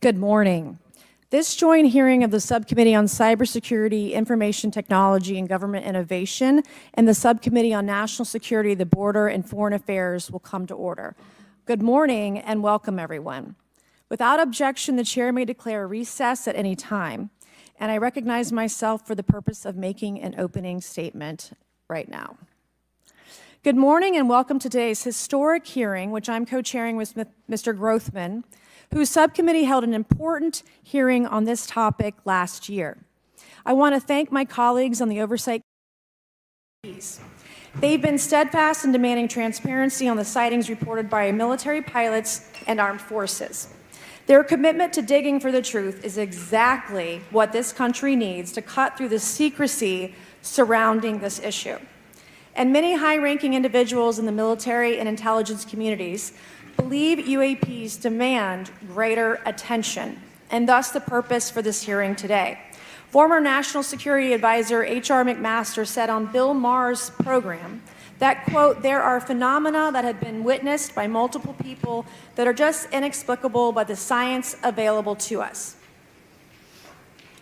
Good morning. This joint hearing of the Subcommittee on Cybersecurity, Information Technology, and Government Innovation and the Subcommittee on National Security, the Border, and Foreign Affairs will come to order. Good morning and welcome, everyone. Without objection, the chair may declare recess at any time, and I recognize myself for the purpose of making an opening statement right now. Good morning and welcome to today's historic hearing, which I'm co-chairing with Mr. Grothman, whose subcommittee held an important hearing on this topic last year. I want to thank my colleagues on the Oversight Committee. They've been steadfast in demanding transparency on the sightings reported by military pilots and armed forces. Their commitment to digging for the truth is exactly what this country needs to cut through the secrecy surrounding this issue. And many high-ranking individuals in the military and intelligence communities believe UAPs demand greater attention, and thus the purpose for this hearing today. Former National Security Advisor H.R. McMaster said on Bill Maher's program that, quote, there are phenomena that have been witnessed by multiple people that are just inexplicable by the science available to us.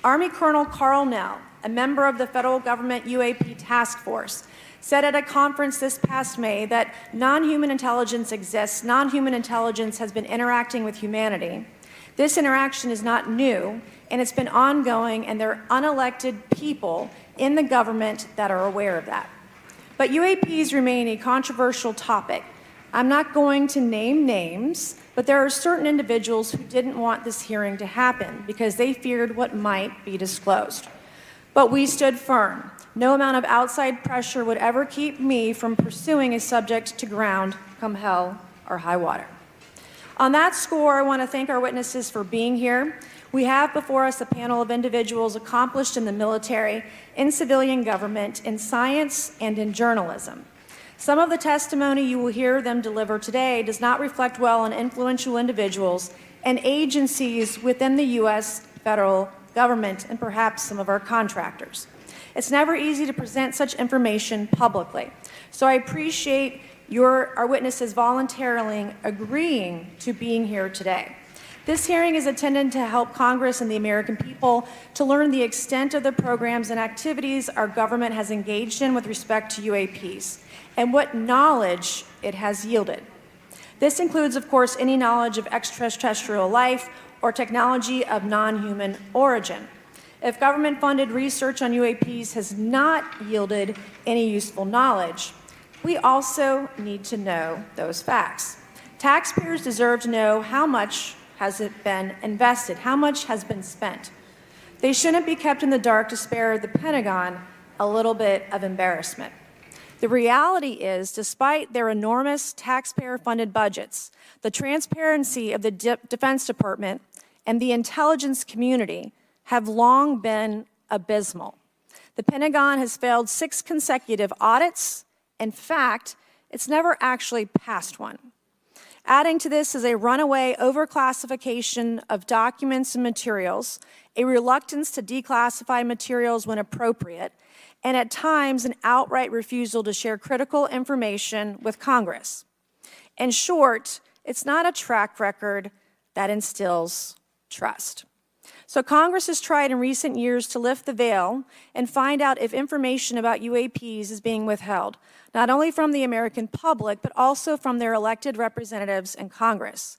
Army Colonel Carl Nell, a member of the federal government UAP task force, said at a conference this past May that non-human intelligence exists. Non-human intelligence has been interacting with humanity. This interaction is not new, and it's been ongoing, and there are unelected people in the government that are aware of that. But UAPs remain a controversial topic. I'm not going to name names, but there are certain individuals who didn't want this hearing to happen because they feared what might be disclosed. But we stood firm. No amount of outside pressure would ever keep me from pursuing a subject to ground, come hell or high water. On that score, I want to thank our witnesses for being here. We have before us a panel of individuals accomplished in the military, in civilian government, in science, and in journalism. Some of the testimony you will hear them deliver today does not reflect well on influential individuals and agencies within the U.S. federal government and perhaps some of our contractors. It's never easy to present such information publicly. So I appreciate our witnesses voluntarily agreeing to being here today. This hearing is intended to help Congress and the American people to learn the extent of the programs and activities our government has engaged in with respect to UAPs and what knowledge it has yielded. This includes, of course, any knowledge of extraterrestrial life or technology of non-human origin. If government-funded research on UAPs has not yielded any useful knowledge, we also need to know those facts. Taxpayers deserve to know how much has it been invested, how much has been spent. They shouldn't be kept in the dark to spare the Pentagon a little bit of embarrassment. The reality is, despite their enormous taxpayer-funded budgets, the transparency of the Defense Department and the intelligence community have long been abysmal. The Pentagon has failed 6 consecutive audits. In fact, it's never actually passed one. Adding to this is a runaway overclassification of documents and materials, a reluctance to declassify materials when appropriate, and at times an outright refusal to share critical information with Congress. In short, it's not a track record that instills trust. So Congress has tried in recent years to lift the veil and find out if information about UAPs is being withheld, not only from the American public, but also from their elected representatives in Congress.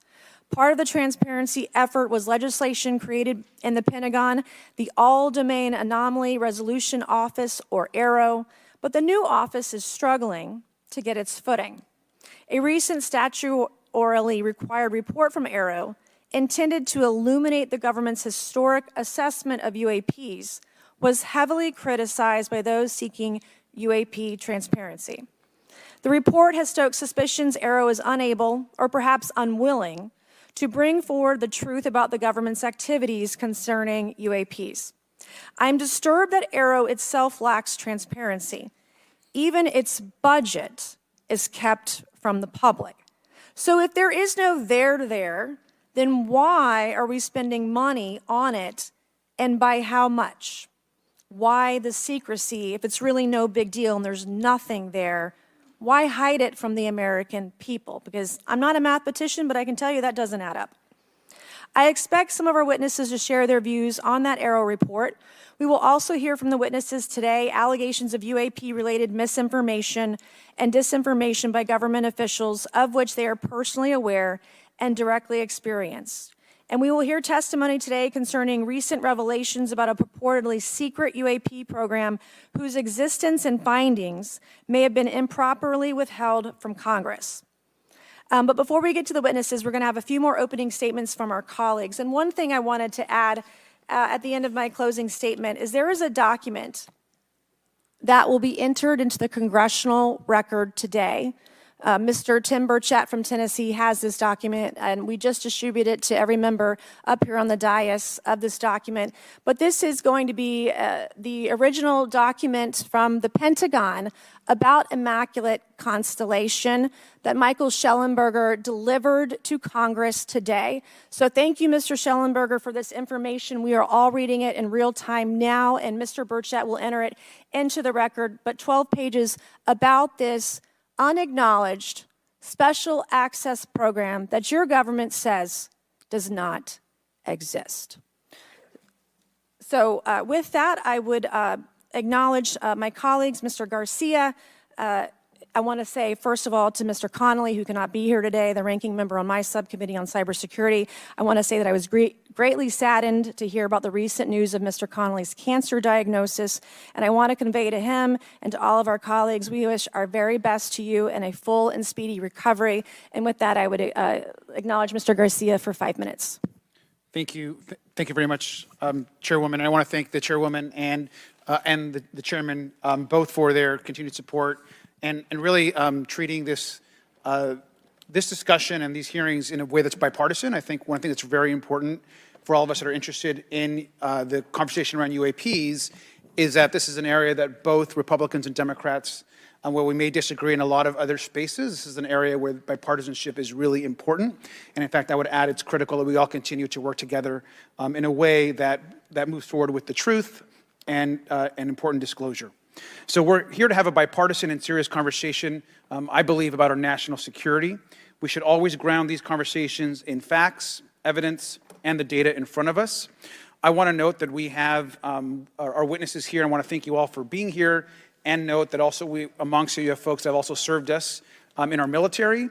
Part of the transparency effort was legislation created in the Pentagon, the All-Domain Anomaly Resolution Office, or AARO, but the new office is struggling to get its footing. A recent statutorily required report from AARO intended to illuminate the government's historic assessment of UAPs, was heavily criticized by those seeking UAP transparency. The report has stoked suspicions AARO is unable, or perhaps unwilling, to bring forward the truth about the government's activities concerning UAPs. I'm disturbed that AARO itself lacks transparency. Even its budget is kept from the public. So if there is no there, then why are we spending money on it, and by how much? Why the secrecy if it's really no big deal and there's nothing there? Why hide it from the American people? Because I'm not a mathematician, but I can tell you that doesn't add up. I expect some of our witnesses to share their views on that Aero report. We will also hear from the witnesses today allegations of UAP-related misinformation and disinformation by government officials of which they are personally aware and directly experienced. And we will hear testimony today concerning recent revelations about a purportedly secret UAP program whose existence and findings may have been improperly withheld from Congress. But before we get to the witnesses, we're going to have a few more opening statements from our colleagues. And one thing I wanted to add at the end of my closing statement is there is a document that will be entered into the congressional record today. Mr. Tim Burchett from Tennessee has this document, and we just distributed it to every member up here on the dais of this document. But this is going to be the original document from the Pentagon about Immaculate Constellation that Michael Schellenberger delivered to Congress today. So thank you, Mr. Schellenberger, for this information. We are all reading it in real time now, and Mr. Burchett will enter it into the record. But 12 pages about this unacknowledged special access program that your government says does not exist. So with that, I would acknowledge my colleagues, Mr. Garcia. I want to say, first of all, to Mr. Connolly, who cannot be here today, the ranking member on my subcommittee on cybersecurity, I want to say that I was greatly saddened to hear about the recent news of Mr. Connolly's cancer diagnosis, and I want to convey to him and to all of our colleagues, we wish our very best to you and a full and speedy recovery. And with that, I would acknowledge Mr. Garcia for 5 minutes. Thank you. Thank you very much, Chairwoman. I want to thank the Chairwoman and the Chairman both for their continued support and really treating this this discussion and these hearings in a way that's bipartisan. I think one thing that's very important for all of us that are interested in the conversation around UAPs is that this is an area that both Republicans and Democrats, where we may disagree in a lot of other spaces, this is an area where bipartisanship is really important. And in fact, I would add it's critical that we all continue to work together in a way that moves forward with the truth and important disclosure. So we're here to have a bipartisan and serious conversation, I believe, about our national security. We should always ground these conversations in facts, evidence, and the data in front of us. I want to note that we have our witnesses here. I want to thank you all for being here, and note that also amongst you have folks that have also served us in our military.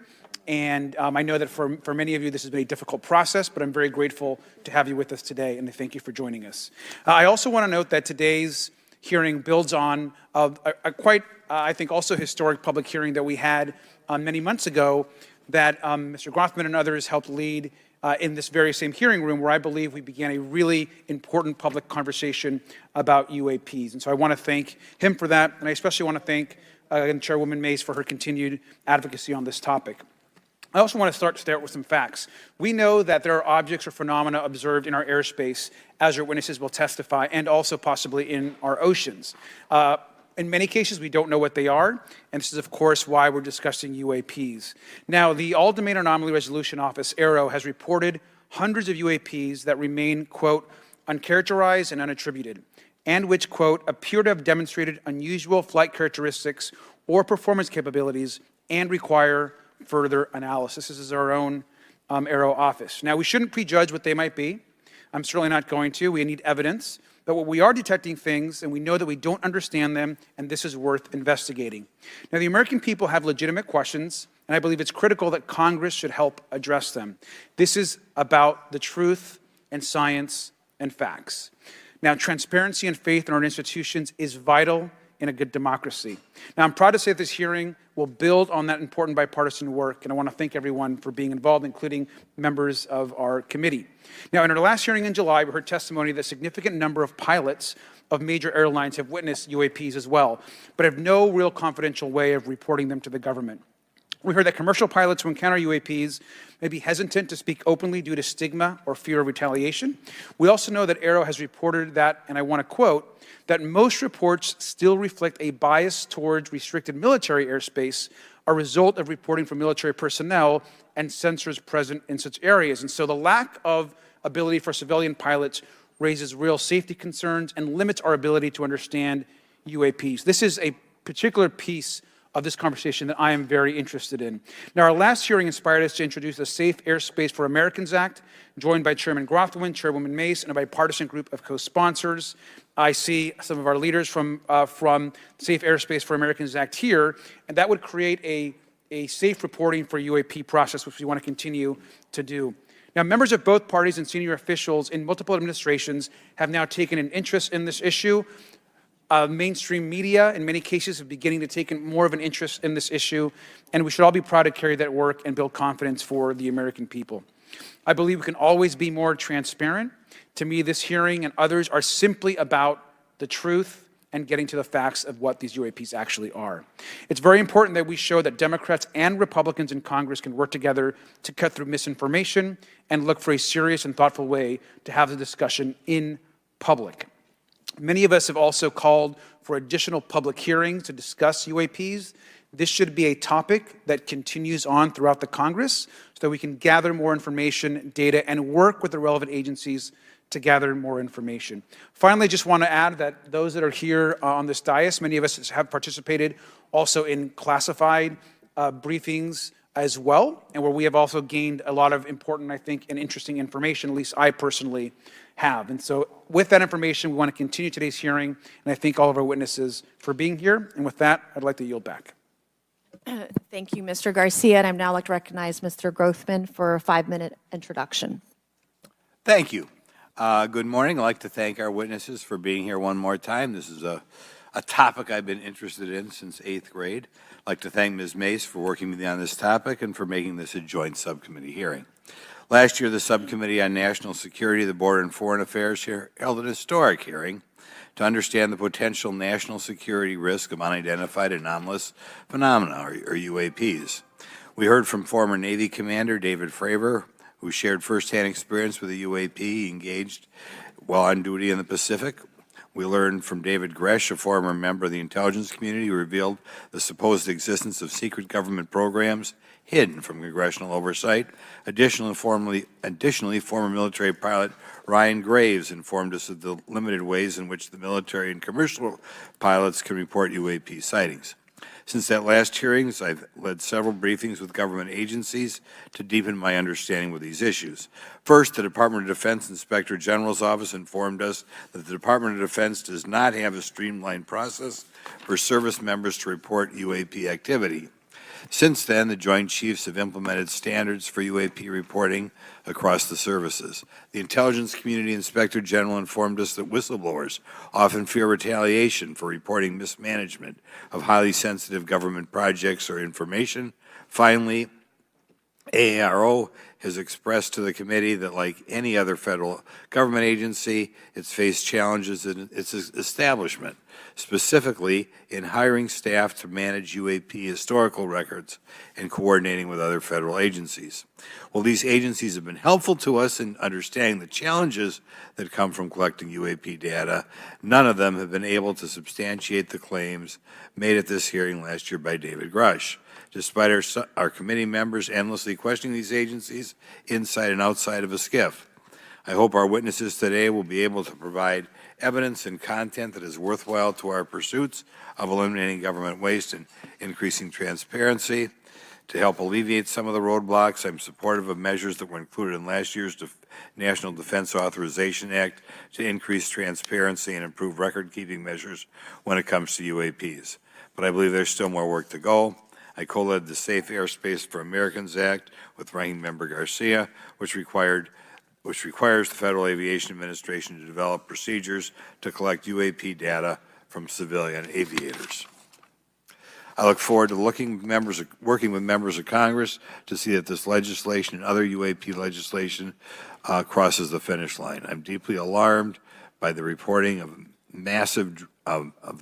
And I know that for many of you, this has been a difficult process, but I'm very grateful to have you with us today, and thank you for joining us. I also want to note that today's hearing builds on a quite, I think, also historic public hearing that we had many months ago that Mr. Grothman and others helped lead in this very same hearing room, where I believe we began a really important public conversation about UAPs. And so I want to thank him for that, and I especially want to thank Chairwoman Mays for her continued advocacy on this topic. I also want to start with some facts. We know that there are objects or phenomena observed in our airspace, as our witnesses will testify, and also possibly in our oceans. In many cases, we don't know what they are, and this is, of course, why we're discussing UAPs. Now, the All-Domain Anomaly Resolution Office, AARO, has reported hundreds of UAPs that remain, quote, uncharacterized and unattributed, and which, quote, appear to have demonstrated unusual flight characteristics or performance capabilities and require further analysis. This is our own AARO office. Now, we shouldn't prejudge what they might be. I'm certainly not going to. We need evidence. But what we are detecting things, and we know that we don't understand them, and this is worth investigating. Now, the American people have legitimate questions, and I believe it's critical that Congress should help address them. This is about the truth and science and facts. Now, transparency and faith in our institutions is vital in a good democracy. Now, I'm proud to say that this hearing will build on that important bipartisan work, and I want to thank everyone for being involved, including members of our committee. Now, in our last hearing in July, we heard testimony that a significant number of pilots of major airlines have witnessed UAPs as well, but have no real confidential way of reporting them to the government. We heard that commercial pilots who encounter UAPs may be hesitant to speak openly due to stigma or fear of retaliation. We also know that AARO has reported that, and I want to quote, that most reports still reflect a bias towards restricted military airspace, a result of reporting from military personnel and sensors present in such areas. And so the lack of ability for civilian pilots raises real safety concerns and limits our ability to understand UAPs. This is a particular piece of this conversation that I am very interested in. Now, our last hearing inspired us to introduce the Safe Airspace for Americans Act, joined by Chairman Grothwin, Chairwoman Mace, and a bipartisan group of co-sponsors. I see some of our leaders from Safe Airspace for Americans Act here, and that would create a safe reporting for UAP process, which we want to continue to do. Now, members of both parties and senior officials in multiple administrations have now taken an interest in this issue. Mainstream media, in many cases, are beginning to take more of an interest in this issue, and we should all be proud to carry that work and build confidence for the American people. I believe we can always be more transparent. To me, this hearing and others are simply about the truth and getting to the facts of what these UAPs actually are. It's very important that we show that Democrats and Republicans in Congress can work together to cut through misinformation and look for a serious and thoughtful way to have the discussion in public. Many of us have also called for additional public hearings to discuss UAPs. This should be a topic that continues on throughout the Congress so that we can gather more information, data, and work with the relevant agencies to gather more information. Finally, I just want to add that those that are here on this dais, many of us have participated also in classified briefings as well, and where we have also gained a lot of important, I think, and interesting information, at least I personally have. And so with that information, we want to continue today's hearing, and I thank all of our witnesses for being here. And with that, I'd like to yield back. Thank you, Mr. Garcia, and I'd now like to recognize Mr. Grothman for a 5-minute introduction. Thank you. Good morning. I'd like to thank our witnesses for being here one more time. This is a topic I've been interested in since 8th grade. I'd like to thank Ms. Mace for working with me on this topic and for making this a joint subcommittee hearing. Last year, the Subcommittee on National Security, the Border and Foreign Affairs held an historic hearing to understand the potential national security risk of unidentified anomalous phenomena, or UAPs. We heard from former Navy Commander David Fravor, who shared firsthand experience with a UAP he engaged while on duty in the Pacific. We learned from David Gresh, a former member of the intelligence community, who revealed the supposed existence of secret government programs hidden from congressional oversight. Additionally, former military pilot Ryan Graves informed us of the limited ways in which the military and commercial pilots can report UAP sightings. Since that last hearings, I've led several briefings with government agencies to deepen my understanding with these issues. First, the Department of Defense Inspector General's Office informed us that the Department of Defense does not have a streamlined process for service members to report UAP activity. Since then, the Joint Chiefs have implemented standards for UAP reporting across the services. The Intelligence Community Inspector General informed us that whistleblowers often fear retaliation for reporting mismanagement of highly sensitive government projects or information. Finally, AARO has expressed to the committee that, like any other federal government agency, it's faced challenges in its establishment, specifically in hiring staff to manage UAP historical records and coordinating with other federal agencies. While these agencies have been helpful to us in understanding the challenges that come from collecting UAP data, none of them have been able to substantiate the claims made at this hearing last year by David Grush. Despite our committee members endlessly questioning these agencies inside and outside of a SCIF. I hope our witnesses today will be able to provide evidence and content that is worthwhile to our pursuits of eliminating government waste and increasing transparency. To help alleviate some of the roadblocks, I'm supportive of measures that were included in last year's National Defense Authorization Act to increase transparency and improve record-keeping measures when it comes to UAPs. But I believe there's still more work to go. I co-led the Safe Airspace for Americans Act with Ranking Member Garcia, which requires the Federal Aviation Administration to develop procedures to collect UAP data from civilian aviators. I look forward to working with members of Congress to see that this legislation and other UAP legislation crosses the finish line. I'm deeply alarmed by the reporting of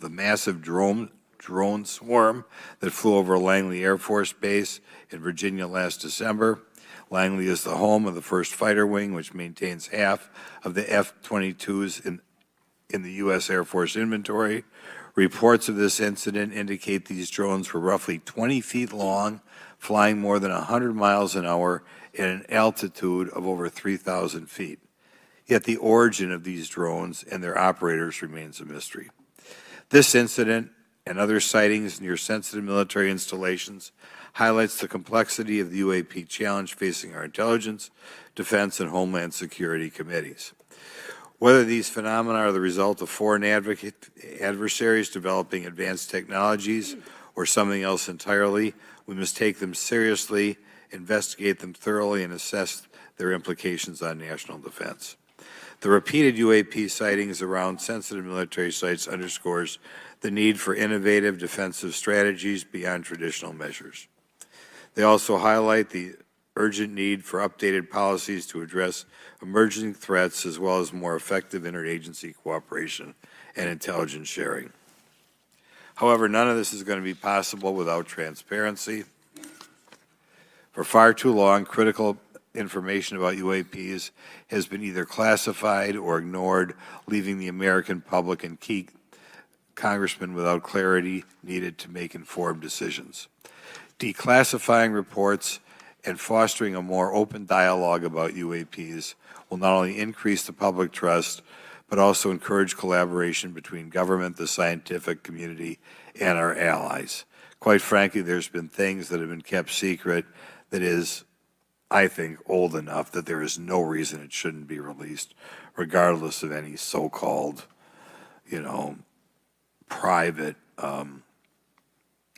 the massive drone swarm that flew over Langley Air Force Base in Virginia last December. Langley is the home of the 1st Fighter Wing, which maintains half of the F-22s in the U.S. Air Force inventory. Reports of this incident indicate these drones were roughly 20 feet long, flying more than 100 miles an hour at an altitude of over 3,000 feet. Yet the origin of these drones and their operators remains a mystery. This incident and other sightings near sensitive military installations highlights the complexity of the UAP challenge facing our intelligence, defense, and homeland security committees. Whether these phenomena are the result of foreign adversaries developing advanced technologies or something else entirely, we must take them seriously, investigate them thoroughly, and assess their implications on national defense. The repeated UAP sightings around sensitive military sites underscores the need for innovative defensive strategies beyond traditional measures. They also highlight the urgent need for updated policies to address emerging threats as well as more effective interagency cooperation and intelligence sharing. However, none of this is going to be possible without transparency. For far too long, critical information about UAPs has been either classified or ignored, leaving the American public and key congressmen without clarity needed to make informed decisions. Declassifying reports and fostering a more open dialogue about UAPs will not only increase the public trust, but also encourage collaboration between government, the scientific community, and our allies. Quite frankly, there's been things that have been kept secret that is, I think, old enough that there is no reason it shouldn't be released, regardless of any so-called, private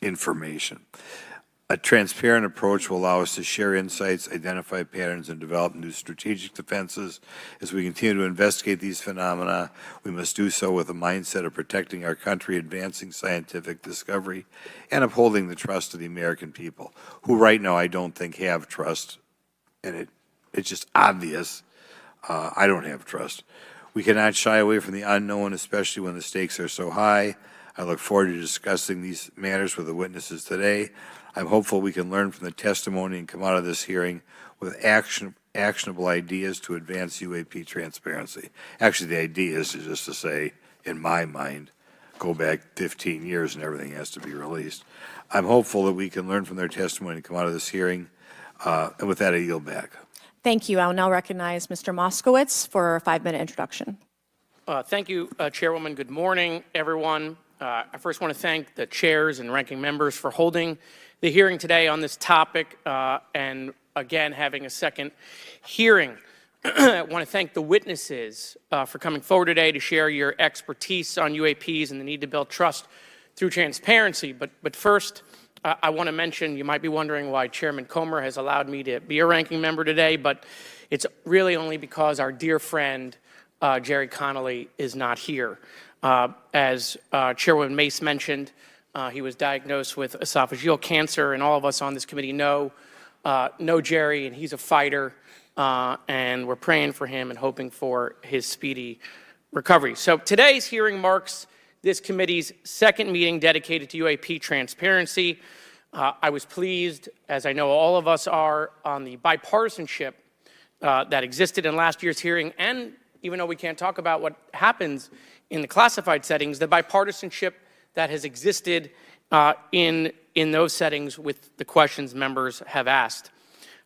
information. A transparent approach will allow us to share insights, identify patterns, and develop new strategic defenses. As we continue to investigate these phenomena, we must do so with a mindset of protecting our country, advancing scientific discovery, and upholding the trust of the American people, who right now I don't think have trust, and it's just obvious. I don't have trust. We cannot shy away from the unknown, especially when the stakes are so high. I look forward to discussing these matters with the witnesses today. I'm hopeful we can learn from the testimony and come out of this hearing with actionable ideas to advance UAP transparency. Actually, the idea is just to say, in my mind, go back 15 years and everything has to be released. I'm hopeful that we can learn from their testimony and come out of this hearing. And with that, I yield back. Thank you. I will now recognize Mr. Moskowitz for a 5-minute introduction. Thank you, Chairwoman. Good morning, everyone. I first want to thank the chairs and ranking members for holding the hearing today on this topic and, again, having a second hearing. I want to thank the witnesses for coming forward today to share your expertise on UAPs and the need to build trust through transparency. But first, I want to mention, you might be wondering why Chairman Comer has allowed me to be a ranking member today, but it's really only because our dear friend, Jerry Connolly, is not here. As Chairwoman Mace mentioned, he was diagnosed with esophageal cancer, and all of us on this committee know Jerry, and he's a fighter, and we're praying for him and hoping for his speedy recovery. So today's hearing marks this committee's second meeting dedicated to UAP transparency. I was pleased, as I know all of us are, on the bipartisanship that existed in last year's hearing, and even though we can't talk about what happens in the classified settings, the bipartisanship that has existed in those settings with the questions members have asked.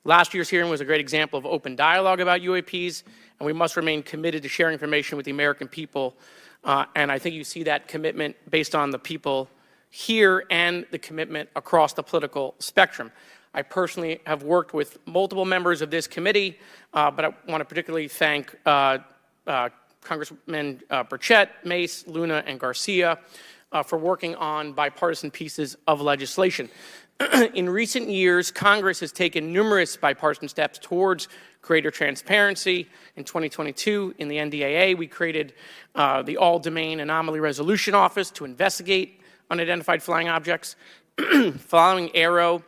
Last year's hearing was a great example of open dialogue about UAPs, and we must remain committed to sharing information with the American people. And I think you see that commitment based on the people here and the commitment across the political spectrum. I personally have worked with multiple members of this committee, but I want to particularly thank Congressman Burchett, Mace, Luna, and Garcia for working on bipartisan pieces of legislation. In recent years, Congress has taken numerous bipartisan steps towards greater transparency. In 2022, in the NDAA, we created the All-Domain Anomaly Resolution Office to investigate unidentified flying objects. Following Aero,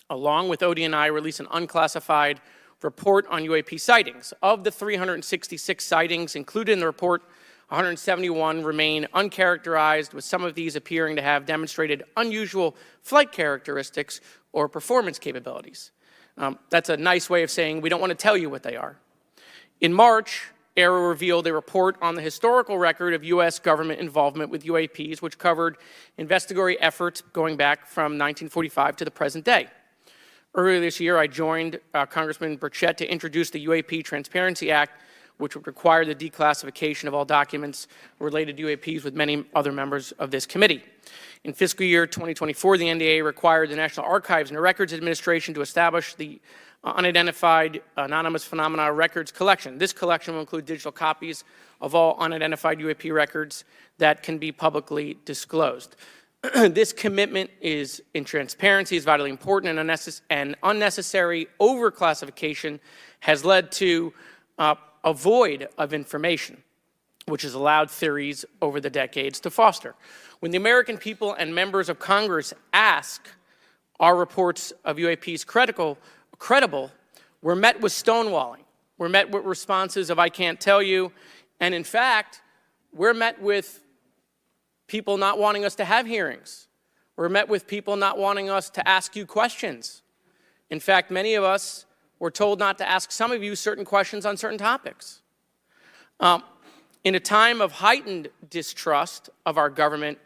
along with ODNI, released an unclassified report on UAP sightings. Of the 366 sightings included in the report, 171 remain uncharacterized, with some of these appearing to have demonstrated unusual flight characteristics or performance capabilities. That's a nice way of saying we don't want to tell you what they are. In March, Aero revealed a report on the historical record of U.S. government involvement with UAPs, which covered investigatory efforts going back from 1945 to the present day. Earlier this year, I joined Congressman Burchett to introduce the UAP Transparency Act, which would require the declassification of all documents related to UAPs with many other members of this committee. In fiscal year 2024, the NDAA required the National Archives and Records Administration to establish the unidentified anonymous phenomena records collection. This collection will include digital copies of all unidentified UAP records that can be publicly disclosed. This commitment in transparency is vitally important, and unnecessary overclassification has led to a void of information, which has allowed theories over the decades to foster. When the American people and members of Congress ask, are reports of UAPs credible, we're met with stonewalling. We're met with responses of, I can't tell you. And in fact, we're met with people not wanting us to have hearings. We're met with people not wanting us to ask you questions. In fact, many of us were told not to ask some of you certain questions on certain topics. In a time of heightened distrust of our government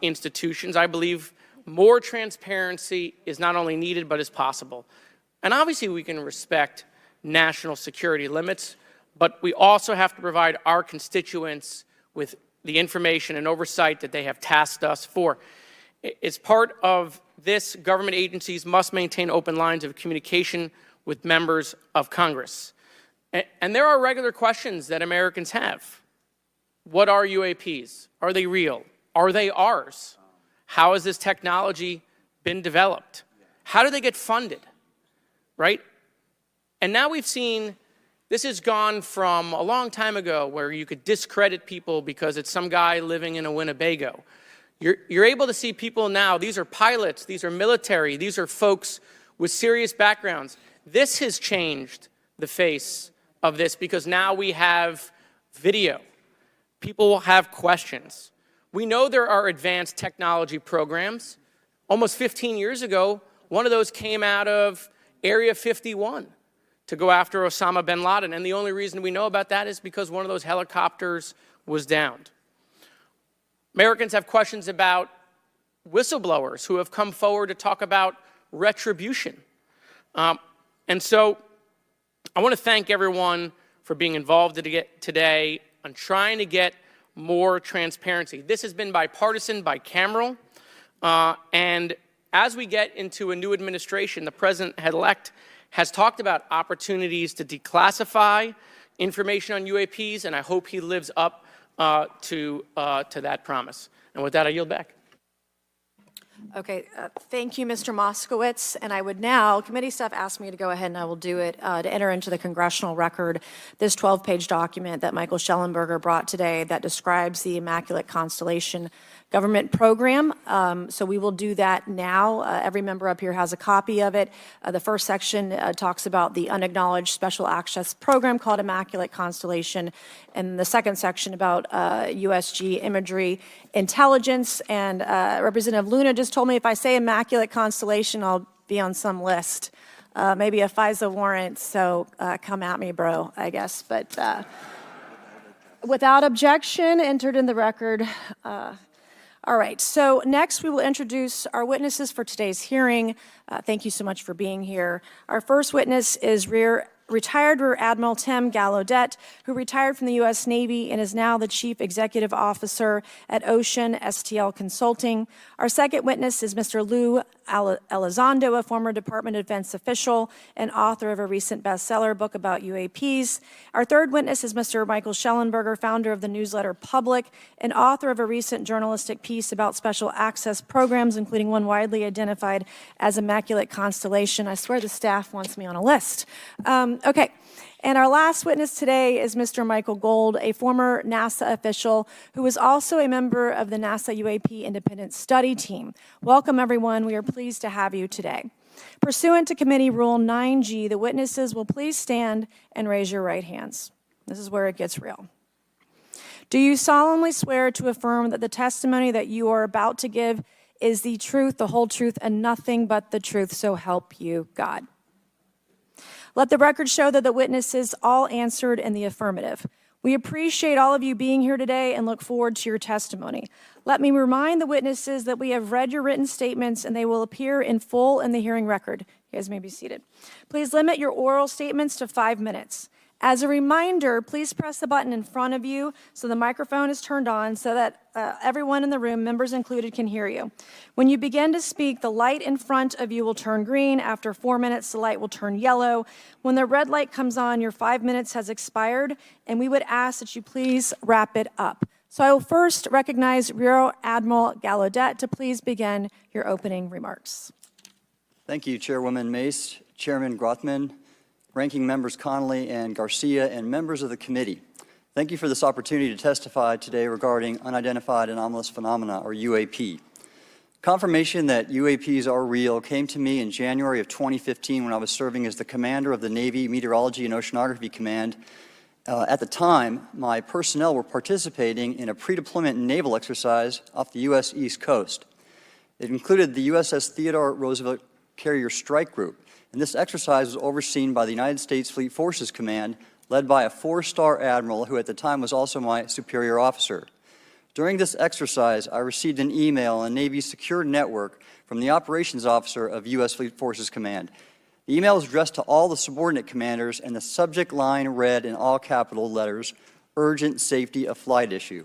institutions, I believe more transparency is not only needed, but is possible. And obviously, we can respect national security limits, but we also have to provide our constituents with the information and oversight that they have tasked us for. As part of this, government agencies must maintain open lines of communication with members of Congress. And there are regular questions that Americans have. What are UAPs? Are they real? Are they ours? How has this technology been developed? How do they get funded? Right? And now we've seen this has gone from a long time ago where you could discredit people because it's some guy living in a Winnebago. You're able to see people now, these are pilots, these are military, these are folks with serious backgrounds. This has changed the face of this because now we have video. People will have questions. We know there are advanced technology programs. Almost 15 years ago, one of those came out of Area 51 to go after Osama bin Laden. And the only reason we know about that is because one of those helicopters was downed. Americans have questions about whistleblowers who have come forward to talk about retribution. And so I want to thank everyone for being involved today on trying to get more transparency. This has been bipartisan, bicameral, and as we get into a new administration, the president-elect has talked about opportunities to declassify information on UAPs, and I hope he lives up to that promise. And with that, I yield back. Okay, thank you, Mr. Moskowitz. And I would now, committee staff asked me to go ahead and I will do it, to enter into the congressional record this 12-page document that Michael Schellenberger brought today that describes the Immaculate Constellation government program. So we will do that now. Every member up here has a copy of it. The first section talks about the unacknowledged special access program called Immaculate Constellation, and the second section about USG imagery intelligence. And Representative Luna just told me if I say Immaculate Constellation, I'll be on some list, maybe a FISA warrant. So come at me, bro, I guess. But without objection, entered in the record. All right, so next we will introduce our witnesses for today's hearing. Thank you so much for being here. Our first witness is retired Rear Admiral Tim Gallaudet, who retired from the U.S. Navy and is now the Chief Executive Officer at Ocean STL Consulting. Our second witness is Mr. Lou Elizondo, a former Department of Defense official and author of a recent bestseller book about UAPs. Our third witness is Mr. Michael Schellenberger, founder of the newsletter Public and author of a recent journalistic piece about special access programs, including one widely identified as Immaculate Constellation. I swear the staff wants me on a list. Okay, and our last witness today is Mr. Michael Gold, a former NASA official who is also a member of the NASA UAP Independent Study Team. Welcome, everyone. We are pleased to have you today. Pursuant to Committee Rule 9G, the witnesses will please stand and raise your right hands. This is where it gets real. Do you solemnly swear to affirm that the testimony that you are about to give is the truth, the whole truth, and nothing but the truth, so help you God? Let the record show that the witnesses all answered in the affirmative. We appreciate all of you being here today and look forward to your testimony. Let me remind the witnesses that we have read your written statements and they will appear in full in the hearing record. You guys may be seated. Please limit your oral statements to 5 minutes. As a reminder, please press the button in front of you so the microphone is turned on so that everyone in the room, members included, can hear you. When you begin to speak, the light in front of you will turn green. After 4 minutes, the light will turn yellow. When the red light comes on, your 5 minutes has expired, and we would ask that you please wrap it up. So I will first recognize Rear Admiral Gallaudet to please begin your opening remarks. Thank you, Chairwoman Mace, Chairman Grothman, Ranking Members Connolly and Garcia, and members of the committee. Thank you for this opportunity to testify today regarding unidentified anomalous phenomena, or UAP. Confirmation that UAPs are real came to me in January of 2015 when I was serving as the commander of the Navy Meteorology and Oceanography Command. At the time, my personnel were participating in a pre-deployment naval exercise off the U.S. East Coast. It included the USS Theodore Roosevelt Carrier Strike Group, and this exercise was overseen by the United States Fleet Forces Command, led by a 4-star admiral who at the time was also my superior officer. During this exercise, I received an email on Navy's secure network from the operations officer of U.S. Fleet Forces Command. The email was addressed to all the subordinate commanders, and the subject line read in all capital letters, "Urgent Safety of Flight Issue."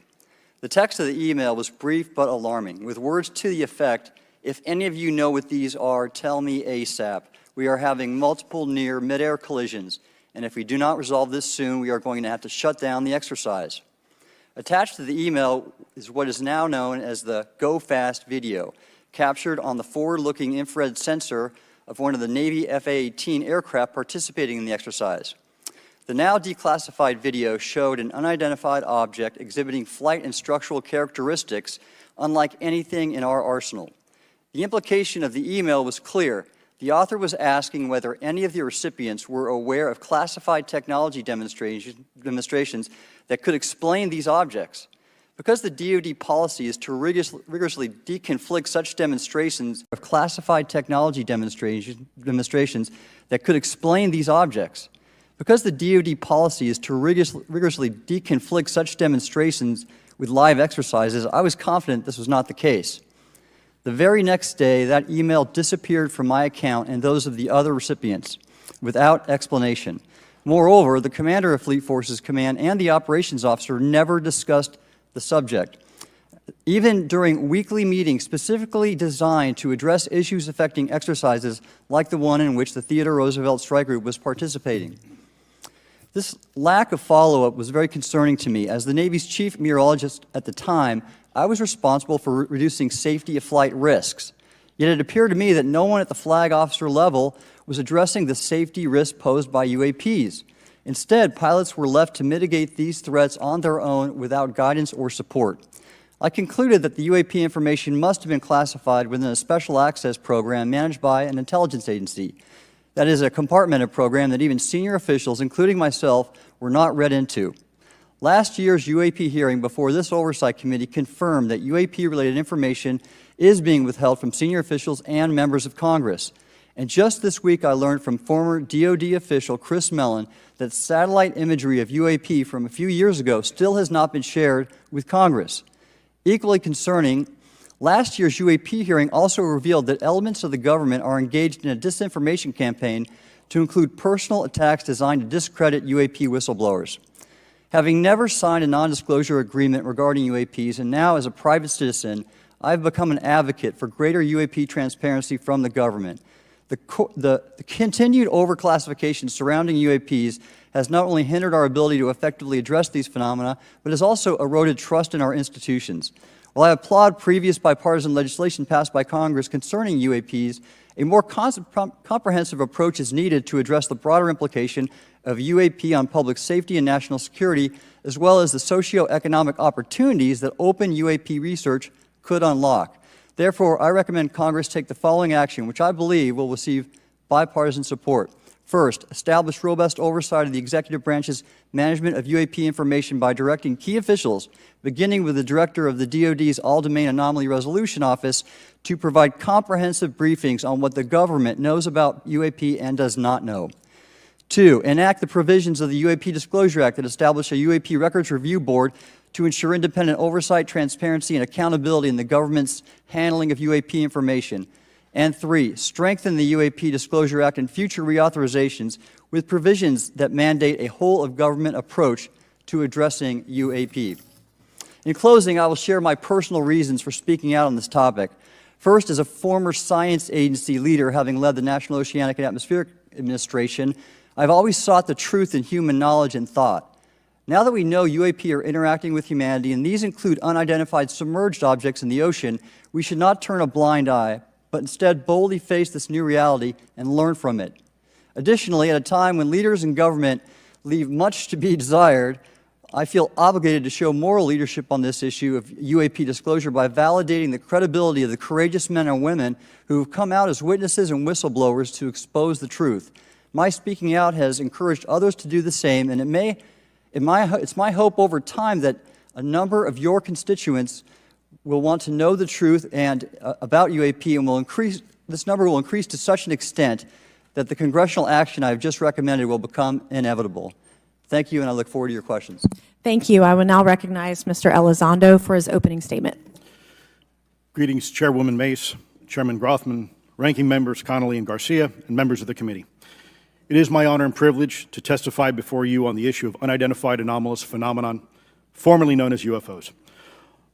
The text of the email was brief but alarming, with words to the effect, "If any of you know what these are, tell me ASAP. We are having multiple near mid-air collisions, and if we do not resolve this soon, we are going to have to shut down the exercise." Attached to the email is what is now known as the Go Fast video, captured on the forward-looking infrared sensor of one of the Navy F-A-18 aircraft participating in the exercise. The now declassified video showed an unidentified object exhibiting flight and structural characteristics unlike anything in our arsenal. The implication of the email was clear. The author was asking whether any of the recipients were aware of classified technology demonstrations that could explain these objects. Because the DoD policy is to rigorously deconflict such demonstrations of classified technology demonstrations that could explain these objects. Because the DoD policy is to rigorously deconflict such demonstrations with live exercises, I was confident this was not the case. The very next day, that email disappeared from my account and those of the other recipients without explanation. Moreover, the commander of Fleet Forces Command and the operations officer never discussed the subject. Even during weekly meetings specifically designed to address issues affecting exercises like the one in which the Theodore Roosevelt Strike Group was participating. This lack of follow-up was very concerning to me. As the Navy's chief meteorologist at the time, I was responsible for reducing safety of flight risks. Yet it appeared to me that no one at the flag officer level was addressing the safety risk posed by UAPs. Instead, pilots were left to mitigate these threats on their own without guidance or support. I concluded that the UAP information must have been classified within a special access program managed by an intelligence agency. That is a compartmented program that even senior officials, including myself, were not read into. Last year's UAP hearing before this oversight committee confirmed that UAP-related information is being withheld from senior officials and members of Congress. And just this week, I learned from former DoD official Chris Mellon that satellite imagery of UAP from a few years ago still has not been shared with Congress. Equally concerning, last year's UAP hearing also revealed that elements of the government are engaged in a disinformation campaign to include personal attacks designed to discredit UAP whistleblowers. Having never signed a non-disclosure agreement regarding UAPs, and now as a private citizen, I've become an advocate for greater UAP transparency from the government. The continued overclassification surrounding UAPs has not only hindered our ability to effectively address these phenomena, but has also eroded trust in our institutions. While I applaud previous bipartisan legislation passed by Congress concerning UAPs, a more comprehensive approach is needed to address the broader implication of UAP on public safety and national security, as well as the socioeconomic opportunities that open UAP research could unlock. Therefore, I recommend Congress take the following action, which I believe will receive bipartisan support. First, establish robust oversight of the executive branch's management of UAP information by directing key officials, beginning with the director of the DoD's All-Domain Anomaly Resolution Office, to provide comprehensive briefings on what the government knows about UAP and does not know. Two, enact the provisions of the UAP Disclosure Act that establish a UAP Records Review Board to ensure independent oversight, transparency, and accountability in the government's handling of UAP information. And three, strengthen the UAP Disclosure Act and future reauthorizations with provisions that mandate a whole-of-government approach to addressing UAP. In closing, I will share my personal reasons for speaking out on this topic. First, as a former science agency leader, having led the National Oceanic and Atmospheric Administration, I've always sought the truth in human knowledge and thought. Now that we know UAP are interacting with humanity, and these include unidentified submerged objects in the ocean, we should not turn a blind eye, but instead boldly face this new reality and learn from it. Additionally, at a time when leaders in government leave much to be desired, I feel obligated to show moral leadership on this issue of UAP disclosure by validating the credibility of the courageous men and women who have come out as witnesses and whistleblowers to expose the truth. My speaking out has encouraged others to do the same, and it's my hope over time that a number of your constituents will want to know the truth and about UAP, and this number will increase to such an extent that the congressional action I have just recommended will become inevitable. Thank you, and I look forward to your questions. Thank you. I will now recognize Mr. Elizondo for his opening statement. Greetings, Chairwoman Mace, Chairman Grothman, Ranking Members Connolly and Garcia, and members of the committee. It is my honor and privilege to testify before you on the issue of unidentified anomalous phenomenon, formerly known as UFOs.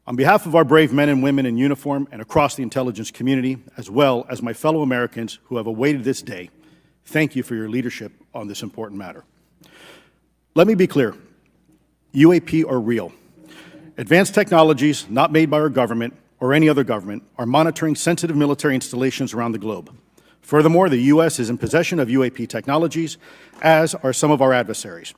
On behalf of our brave men and women in uniform and across the intelligence community, as well as my fellow Americans who have awaited this day, thank you for your leadership on this important matter. Let me be clear. UAP are real. Advanced technologies not made by our government or any other government are monitoring sensitive military installations around the globe. Furthermore, the U.S. is in possession of UAP technologies, as are some of our adversaries.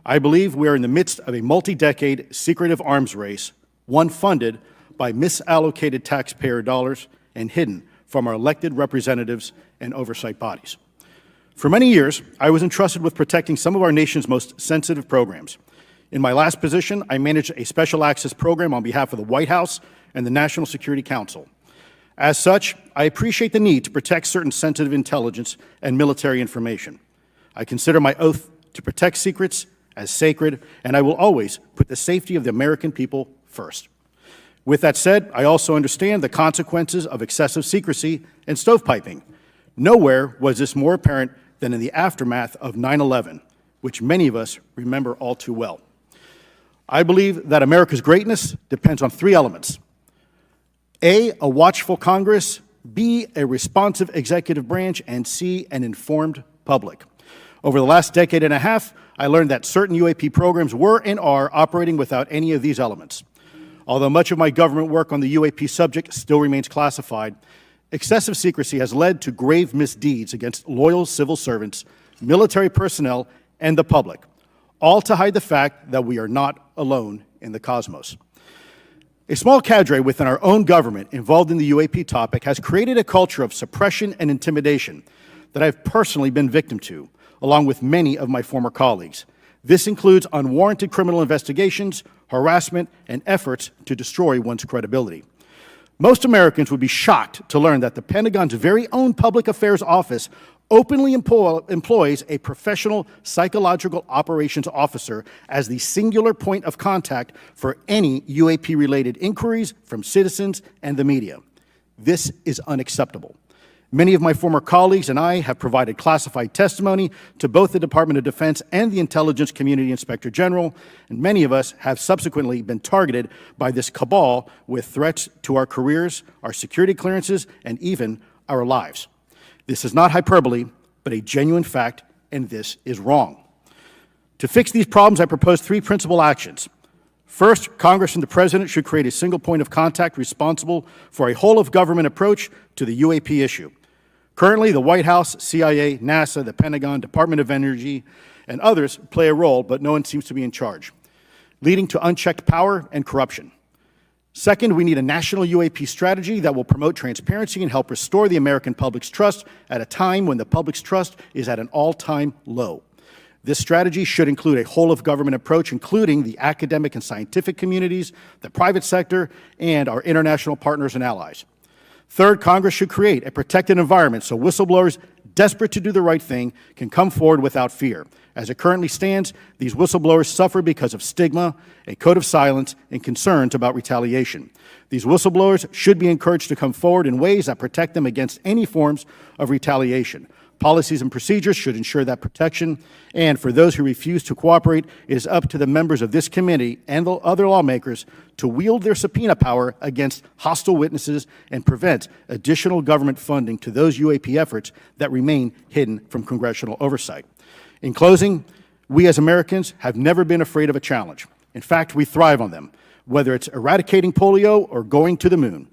I believe we are in the midst of a multi-decade secretive arms race, one funded by misallocated taxpayer dollars and hidden from our elected representatives and oversight bodies. For many years, I was entrusted with protecting some of our nation's most sensitive programs. In my last position, I managed a special access program on behalf of the White House and the National Security Council. As such, I appreciate the need to protect certain sensitive intelligence and military information. I consider my oath to protect secrets as sacred, and I will always put the safety of the American people first. With that said, I also understand the consequences of excessive secrecy and stovepiping. Nowhere was this more apparent than in the aftermath of 9/11, which many of us remember all too well. I believe that America's greatness depends on three elements: A, a watchful Congress, B, a responsive executive branch, and C, an informed public. Over the last decade and a half, I learned that certain UAP programs were and are operating without any of these elements. Although much of my government work on the UAP subject still remains classified, excessive secrecy has led to grave misdeeds against loyal civil servants, military personnel, and the public, all to hide the fact that we are not alone in the cosmos. A small cadre within our own government involved in the UAP topic has created a culture of suppression and intimidation that I've personally been victim to, along with many of my former colleagues. This includes unwarranted criminal investigations, harassment, and efforts to destroy one's credibility. Most Americans would be shocked to learn that the Pentagon's very own Public Affairs Office openly employs a professional psychological operations officer as the singular point of contact for any UAP-related inquiries from citizens and the media. This is unacceptable. Many of my former colleagues and I have provided classified testimony to both the Department of Defense and the Intelligence Community Inspector General, and many of us have subsequently been targeted by this cabal with threats to our careers, our security clearances, and even our lives. This is not hyperbole, but a genuine fact, and this is wrong. To fix these problems, I propose three principal actions. First, Congress and the President should create a single point of contact responsible for a whole-of-government approach to the UAP issue. Currently, the White House, CIA, NASA, the Pentagon, Department of Energy, and others play a role, but no one seems to be in charge, leading to unchecked power and corruption. Second, we need a national UAP strategy that will promote transparency and help restore the American public's trust at a time when the public's trust is at an all-time low. This strategy should include a whole-of-government approach, including the academic and scientific communities, the private sector, and our international partners and allies. Third, Congress should create a protected environment so whistleblowers desperate to do the right thing can come forward without fear. As it currently stands, these whistleblowers suffer because of stigma, a code of silence, and concerns about retaliation. These whistleblowers should be encouraged to come forward in ways that protect them against any forms of retaliation. Policies and procedures should ensure that protection, and for those who refuse to cooperate, it is up to the members of this committee and the other lawmakers to wield their subpoena power against hostile witnesses and prevent additional government funding to those UAP efforts that remain hidden from congressional oversight. In closing, we as Americans have never been afraid of a challenge. In fact, we thrive on them, whether it's eradicating polio or going to the moon.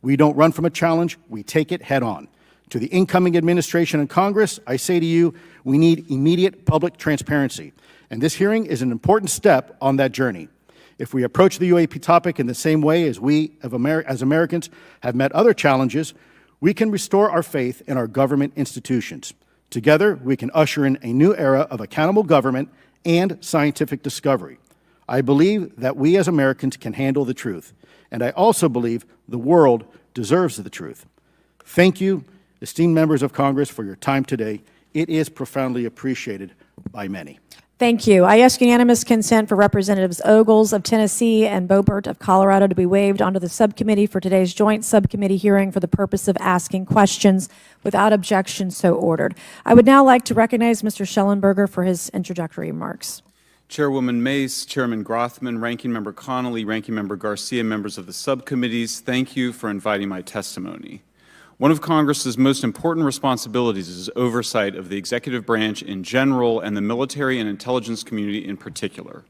We don't run from a challenge, we take it head on. To the incoming administration and Congress, I say to you, we need immediate public transparency, and this hearing is an important step on that journey. If we approach the UAP topic in the same way as we, as Americans, have met other challenges, we can restore our faith in our government institutions. Together, we can usher in a new era of accountable government and scientific discovery. I believe that we as Americans can handle the truth, and I also believe the world deserves the truth. Thank you, esteemed members of Congress, for your time today. It is profoundly appreciated by many. Thank you. I ask unanimous consent for Representatives Ogles of Tennessee and Boebert of Colorado to be waived onto the subcommittee for today's joint subcommittee hearing for the purpose of asking questions. Without objection, so ordered. I would now like to recognize Mr. Schellenberger for his introductory remarks. Chairwoman Mace, Chairman Grothman, Ranking Member Connolly, Ranking Member Garcia, members of the subcommittees, thank you for inviting my testimony. One of Congress's most important responsibilities is oversight of the executive branch in general and the military and intelligence community in particular.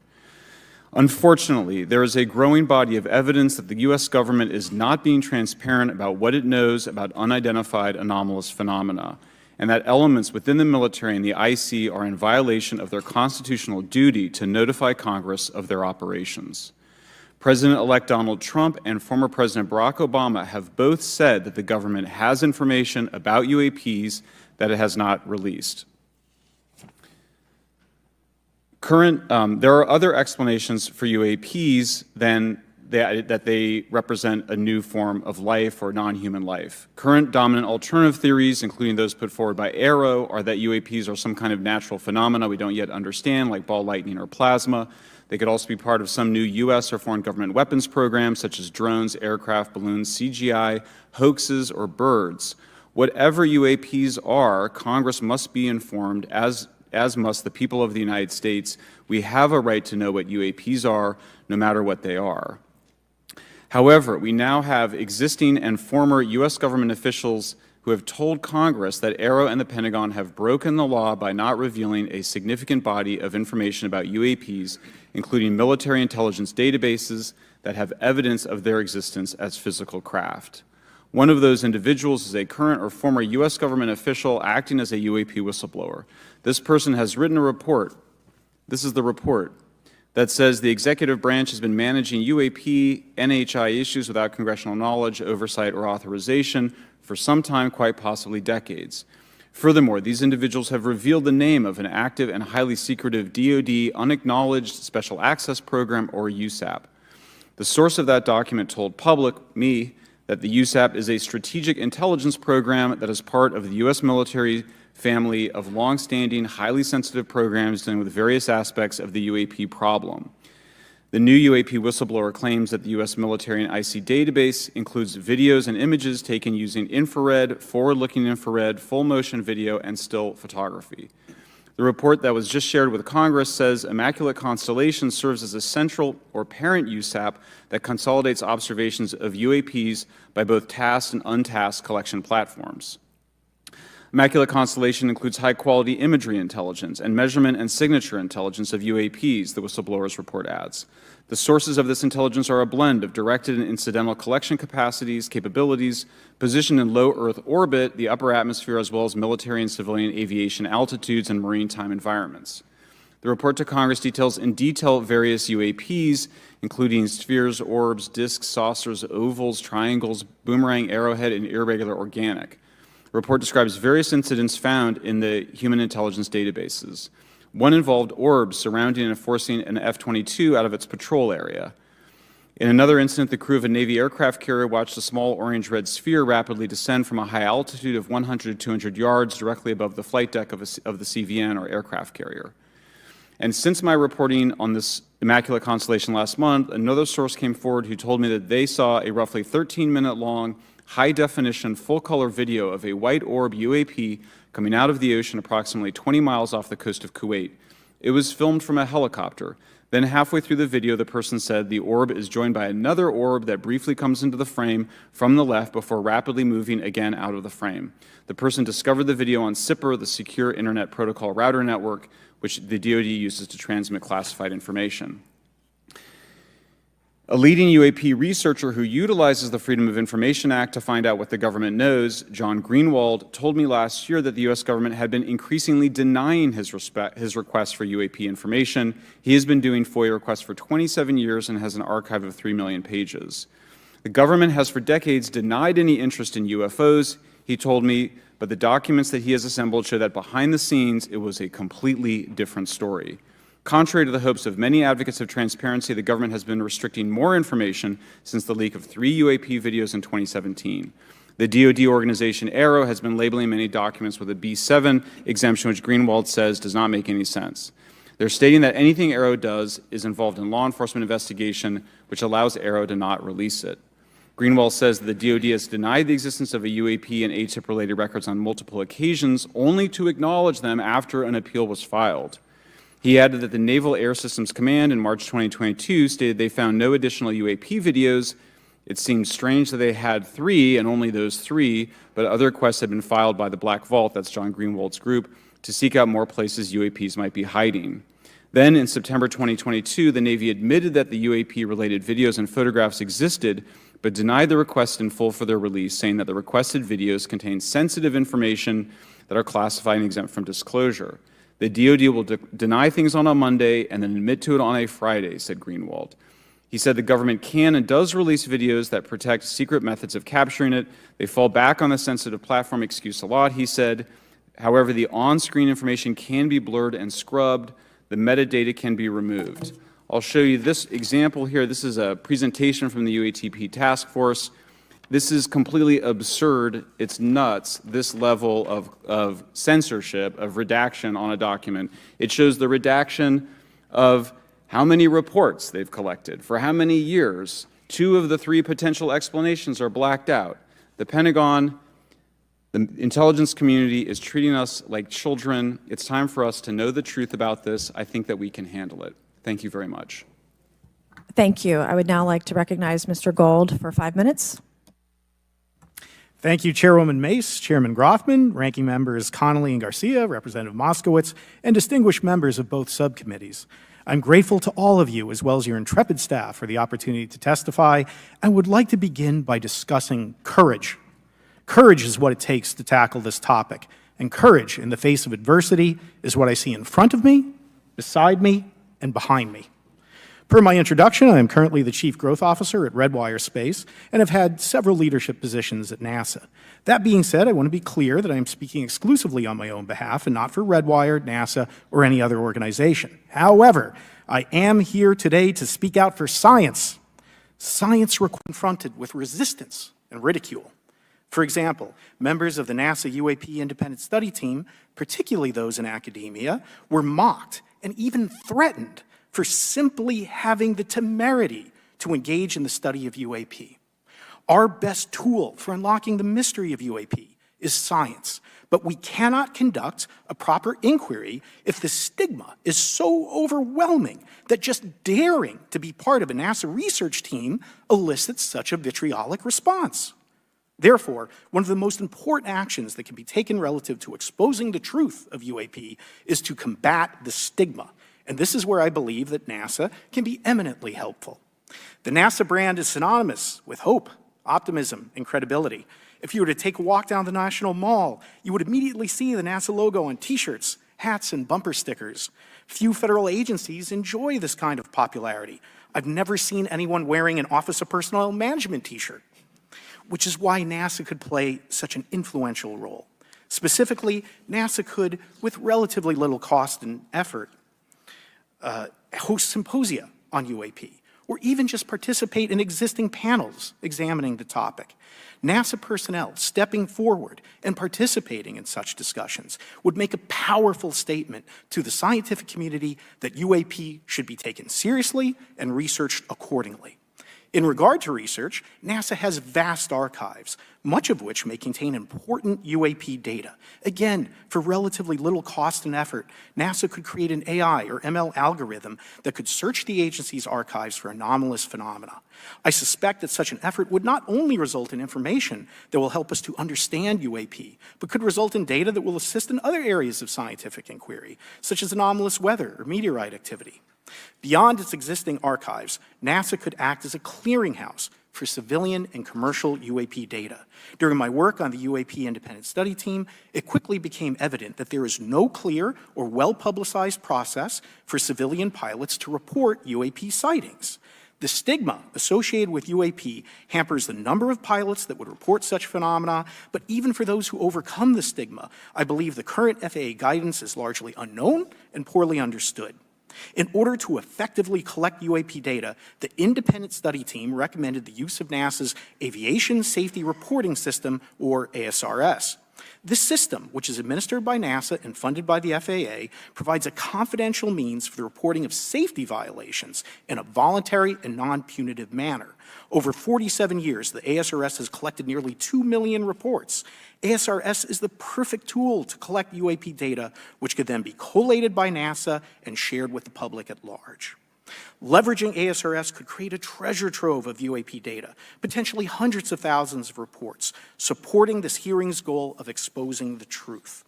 Unfortunately, there is a growing body of evidence that the U.S. government is not being transparent about what it knows about unidentified anomalous phenomena, and that elements within the military and the IC are in violation of their constitutional duty to notify Congress of their operations. President-elect Donald Trump and former President Barack Obama have both said that the government has information about UAPs that it has not released. There are other explanations for UAPs than that they represent a new form of life or non-human life. Current dominant alternative theories, including those put forward by AARO, are that UAPs are some kind of natural phenomena we don't yet understand, like ball lightning or plasma. They could also be part of some new U.S. or foreign government weapons programs, such as drones, aircraft, balloons, CGI, hoaxes, or birds. Whatever UAPs are, Congress must be informed, as must the people of the United States. We have a right to know what UAPs are, no matter what they are. However, we now have existing and former U.S. government officials who have told Congress that AARO and the Pentagon have broken the law by not revealing a significant body of information about UAPs, including military intelligence databases that have evidence of their existence as physical craft. One of those individuals is a current or former U.S. government official acting as a UAP whistleblower. This person has written a report. This is the report that says the executive branch has been managing UAP, NHI issues without congressional knowledge, oversight, or authorization for some time, quite possibly decades. Furthermore, these individuals have revealed the name of an active and highly secretive DoD unacknowledged special access program, or USAP. The source of that document told me, that the USAP is a strategic intelligence program that is part of the U.S. military family of longstanding, highly sensitive programs dealing with various aspects of the UAP problem. The new UAP whistleblower claims that the U.S. military and IC database includes videos and images taken using infrared, forward-looking infrared, full-motion video, and still photography. The report that was just shared with Congress says Immaculate Constellation serves as a central or parent USAP that consolidates observations of UAPs by both tasked and untasked collection platforms. Immaculate Constellation includes high-quality imagery intelligence and measurement and signature intelligence of UAPs, the whistleblower's report adds. The sources of this intelligence are a blend of directed and incidental collection capabilities, positioned in low Earth orbit, the upper atmosphere, as well as military and civilian aviation altitudes and maritime environments. The report to Congress details in detail various UAPs, including spheres, orbs, disks, saucers, ovals, triangles, boomerang, arrowhead, and irregular organic. The report describes various incidents found in the human intelligence databases. One involved orbs surrounding and forcing an F-22 out of its patrol area. In another incident, the crew of a Navy aircraft carrier watched a small orange-red sphere rapidly descend from a high altitude of 100 to 200 yards directly above the flight deck of the CVN, or aircraft carrier. And since my reporting on this Immaculate Constellation last month, another source came forward who told me that they saw a roughly 13-minute long high-definition, full-color video of a white orb UAP coming out of the ocean approximately 20 miles off the coast of Kuwait. It was filmed from a helicopter. Then halfway through the video, the person said the orb is joined by another orb that briefly comes into the frame from the left before rapidly moving again out of the frame. The person discovered the video on SIPR, the Secure Internet Protocol Router Network, which the DoD uses to transmit classified information. A leading UAP researcher who utilizes the Freedom of Information Act to find out what the government knows, John Greenwald, told me last year that the U.S. government had been increasingly denying his requests for UAP information. He has been doing FOIA requests for 27 years and has an archive of 3 million pages. The government has for decades denied any interest in UFOs, he told me, but the documents that he has assembled show that behind the scenes it was a completely different story. Contrary to the hopes of many advocates of transparency, the government has been restricting more information since the leak of 3 UAP videos in 2017. The DoD organization AARO has been labeling many documents with a B7 exemption, which Greenwald says does not make any sense. They're stating that anything AARO does is involved in law enforcement investigation, which allows AARO to not release it. Greenwald says that the DoD has denied the existence of a UAP and ATIP-related records on multiple occasions, only to acknowledge them after an appeal was filed. He added that the Naval Air Systems Command in March 2022 stated they found no additional UAP videos. It seems strange that they had 3 and only those 3, but other requests had been filed by the Black Vault, that's John Greenwald's group, to seek out more places UAPs might be hiding. Then in September 2022, the Navy admitted that the UAP-related videos and photographs existed, but denied the request in full for their release, saying that the requested videos contain sensitive information that are classified and exempt from disclosure. The DoD will deny things on a Monday and then admit to it on a Friday, said Greenwald. He said the government can and does release videos that protect secret methods of capturing it. They fall back on the sensitive platform excuse a lot, he said. However, the on-screen information can be blurred and scrubbed. The metadata can be removed. I'll show you this example here. This is a presentation from the UATP task force. This is completely absurd. It's nuts, this level of censorship, of redaction on a document. It shows the redaction of how many reports they've collected, for how many years. 2 of the 3 potential explanations are blacked out. The Pentagon, the intelligence community is treating us like children. It's time for us to know the truth about this. I think that we can handle it. Thank you very much. Thank you. I would now like to recognize Mr. Gold for 5 minutes. Thank you, Chairwoman Mace, Chairman Grothman, Ranking Members Connolly and Garcia, Representative Moskowitz, and distinguished members of both subcommittees. I'm grateful to all of you, as well as your intrepid staff, for the opportunity to testify, and would like to begin by discussing courage. Courage is what it takes to tackle this topic, and courage in the face of adversity is what I see in front of me, beside me, and behind me. Per my introduction, I am currently the Chief Growth Officer at Redwire Space and have had several leadership positions at NASA. That being said, I want to be clear that I am speaking exclusively on my own behalf and not for Redwire, NASA, or any other organization. However, I am here today to speak out for science. Science we're confronted with resistance and ridicule. For example, members of the NASA UAP Independent Study Team, particularly those in academia, were mocked and even threatened for simply having the temerity to engage in the study of UAP. Our best tool for unlocking the mystery of UAP is science, but we cannot conduct a proper inquiry if the stigma is so overwhelming that just daring to be part of a NASA research team elicits such a vitriolic response. Therefore, one of the most important actions that can be taken relative to exposing the truth of UAP is to combat the stigma. And this is where I believe that NASA can be eminently helpful. The NASA brand is synonymous with hope, optimism, and credibility. If you were to take a walk down the National Mall, you would immediately see the NASA logo on T-shirts, hats, and bumper stickers. Few federal agencies enjoy this kind of popularity. I've never seen anyone wearing an Office of Personnel Management T-shirt, which is why NASA could play such an influential role. Specifically, NASA could, with relatively little cost and effort, host symposia on UAP, or even just participate in existing panels examining the topic. NASA personnel stepping forward and participating in such discussions would make a powerful statement to the scientific community that UAP should be taken seriously and researched accordingly. In regard to research, NASA has vast archives, much of which may contain important UAP data. Again, for relatively little cost and effort, NASA could create an AI or ML algorithm that could search the agency's archives for anomalous phenomena. I suspect that such an effort would not only result in information that will help us to understand UAP, but could result in data that will assist in other areas of scientific inquiry, such as anomalous weather or meteorite activity. Beyond its existing archives, NASA could act as a clearinghouse for civilian and commercial UAP data. During my work on the UAP Independent Study Team, it quickly became evident that there is no clear or well-publicized process for civilian pilots to report UAP sightings. The stigma associated with UAP hampers the number of pilots that would report such phenomena, but even for those who overcome the stigma, I believe the current FAA guidance is largely unknown and poorly understood. In order to effectively collect UAP data, the independent study team recommended the use of NASA's Aviation Safety Reporting System, or ASRS. This system, which is administered by NASA and funded by the FAA, provides a confidential means for the reporting of safety violations in a voluntary and non-punitive manner. Over 47 years, the ASRS has collected nearly 2 million reports. ASRS is the perfect tool to collect UAP data, which could then be collated by NASA and shared with the public at large. Leveraging ASRS could create a treasure trove of UAP data, potentially hundreds of thousands of reports, supporting this hearing's goal of exposing the truth.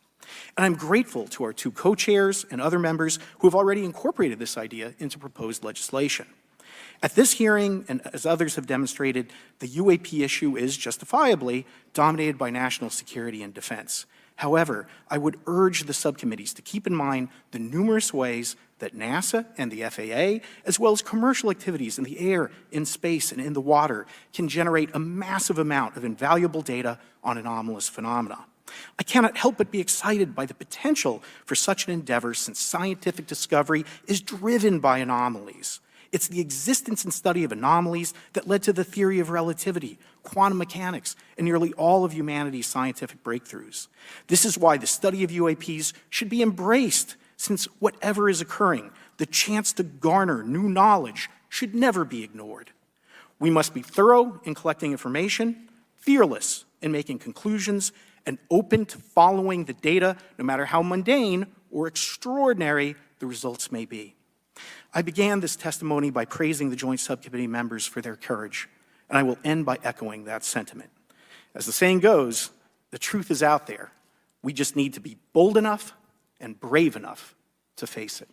And I'm grateful to our two co-chairs and other members who have already incorporated this idea into proposed legislation. At this hearing, and as others have demonstrated, the UAP issue is justifiably dominated by national security and defense. However, I would urge the subcommittees to keep in mind the numerous ways that NASA and the FAA, as well as commercial activities in the air, in space, and in the water, can generate a massive amount of invaluable data on anomalous phenomena. I cannot help but be excited by the potential for such an endeavor, since scientific discovery is driven by anomalies. It's the existence and study of anomalies that led to the theory of relativity, quantum mechanics, and nearly all of humanity's scientific breakthroughs. This is why the study of UAPs should be embraced, since whatever is occurring, the chance to garner new knowledge should never be ignored. We must be thorough in collecting information, fearless in making conclusions, and open to following the data, no matter how mundane or extraordinary the results may be. I began this testimony by praising the Joint Subcommittee members for their courage, and I will end by echoing that sentiment. As the saying goes, the truth is out there. We just need to be bold enough and brave enough to face it.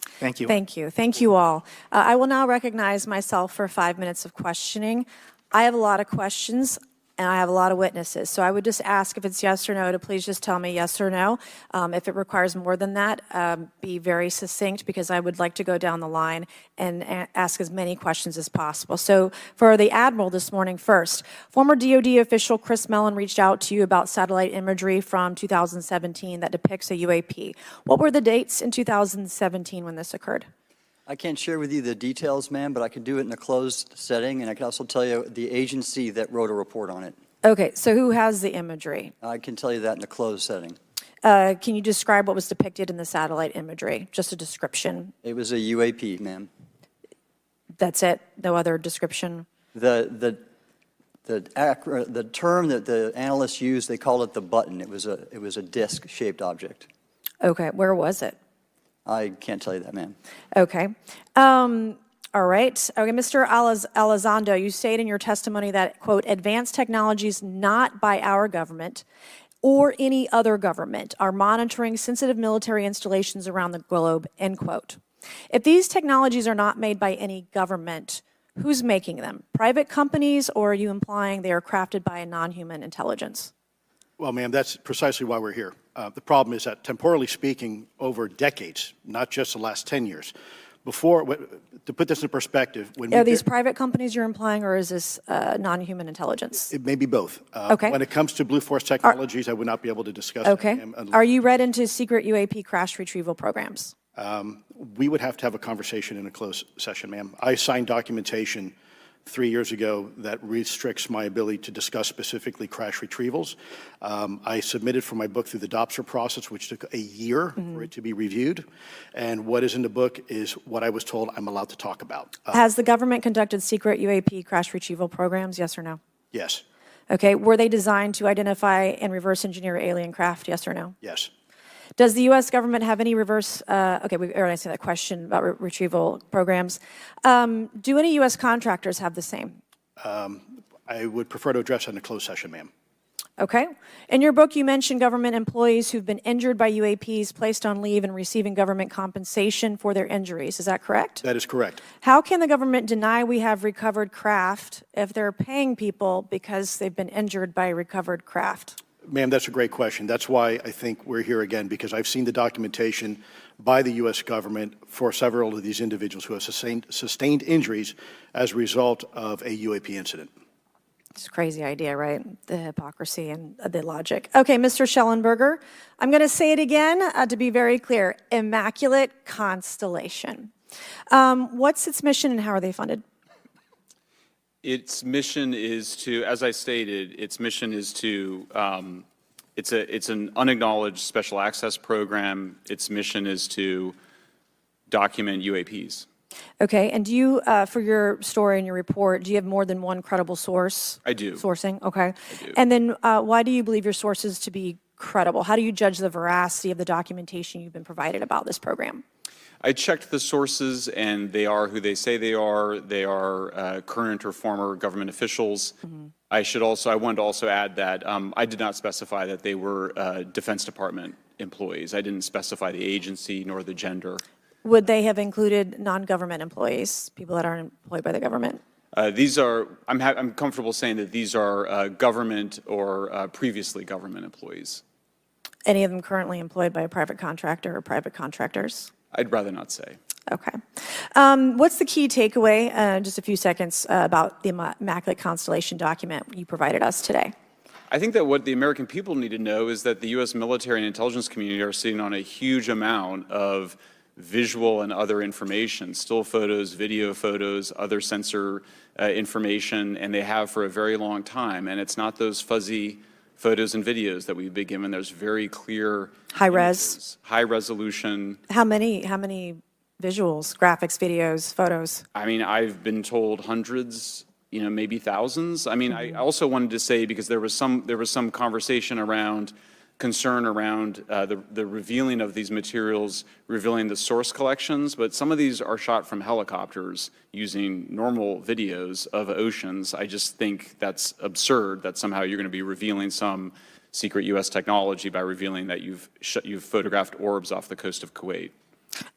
Thank you. Thank you. Thank you all. I will now recognize myself for 5 minutes of questioning. I have a lot of questions, and I have a lot of witnesses. So I would just ask, if it's yes or no, to please just tell me yes or no. If it requires more than that, be very succinct, because I would like to go down the line and ask as many questions as possible. So for the Admiral this morning first, former DoD official Chris Mellon reached out to you about satellite imagery from 2017 that depicts a UAP. What were the dates in 2017 when this occurred? I can't share with you the details, ma'am, but I can do it in a closed setting, and I can also tell you the agency that wrote a report on it. Okay, so who has the imagery? I can tell you that in a closed setting. Can you describe what was depicted in the satellite imagery? Just a description. It was a UAP, ma'am. That's it? No other description? The term that the analysts used, they called it the button. It was a disc-shaped object. Okay, where was it? I can't tell you that, ma'am. Okay. All right. Okay, Mr. Elizondo, you stated in your testimony that, quote, advanced technologies not by our government or any other government are monitoring sensitive military installations around the globe, end quote. If these technologies are not made by any government, who's making them? Private companies, or are you implying they are crafted by a non-human intelligence? Well, ma'am, that's precisely why we're here. The problem is that, temporally speaking, over decades, not just the last 10 years, to put this in perspective, are these private companies you're implying, or is this non-human intelligence? It may be both. Okay. When it comes to Blue Force Technologies, I would not be able to discuss Okay. that. Are you read into secret UAP crash retrieval programs? We would have to have a conversation in a closed session, ma'am. I signed documentation 3 years ago that restricts my ability to discuss specifically crash retrievals. I submitted for my book through the DOPSR process, which took a year for it to be reviewed. And what is in the book is what I was told I'm allowed to talk about. Has the government conducted secret UAP crash retrieval programs, yes or no? Yes, Okay, were they designed to identify and reverse engineer alien craft, yes or no? yes. Does the U.S. government have any reverse, okay, we already answered that question about retrieval programs. Do any U.S. contractors have the same? I would prefer to address that in a closed session, ma'am. Okay. In your book, you mentioned government employees who've been injured by UAPs, placed on leave, and receiving government compensation for their injuries. Is that correct? That is correct. How can the government deny we have recovered craft if they're paying people because they've been injured by recovered craft? Ma'am, that's a great question. That's why I think we're here again, because I've seen the documentation by the U.S. government for several of these individuals who have sustained injuries as a result of a UAP incident. It's a crazy idea, right? The hypocrisy and the logic. Okay, Mr. Schellenberger, I'm going to say it again to be very clear. Immaculate Constellation. What's its mission and how are they funded? Its mission is to, as I stated, its mission is to, it's an unacknowledged special access program. Its mission is to document UAPs. Okay, and do you, for your story and your report, do you have more than one credible source? I do. Sourcing, okay. I do. And then why do you believe your sources to be credible? How do you judge the veracity of the documentation you've been provided about this program? I checked the sources, and they are who they say they are. They are current or former government officials. I wanted to also add that I did not specify that they were Defense Department employees. I didn't specify the agency nor the gender. Would they have included non-government employees, people that aren't employed by the government? These are, I'm comfortable saying that these are government or previously government employees. Any of them currently employed by a private contractor or private contractors? I'd rather not say. Okay. What's the key takeaway, just a few seconds, about the Immaculate Constellation document you provided us today? I think that what the American people need to know is that the U.S. military and intelligence community are sitting on a huge amount of visual and other information, still photos, video photos, other sensor information, and they have for a very long time. And it's not those fuzzy photos and videos that we've been given. There's very clear High res. images, high resolution. How many visuals, graphics, videos, photos? I mean, I've been told hundreds, maybe thousands. I mean, I also wanted to say, because there was some conversation around concern around the revealing of these materials, revealing the source collections, but some of these are shot from helicopters using normal videos of oceans. I just think that's absurd that somehow you're going to be revealing some secret U.S. technology by revealing that you've photographed orbs off the coast of Kuwait.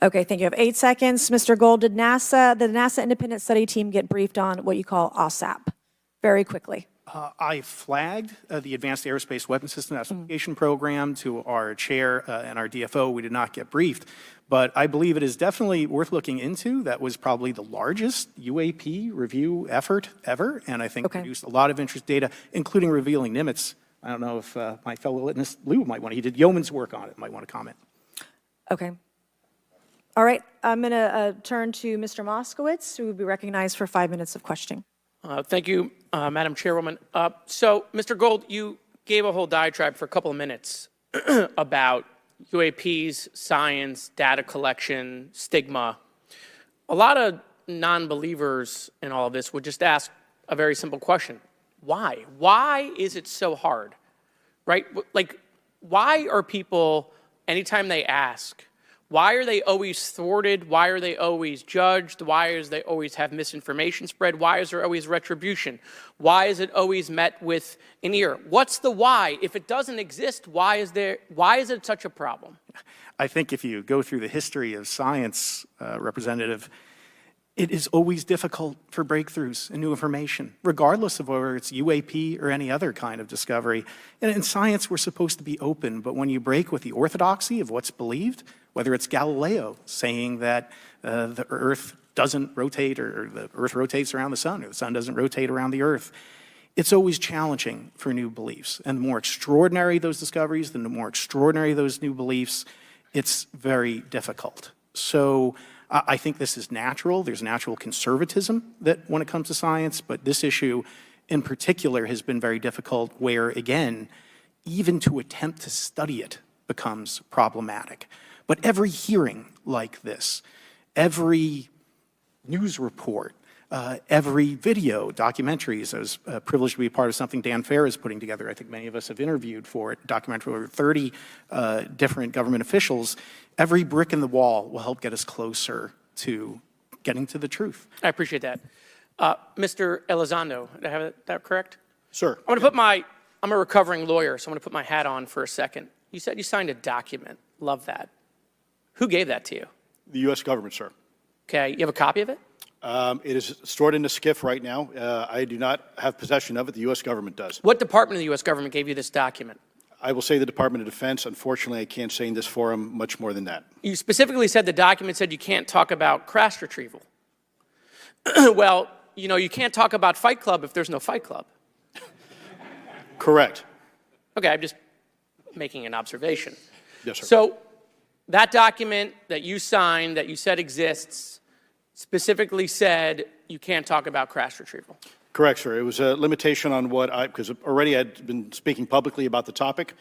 Okay, thank you. I have 8 seconds. Mr. Gold, did the NASA independent study team get briefed on what you call OSAP? Very quickly. I flagged the Advanced Aerospace Weapons System Application Program to our chair and our DFO. We did not get briefed, but I believe it is definitely worth looking into. That was probably the largest UAP review effort ever, and I think produced a lot of interest data, including revealing Nimitz. I don't know if my fellow witness, Lou, might want to, he did yeoman's work on it, might want to comment. Okay. All right, I'm going to turn to Mr. Moskowitz, who will be recognized for 5 minutes of questioning. Thank you, Madam Chairwoman. So, Mr. Gold, you gave a whole diatribe for a couple of minutes about UAPs, science, data collection, stigma. A lot of non-believers in all of this would just ask a very simple question. Why? Why is it so hard, right? Like, why are people, anytime they ask, why are they always thwarted? Why are they always judged? Why is they always have misinformation spread? Why is there always retribution? Why is it always met with an ear? What's the why? If it doesn't exist, why is it such a problem? I think if you go through the history of science, Representative, it is always difficult for breakthroughs and new information, regardless of whether it's UAP or any other kind of discovery. And in science, we're supposed to be open, but when you break with the orthodoxy of what's believed, whether it's Galileo saying that the Earth doesn't rotate or the Earth rotates around the sun or the sun doesn't rotate around the Earth, it's always challenging for new beliefs. And the more extraordinary those discoveries, the more extraordinary those new beliefs, it's very difficult. So I think this is natural. There's natural conservatism that when it comes to science, but this issue in particular has been very difficult where, again, even to attempt to study it becomes problematic. But every hearing like this, every news report, every video, documentaries. I was privileged to be a part of something Dan Fair is putting together. I think many of us have interviewed for it, documentary over 30 different government officials. Every brick in the wall will help get us closer to getting to the truth. I appreciate that. Mr. Elizondo, did I have that correct? Sir. I'm a recovering lawyer, so I'm going to put my hat on for a second. You said you signed a document. Love that. Who gave that to you? The U.S. government, sir. Okay, you have a copy of it? It is stored in a SCIF right now. I do not have possession of it. The U.S. government does. What department of the U.S. government gave you this document? I will say the Department of Defense. Unfortunately, I can't say in this forum much more than that. You specifically said the document said you can't talk about crash retrieval. Well, you know, you can't talk about Fight Club if there's no Fight Club. Correct. Okay, I'm just making an observation. Yes, sir. So that document that you signed, that you said exists, specifically said you can't talk about crash retrieval. Correct, sir. It was a limitation on what because already I'd been speaking publicly about the topic,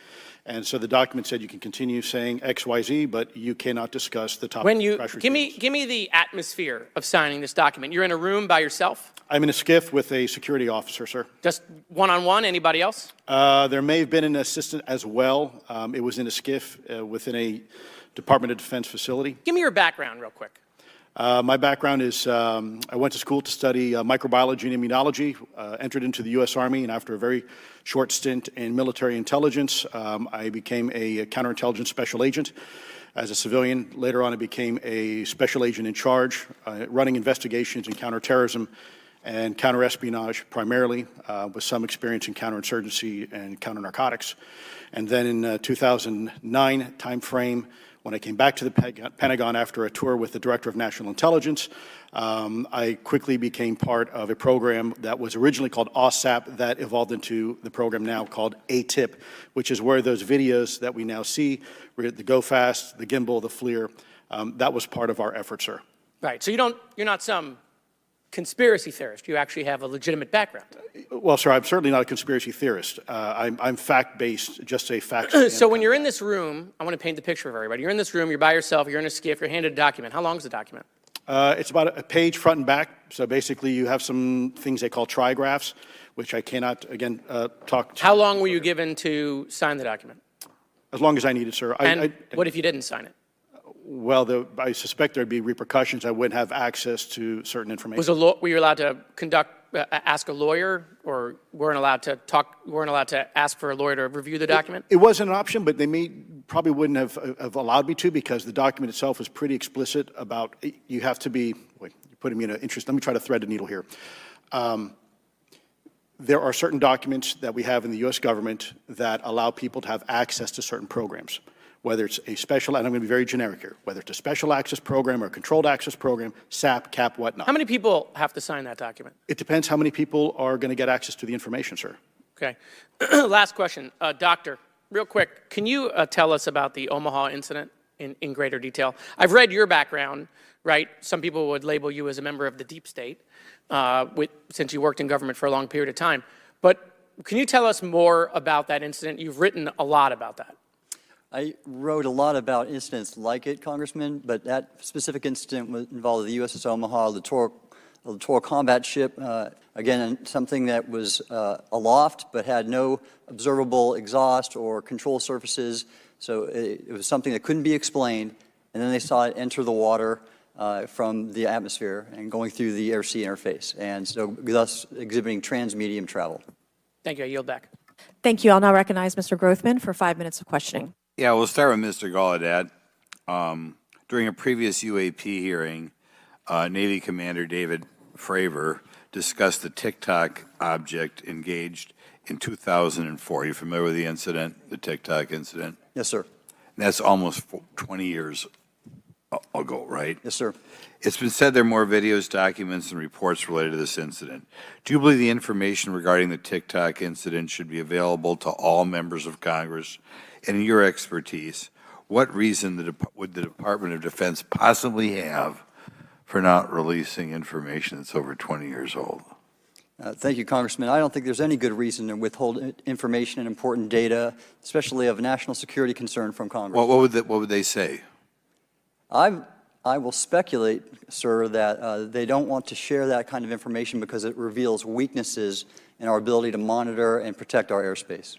and so the document said you can continue saying X, Y, Z, but you cannot discuss the topic. When you of crash give retrievals. me the atmosphere of signing this document. You're in a room by yourself, I'm in a SCIF with a security officer, sir. just one-on-one. Anybody else? There may have been an assistant as well. It was in a SCIF within a Department of Defense facility. Give me your background real quick. My background is I went to school to study microbiology and immunology, entered into the U.S. Army, and after a very short stint in military intelligence, I became a counterintelligence special agent. As a civilian, later on I became a special agent in charge, running investigations in counterterrorism and counterespionage primarily, with some experience in counterinsurgency and counternarcotics. And then in 2009 timeframe, when I came back to the Pentagon after a tour with the Director of National Intelligence, I quickly became part of a program that was originally called OSAP that evolved into the program now called ATIP, which is where those videos that we now see, the Go Fast, the Gimbal, the FLIR, that was part of our effort, sir. Right. So you're not some conspiracy theorist. You actually have a legitimate background. Well, sir, I'm certainly not a conspiracy theorist. I'm fact-based, just a fact. So when you're in this room, I want to paint the picture of everybody. You're in this room, you're by yourself, you're in a SCIF, you're handed a document. How long is the document? It's about a page front and back. So basically, you have some things they call trigraphs, which I cannot, again, talk to. How long were you given to sign the document? As long as I needed, sir. And what if you didn't sign it? Well, I suspect there'd be repercussions. I wouldn't have access to certain information. Were you allowed to ask a lawyer, or weren't allowed to ask for a lawyer to review the document? It wasn't an option, but they probably wouldn't have allowed me to, because the document itself is pretty explicit about you have to be. Wait, you're putting me in an interest. Let me try to thread the needle here. There are certain documents that we have in the U.S. government that allow people to have access to certain programs. Whether it's a special, and I'm going to be very generic here, whether it's a special access program or a controlled access program, SAP, CAP, whatnot. How many people have to sign that document? It depends how many people are going to get access to the information, sir. Okay. Last question. Doctor, real quick, can you tell us about the Omaha incident in greater detail? I've read your background, right? Some people would label you as a member of the deep state, since you worked in government for a long period of time. But can you tell us more about that incident? You've written a lot about that. I wrote a lot about incidents like it, Congressman, but that specific incident involved the USS Omaha, the littoral combat ship, again, something that was aloft but had no observable exhaust or control surfaces, so it was something that couldn't be explained, and then they saw it enter the water from the atmosphere and going through the air-sea interface, and so thus exhibiting transmedium travel. Thank you. I yield back. Thank you. I'll now recognize Mr. Grothman for 5 minutes of questioning. Yeah, we'll start with Mr. Gallaudet. During a previous UAP hearing, Navy Commander David Fravor discussed the TikTok object engaged in 2004. Are you familiar with the incident, the TikTok incident? Yes, sir. And that's almost 20 years ago, right? Yes, sir. It's been said there are more videos, documents, and reports related to this incident. Do you believe the information regarding the TikTok incident should be available to all members of Congress? And in your expertise, what reason would the Department of Defense possibly have for not releasing information that's over 20 years old? Thank you, Congressman. I don't think there's any good reason to withhold information and important data, especially of national security concern from Congress. What would they say? I will speculate, sir, that they don't want to share that kind of information because it reveals weaknesses in our ability to monitor and protect our airspace.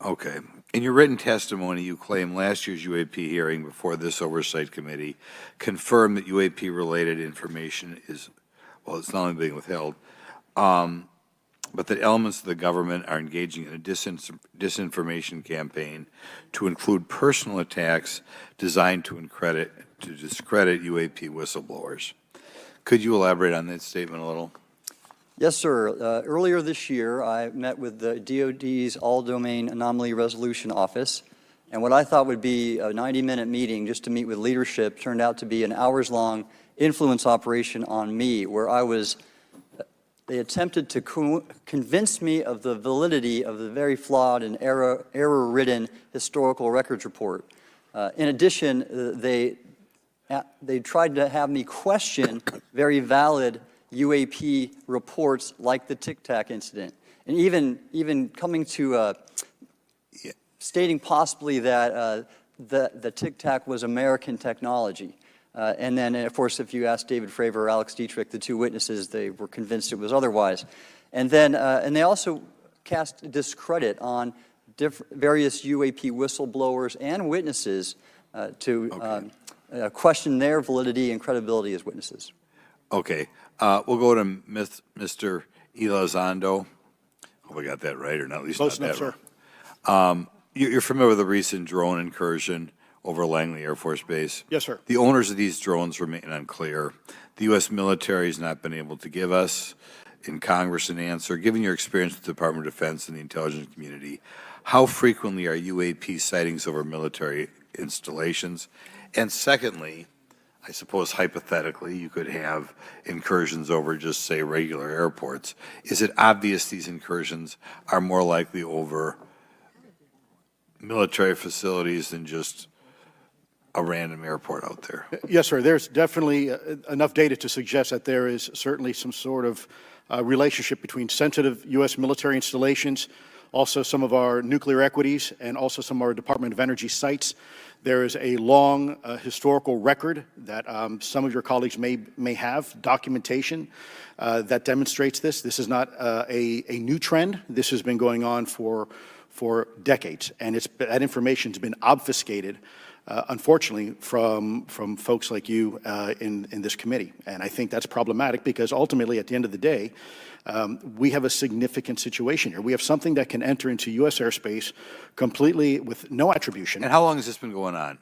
Okay. In your written testimony, you claim last year's UAP hearing before this Oversight Committee confirmed that UAP-related information is, well, it's not only being withheld, but that elements of the government are engaging in a disinformation campaign to include personal attacks designed to discredit UAP whistleblowers. Could you elaborate on that statement a little? Yes, sir. Earlier this year, I met with the DoD's All-Domain Anomaly Resolution Office, and what I thought would be a 90-minute meeting just to meet with leadership turned out to be an hours-long influence operation on me, where they attempted to convince me of the validity of the very flawed and error-ridden historical records report. In addition, they tried to have me question very valid UAP reports like the Tic Tac incident, and even coming to stating possibly that the Tic Tac was American technology. And then, of course, if you ask David Fravor or Alex Dietrich, the two witnesses, they were convinced it was otherwise. And then, and they also cast discredit on various UAP whistleblowers and witnesses to question their validity and credibility as witnesses. Okay. We'll go to Mr. Elizondo. Hope I got that right, or not at least Close not enough, that sir. right. You're familiar with the recent drone incursion over Langley Air Force Base? Yes, sir. The owners of these drones remain unclear. The U.S. military has not been able to give us in Congress an answer. Given your experience with the Department of Defense and the intelligence community, how frequently are UAP sightings over military installations? And secondly, I suppose hypothetically you could have incursions over just, say, regular airports. Is it obvious these incursions are more likely over military facilities than just a random airport out there? Yes, sir. There's definitely enough data to suggest that there is certainly some sort of relationship between sensitive U.S. military installations, also some of our nuclear equities, and also some of our Department of Energy sites. There is a long historical record that some of your colleagues may have, documentation that demonstrates this. This is not a new trend. This has been going on for decades, and that information has been obfuscated, unfortunately, from folks like you in this committee. And I think that's problematic because ultimately, at the end of the day, we have a significant situation here. We have something that can enter into U.S. airspace completely with no attribution. And how long has this been going on?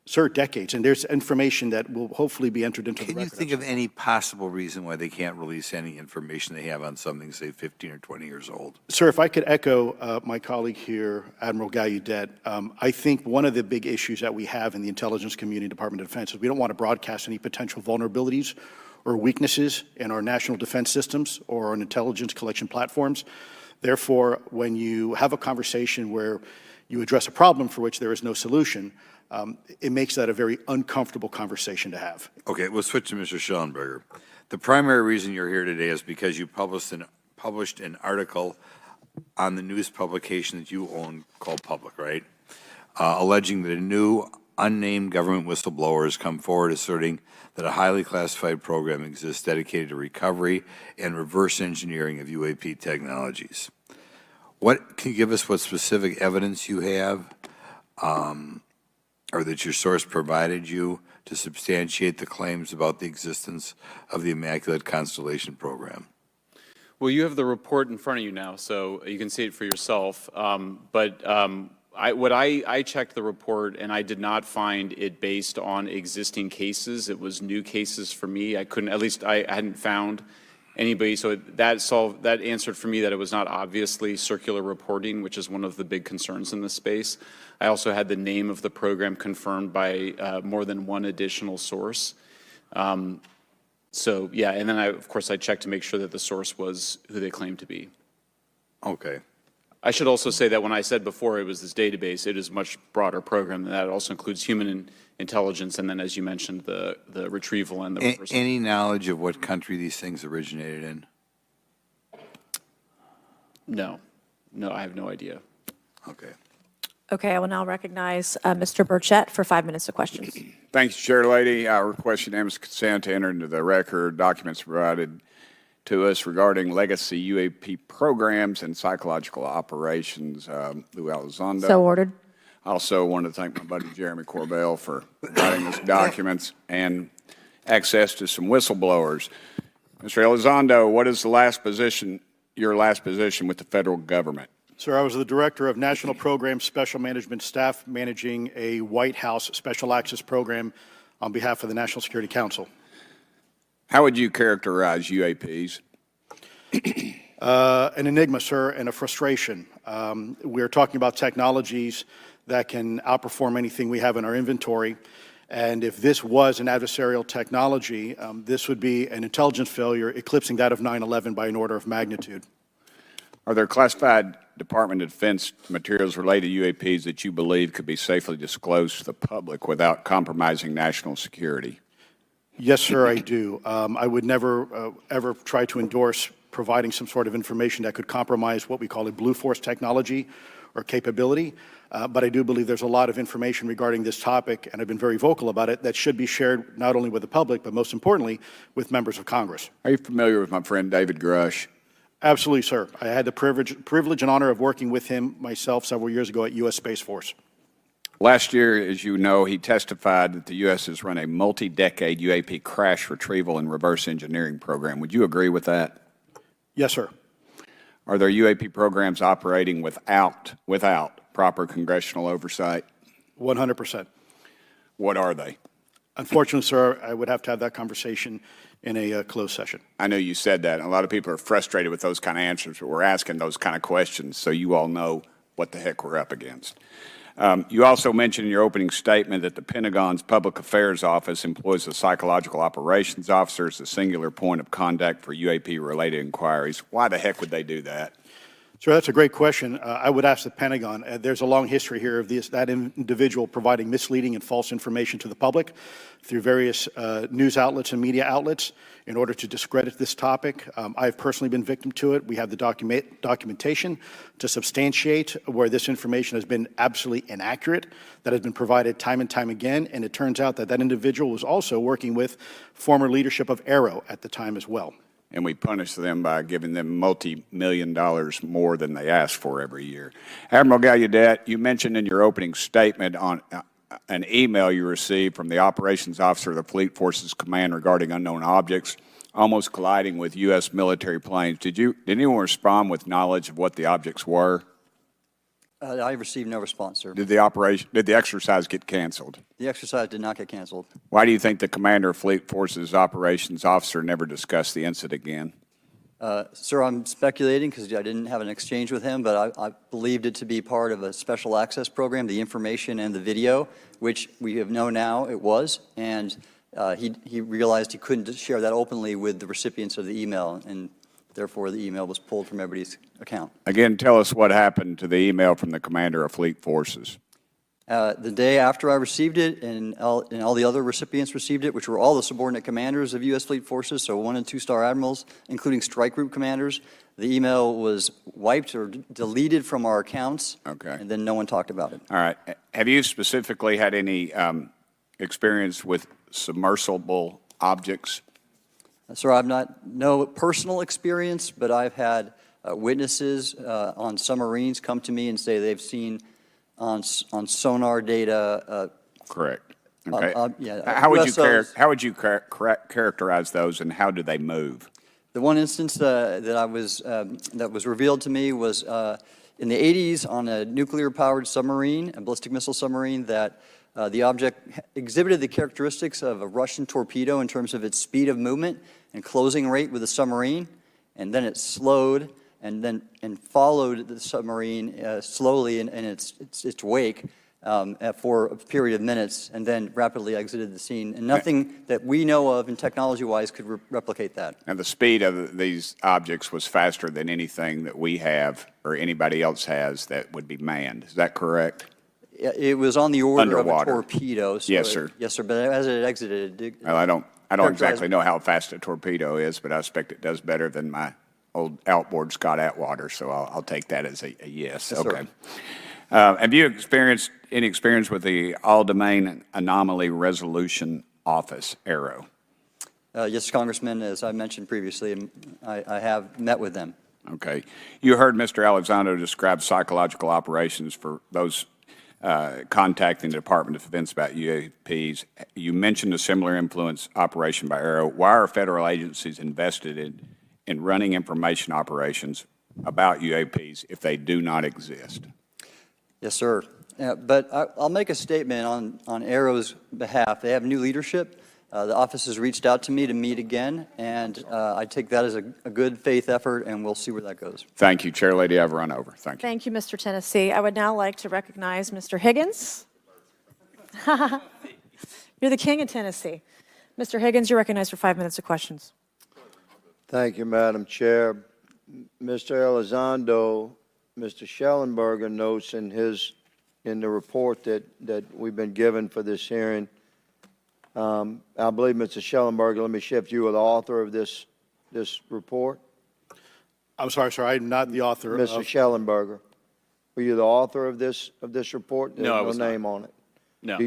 Sir, decades. And there's information that will hopefully be entered into the record. Can you think of any possible reason why they can't release any information they have on something, say, 15 or 20 years old? Sir, if I could echo my colleague here, Admiral Gallaudet, I think one of the big issues that we have in the intelligence community, Department of Defense, is we don't want to broadcast any potential vulnerabilities or weaknesses in our national defense systems or on intelligence collection platforms. Therefore, when you have a conversation where you address a problem for which there is no solution, it makes that a very uncomfortable conversation to have. Okay, we'll switch to Mr. Schellenberger. The primary reason you're here today is because you published an article on the news publication that you own called Public, right? Alleging that a new unnamed government whistleblower has come forward asserting that a highly classified program exists dedicated to recovery and reverse engineering of UAP technologies. Can you give us what specific evidence you have or that your source provided you to substantiate the claims about the existence of the Immaculate Constellation program? Well, you have the report in front of you now, so you can see it for yourself. I checked the report, and I did not find it based on existing cases. It was new cases for me. I hadn't found anybody. So that answered for me that it was not obviously circular reporting, which is one of the big concerns in this space. I also had the name of the program confirmed by more than one additional source. So yeah, and then of course I checked to make sure that the source was who they claimed to be. Okay. I should also say that when I said before it was this database, it is a much broader program than that. It also includes human intelligence, and then, as you mentioned, the retrieval and the reversal. Any knowledge of what country these things originated in? No. No, I have no idea. Okay. Okay, I will now recognize Mr. Burchett for 5 minutes of questions. Thank you, Chair Lady. I request unanimous consent to enter into the record documents provided to us regarding legacy UAP programs and psychological operations. Lou Elizondo. So ordered. I also want to thank my buddy Jeremy Corbell for providing us documents and access to some whistleblowers. Mr. Elizondo, what is your last position with the federal government? Sir, I was the Director of National Program Special Management Staff managing a White House Special Access Program on behalf of the National Security Council. How would you characterize UAPs? An enigma, sir, and a frustration. We're talking about technologies that can outperform anything we have in our inventory. And if this was an adversarial technology, this would be an intelligence failure eclipsing that of 9/11 by an order of magnitude. Are there classified Department of Defense materials related to UAPs that you believe could be safely disclosed to the public without compromising national security? Yes, sir, I do. I would never, ever try to endorse providing some sort of information that could compromise what we call a blue force technology or capability. But I do believe there's a lot of information regarding this topic, and I've been very vocal about it, that should be shared not only with the public, but most importantly, with members of Congress. Are you familiar with my friend David Grush? Absolutely, sir. I had the privilege and honor of working with him myself several years ago at U.S. Space Force. Last year, as you know, he testified that the U.S. has run a multi-decade UAP crash retrieval and reverse engineering program. Would you agree with that? Yes, sir. Are there UAP programs operating without proper congressional oversight? 100%. What are they? Unfortunately, sir, I would have to have that conversation in a closed session. I know you said that, and a lot of people are frustrated with those kind of answers, but we're asking those kind of questions so you all know what the heck we're up against. You also mentioned in your opening statement that the Pentagon's Public Affairs Office employs a psychological operations officer as the singular point of contact for UAP-related inquiries. Why the heck would they do that? Sir, that's a great question. I would ask the Pentagon. There's a long history here of that individual providing misleading and false information to the public through various news outlets and media outlets in order to discredit this topic. I've personally been victim to it. We have the documentation to substantiate where this information has been absolutely inaccurate, that has been provided time and time again, and it turns out that that individual was also working with former leadership of Aero at the time as well. And we punish them by giving them multi-million dollars more than they ask for every year. Admiral Gallaudet, you mentioned in your opening statement on an email you received from the operations officer of the Fleet Forces Command regarding unknown objects almost colliding with U.S. military planes. Did anyone respond with knowledge of what the objects were? I received no response, sir. Did the exercise get canceled? The exercise did not get canceled. Why do you think the commander of Fleet Forces operations officer never discussed the incident again? Sir, I'm speculating because I didn't have an exchange with him, but I believed it to be part of a special access program, the information and the video, which we have known now it was, and he realized he couldn't share that openly with the recipients of the email, and therefore the email was pulled from everybody's account. Again, tell us what happened to the email from the commander of Fleet Forces. The day after I received it, and all the other recipients received it, which were all the subordinate commanders of U.S. Fleet Forces, so 1- and 2-star admirals, including strike group commanders, the email was wiped or deleted from our accounts, Okay. and then no one talked about it. All right. Have you specifically had any experience with submersible objects? Sir, I've no personal experience, but I've had witnesses on submarines come to me and say they've seen on sonar data. Correct. Okay. How would you characterize those, and how do they move? The one instance that was revealed to me was in the 80s on a nuclear-powered submarine, a ballistic missile submarine, that the object exhibited the characteristics of a Russian torpedo in terms of its speed of movement and closing rate with the submarine, and then it slowed and followed the submarine slowly in its wake for a period of minutes and then rapidly exited the scene. And nothing that we know of and technology-wise could replicate that. And the speed of these objects was faster than anything that we have or anybody else has that would be manned. Is that correct? It was on the order Underwater. of a torpedo. So Yes, sir. Yes, sir. But as it exited, it Well, I don't characterized- exactly know how fast a torpedo is, but I expect it does better than my old outboard Scott Atwater, so I'll take that as a yes. Yes, sir. Okay. Have you experienced any experience with the All-Domain Anomaly Resolution Office, ARROW? Yes, Congressman, as I mentioned previously, I have met with them. Okay. You heard Mr. Elizondo describe psychological operations for those contacting the Department of Defense about UAPs. You mentioned a similar influence operation by ARROW. Why are federal agencies invested in running information operations about UAPs if they do not exist? Yes, sir. But I'll make a statement on ARROW's behalf. They have new leadership. The office has reached out to me to meet again, and I take that as a good faith effort, and we'll see where that goes. Thank you, Chair Lady. I've run over. Thank you. Thank you, Mr. Tennessee. I would now like to recognize Mr. Higgins. You're the king of Tennessee. Mr. Higgins, you're recognized for 5 minutes of questions. Thank you, Madam Chair. Mr. Elizondo, Mr. Schellenberger notes in the report that we've been given for this hearing. I believe, Mr. Schellenberger, let me shift you, are the author of this report. I'm sorry, sir, I'm not the author of... Mr. Schellenberger, were you the author of this report? No, I was no not. name on it. No,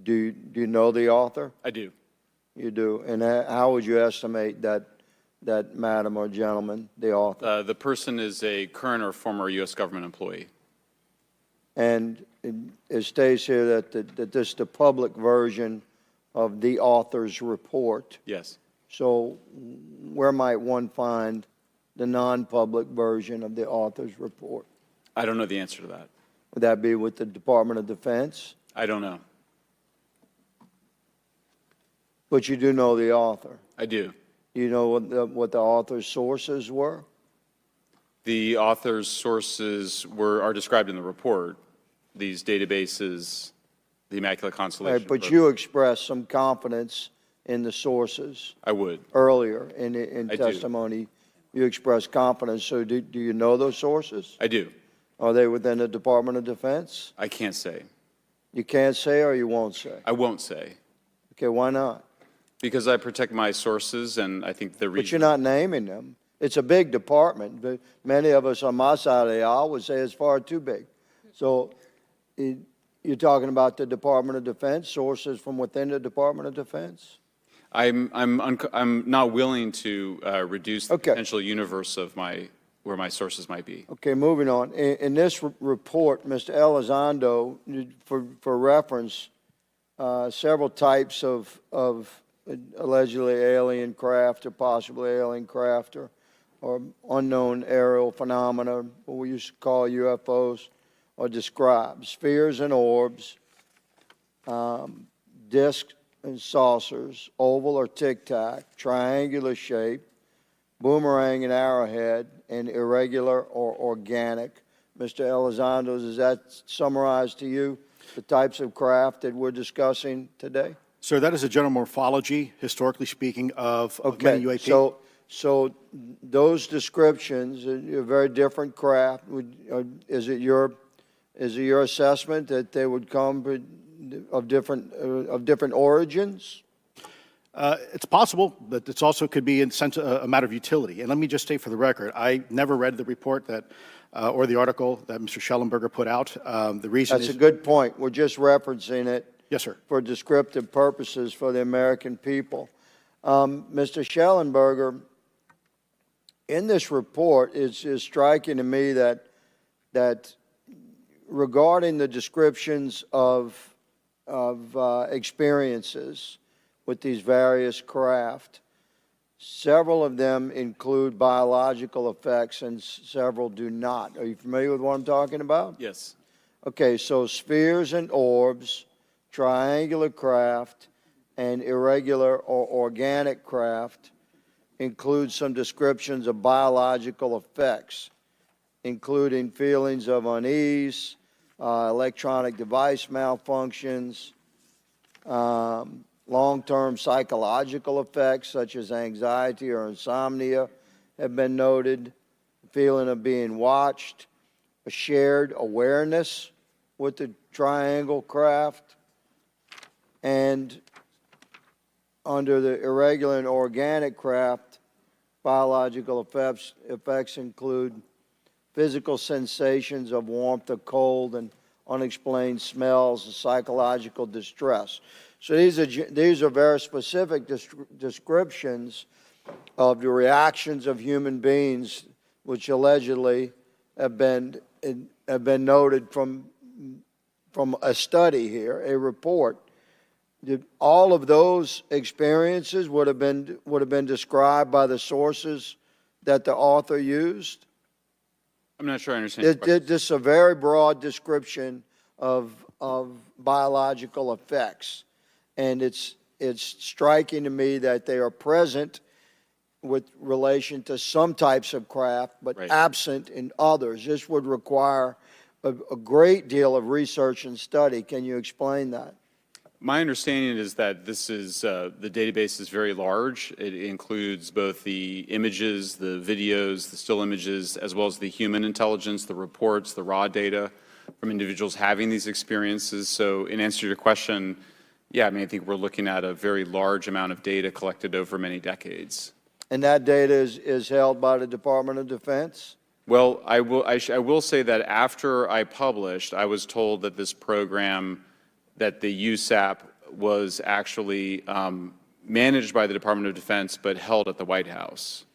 Do you know the author? I do. You do. And how would you estimate that madam or gentleman, the author? The person is a current or former U.S. government employee. And it states here that this is the public version of the author's report. Yes. So where might one find the non-public version of the author's report? I don't know the answer to that. Would that be with the Department of Defense? I don't know. But you do know the author. I do. You know what the author's sources were? The author's sources are described in the report. These databases, the Immaculate Constellation. Right, but you expressed some confidence in the sources I would. earlier in I do. testimony. You expressed confidence. So do you know those sources? I do. Are they within the Department of Defense? I can't say. You can't say or you won't say? I won't say. Okay, why not? Because I protect my sources, and I think the reason... But you're not naming them. It's a big department, but many of us on my side of the aisle would say it's far too big. So you're talking about the Department of Defense, sources from within the Department of Defense? I'm not willing to reduce the Okay. potential universe of where my sources might be. Okay, moving on. In this report, Mr. Elizondo, for reference, several types of allegedly alien craft or possibly alien craft or unknown aerial phenomena, what we used to call UFOs, are described. Spheres and orbs, discs and saucers, oval or tic-tac, triangular shape, boomerang and arrowhead, and irregular or organic. Mr. Elizondo, does that summarize to you the types of craft that we're discussing today? Sir, that is a general morphology, historically speaking, of many UAP. So those descriptions are very different craft. Is it your assessment that they would come of different origins? It's possible, but it's also could be in sense a matter of utility. And let me just state for the record, I never read the report that or the article that Mr. Schellenberger put out. The reason That's a good point. We're just referencing it. Yes, sir. For descriptive purposes for the American people. Mr. Schellenberger, in this report, it's striking to me that regarding the descriptions of experiences with these various craft, several of them include biological effects and several do not. Are you familiar with what I'm talking about? Yes. Okay, so spheres and orbs, triangular craft, and irregular or organic craft include some descriptions of biological effects, including feelings of unease, electronic device malfunctions, long-term psychological effects such as anxiety or insomnia have been noted, feeling of being watched, a shared awareness with the triangle craft, and under the irregular and organic craft, biological effects include physical sensations of warmth or cold and unexplained smells and psychological distress. So these are very specific descriptions of the reactions of human beings, which allegedly have been noted from a study here, a report. All of those experiences would have been described by the sources that the author used. I'm not sure I understand. This is a very broad description of biological effects, and it's striking to me that they are present with relation to some types of craft, but Right. absent in others. This would require a great deal of research and study. Can you explain that? My understanding is that this is, the database is very large. It includes both the images, the videos, the still images, as well as the human intelligence, the reports, the raw data from individuals having these experiences. So in answer to your question, yeah, I mean, I think we're looking at a very large amount of data collected over many decades. And that data is held by the Department of Defense? Well, I will say that after I published, I was told that this program, that the USAP was actually managed by the Department of Defense, but held at the White House.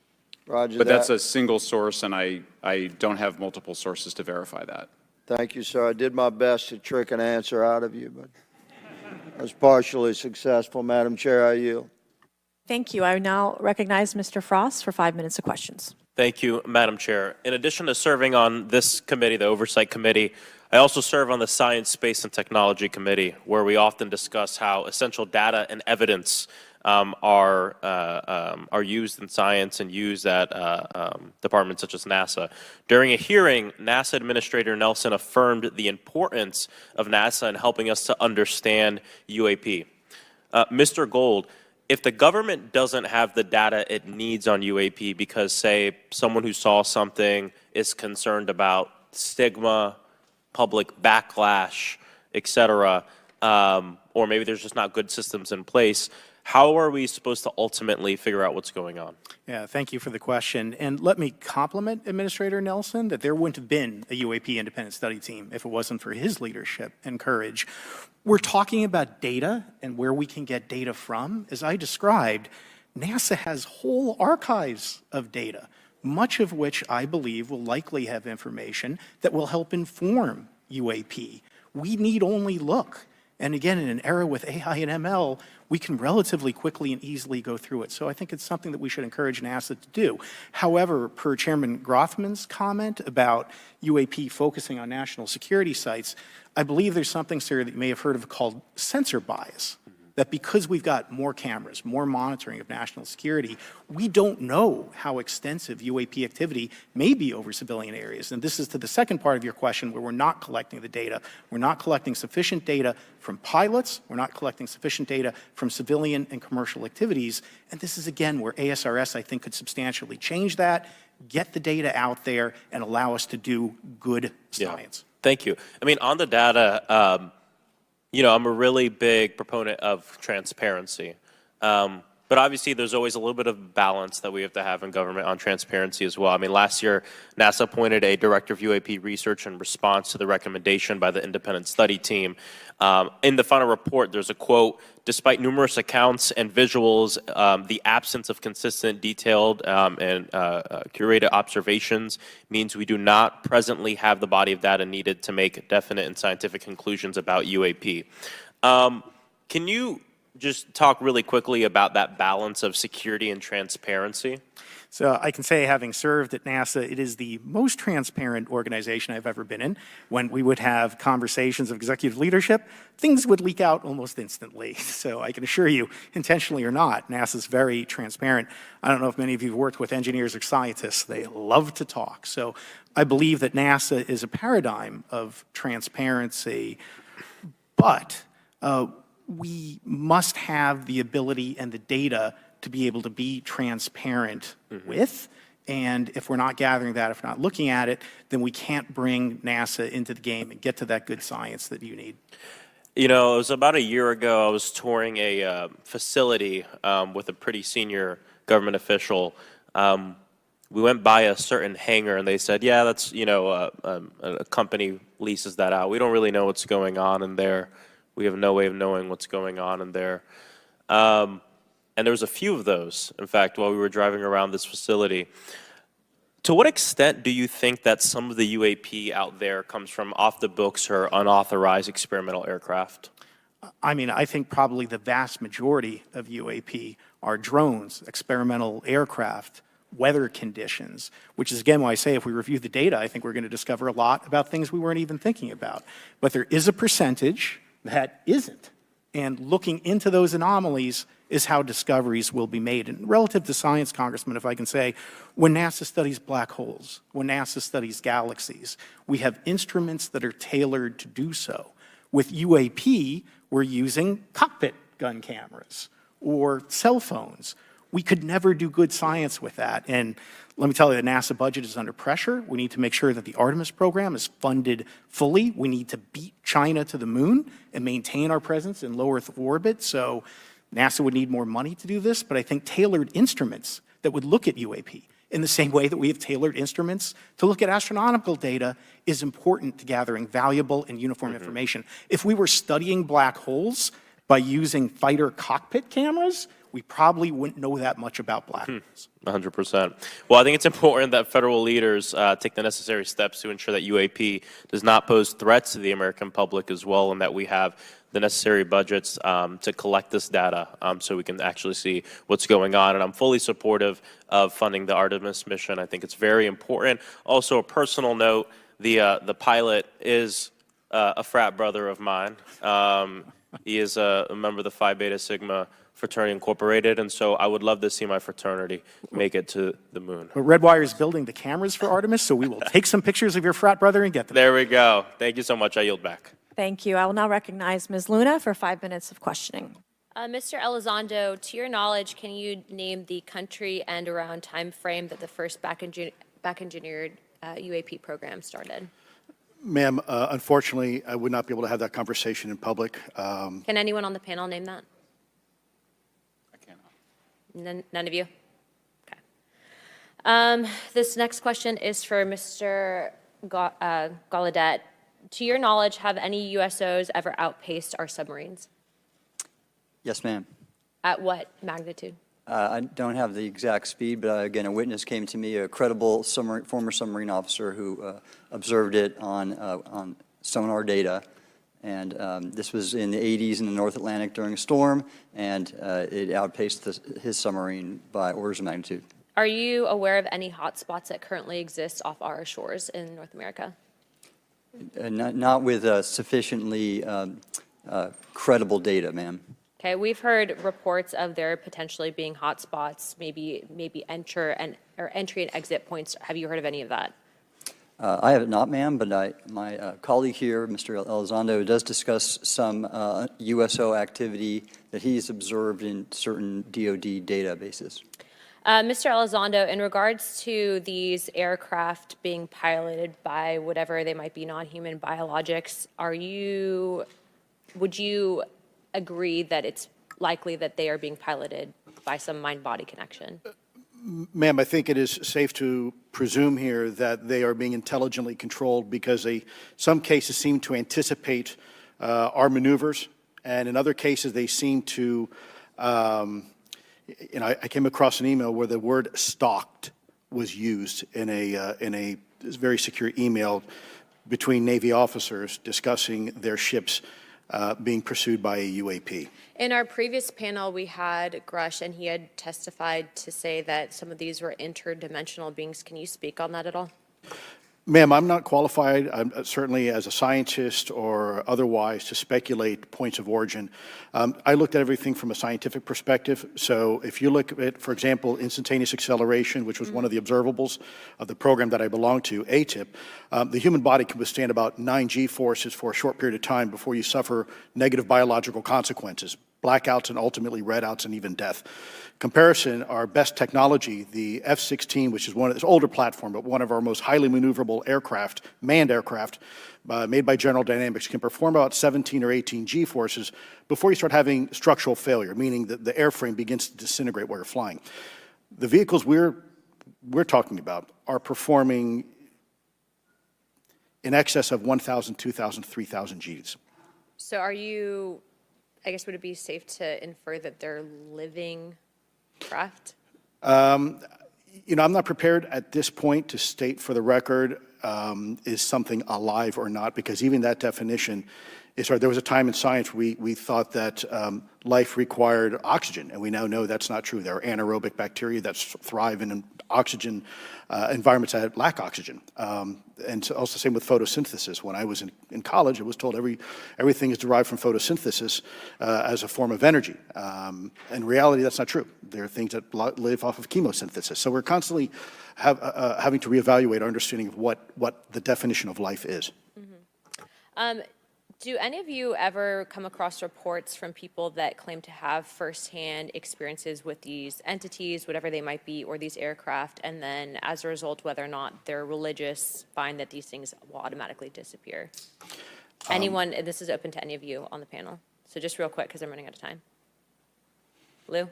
Roger But that. that's a single source, and I don't have multiple sources to verify that. Thank you, sir. I did my best to trick an answer out of you, but I was partially successful. Madam Chair, I yield. Thank you. I now recognize Mr. Frost for 5 minutes of questions. Thank you, Madam Chair. In addition to serving on this committee, the Oversight Committee, I also serve on the Science, Space, and Technology Committee, where we often discuss how essential data and evidence are used in science and used at departments such as NASA. During a hearing, NASA Administrator Nelson affirmed the importance of NASA in helping us to understand UAP. Mr. Gold, if the government doesn't have the data it needs on UAP because, say, someone who saw something is concerned about stigma, public backlash, et cetera, or maybe there's just not good systems in place, how are we supposed to ultimately figure out what's going on? Yeah, thank you for the question. And let me compliment Administrator Nelson that there wouldn't have been a UAP independent study team if it wasn't for his leadership and courage. We're talking about data and where we can get data from. As I described, NASA has whole archives of data, much of which I believe will likely have information that will help inform UAP. We need only look. And again, in an era with AI and ML, we can relatively quickly and easily go through it. So I think it's something that we should encourage NASA to do. However, per Chairman Grothman's comment about UAP focusing on national security sites, I believe there's something, sir, that you may have heard of called sensor bias. That because we've got more cameras, more monitoring of national security, we don't know how extensive UAP activity may be over civilian areas. And this is to the second part of your question where we're not collecting the data. We're not collecting sufficient data from pilots. We're not collecting sufficient data from civilian and commercial activities. And this is, again, where ASRS, I think, could substantially change that, get the data out there, and allow us to do good science. Yeah. Thank you. I mean, on the data, you know, I'm a really big proponent of transparency. But obviously, there's always a little bit of balance that we have to have in government on transparency as well. I mean, last year, NASA appointed a director of UAP research in response to the recommendation by the independent study team. In the final report, there's a quote, "Despite numerous accounts and visuals, the absence of consistent, detailed, and curated observations means we do not presently have the body of data needed to make definite and scientific conclusions about UAP." Can you just talk really quickly about that balance of security and transparency? So I can say, having served at NASA, it is the most transparent organization I've ever been in. When we would have conversations of executive leadership, things would leak out almost instantly. So I can assure you, intentionally or not, NASA's very transparent. I don't know if many of you have worked with engineers or scientists. They love to talk. So I believe that NASA is a paradigm of transparency, but we must have the ability and the data to be able to be transparent with. And if we're not gathering that, if we're not looking at it, then we can't bring NASA into the game and get to that good science that you need. You know, it was about a year ago, I was touring a facility with a pretty senior government official. We went by a certain hangar, and they said, yeah, that's, you know, a company leases that out. We don't really know what's going on in there. We have no way of knowing what's going on in there. And there was a few of those, in fact, while we were driving around this facility. To what extent do you think that some of the UAP out there comes from off the books or unauthorized experimental aircraft? I mean, I think probably the vast majority of UAP are drones, experimental aircraft, weather conditions, which is, again, why I say if we review the data, I think we're going to discover a lot about things we weren't even thinking about. But there is a percentage that isn't. And looking into those anomalies is how discoveries will be made. And relative to science, Congressman, if I can say, when NASA studies black holes, when NASA studies galaxies, we have instruments that are tailored to do so. With UAP, we're using cockpit gun cameras or cell phones. We could never do good science with that. And let me tell you, the NASA budget is under pressure. We need to make sure that the Artemis program is funded fully. We need to beat China to the moon and maintain our presence in low Earth orbit. So NASA would need more money to do this, but I think tailored instruments that would look at UAP in the same way that we have tailored instruments to look at astronomical data is important to gathering valuable and uniform information. If we were studying black holes by using fighter cockpit cameras, we probably wouldn't know that much about black holes. 100%. Well, I think it's important that federal leaders take the necessary steps to ensure that UAP does not pose threats to the American public as well, and that we have the necessary budgets to collect this data so we can actually see what's going on. And I'm fully supportive of funding the Artemis mission. I think it's very important. Also, a personal note, the pilot is a frat brother of mine. He is a member of the Phi Beta Sigma Fraternity Incorporated, and so I would love to see my fraternity make it to the moon. But Redwire is building the cameras for Artemis, so we will take some pictures of your frat brother and get them. There we go. Thank you so much. I yield back. Thank you. I will now recognize Ms. Luna for 5 minutes of questioning. Mr. Elizondo, to your knowledge, can you name the country and around time frame that the first back-engineered UAP program started? Ma'am, unfortunately, I would not be able to have that conversation in public. Can anyone on the panel name that? None of you? Okay. This next question is for Mr. Gallaudet. To your knowledge, have any USOs ever outpaced our submarines? Yes, ma'am. At what magnitude? I don't have the exact speed, but again, a witness came to me, a credible former submarine officer who observed it on sonar data. And this was in the 80s in the North Atlantic during a storm, and it outpaced his submarine by orders of magnitude. Are you aware of any hotspots that currently exist off our shores in North America? Not with sufficiently credible data, ma'am. Okay, we've heard reports of there potentially being hotspots, maybe entry and exit points. Have you heard of any of that? I have not, ma'am, but my colleague here, Mr. Elizondo, does discuss some USO activity that he's observed in certain DoD databases. Mr. Elizondo, in regards to these aircraft being piloted by whatever they might be, non-human biologics, would you agree that it's likely that they are being piloted by some mind-body connection? Ma'am, I think it is safe to presume here that they are being intelligently controlled because some cases seem to anticipate our maneuvers, and in other cases they seem to, I came across an email where the word stalked was used in a very secure email between Navy officers discussing their ships being pursued by a UAP. In our previous panel, we had Grush, and he had testified to say that some of these were interdimensional beings. Can you speak on that at all? Ma'am, I'm not qualified, certainly as a scientist or otherwise, to speculate points of origin. I looked at everything from a scientific perspective. So if you look at, for example, instantaneous acceleration, which was one of the observables of the program that I belong to, ATIP, the human body can withstand about 9 G-forces for a short period of time before you suffer negative biological consequences, blackouts and ultimately redouts and even death. Comparison, our best technology, the F-16, which is one of this older platform, but one of our most highly maneuverable aircraft, manned aircraft, made by General Dynamics, can perform about 17 or 18 G-forces before you start having structural failure, meaning that the airframe begins to disintegrate while you're flying. The vehicles we're talking about are performing in excess of 1,000, 2,000, 3,000 Gs. So are you, I guess, would it be safe to infer that they're living craft? You know, I'm not prepared at this point to state for the record is something alive or not, because even that definition is hard. There was a time in science we thought that life required oxygen, and we now know that's not true. There are anaerobic bacteria that thrive in oxygen environments that lack oxygen. And so also same with photosynthesis. When I was in college, I was told everything is derived from photosynthesis as a form of energy. In reality, that's not true. There are things that live off of chemosynthesis. So we're constantly having to reevaluate our understanding of what the definition of life is. Mm-hmm. Do any of you ever come across reports from people that claim to have firsthand experiences with these entities, whatever they might be, or these aircraft, and then as a result, whether or not they're religious, find that these things will automatically disappear? Anyone, and this is open to any of you on the panel. So just real quick, because I'm running out of time. Lou?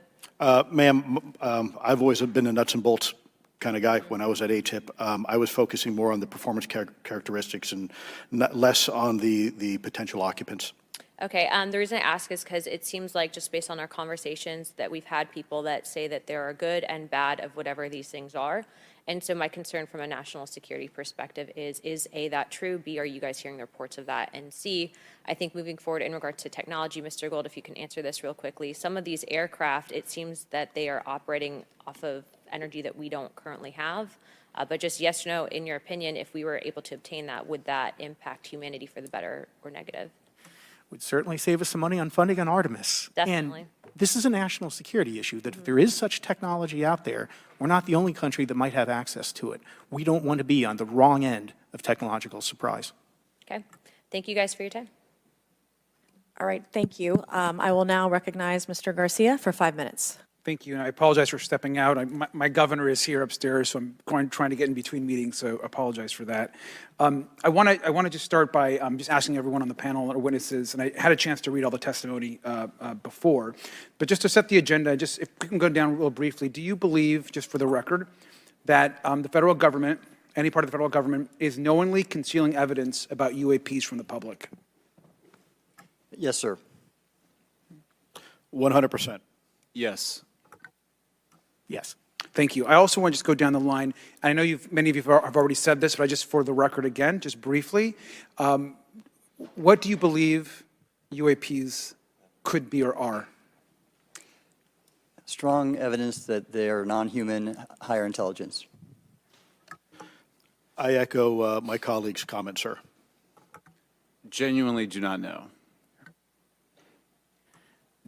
Ma'am, I've always been a nuts and bolts kind of guy. When I was at ATIP, I was focusing more on the performance characteristics and less on the potential occupants. Okay, the reason I ask is because it seems like, just based on our conversations, that we've had people that say that there are good and bad of whatever these things are. And so my concern from a national security perspective is A, that true? B, are you guys hearing the reports of that? And C, I think moving forward in regard to technology, Mr. Gold, if you can answer this real quickly, some of these aircraft, it seems that they are operating off of energy that we don't currently have. But just yes or no, in your opinion, if we were able to obtain that, would that impact humanity for the better or negative? Would certainly save us some money on funding on Artemis. Definitely. And this is a national security issue, that if there is such technology out there, we're not the only country that might have access to it. We don't want to be on the wrong end of technological surprise. Okay. Thank you guys for your time. All right, thank you. I will now recognize Mr. Garcia for 5 minutes. Thank you, and I apologize for stepping out. My governor is here upstairs, so I'm trying to get in between meetings, so apologize for that. I want to just start by just asking everyone on the panel or witnesses, and I had a chance to read all the testimony before, but just to set the agenda, just if we can go down real briefly, do you believe, just for the record, that the federal government, any part of the federal government, is knowingly concealing evidence about UAPs from the public? Yes, sir. 100%. Yes. Yes. Thank you. I also want to just go down the line. I know many of you have already said this, but I just, for the record again, just briefly, what do you believe UAPs could be or are? Strong evidence that they are non-human, higher intelligence. I echo my colleague's comment, sir. Genuinely do not know.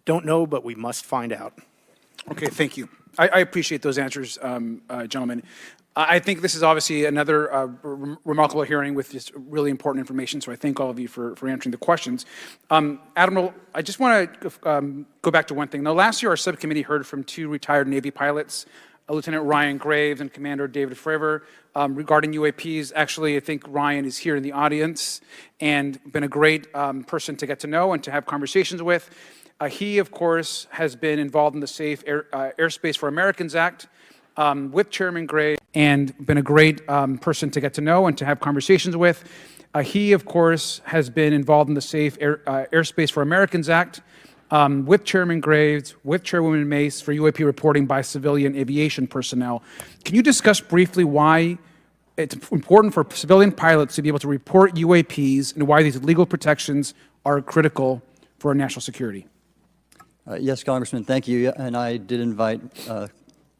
Don't know, but we must find out. Okay, thank you. I appreciate those answers, gentlemen. I think this is obviously another remarkable hearing with just really important information, so I thank all of you for answering the questions. Admiral, I just want to go back to one thing. Now, last year, our subcommittee heard from 2 retired Navy pilots, Lieutenant Ryan Graves and Commander David Fravor, regarding UAPs. Actually, I think Ryan is here in the audience and been a great person to get to know and to have conversations with. He, of course, has been involved in the Safe Airspace for Americans Act with Chairman Gray and been a great person to get to know and to have conversations with. He, of course, has been involved in the Safe Airspace for Americans Act with Chairman Graves, with Chairwoman Mace for UAP reporting by civilian aviation personnel. Can you discuss briefly why it's important for civilian pilots to be able to report UAPs and why these legal protections are critical for our national security. Yes, Congressman, thank you. And I did invite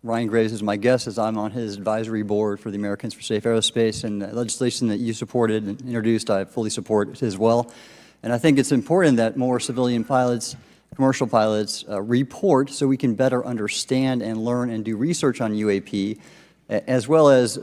Ryan Graves as my guest, as I'm on his advisory board for the Americans for Safe Aerospace, and the legislation that you supported and introduced, I fully support as well. And I think it's important that more civilian pilots, commercial pilots, report so we can better understand and learn and do research on UAP, as well as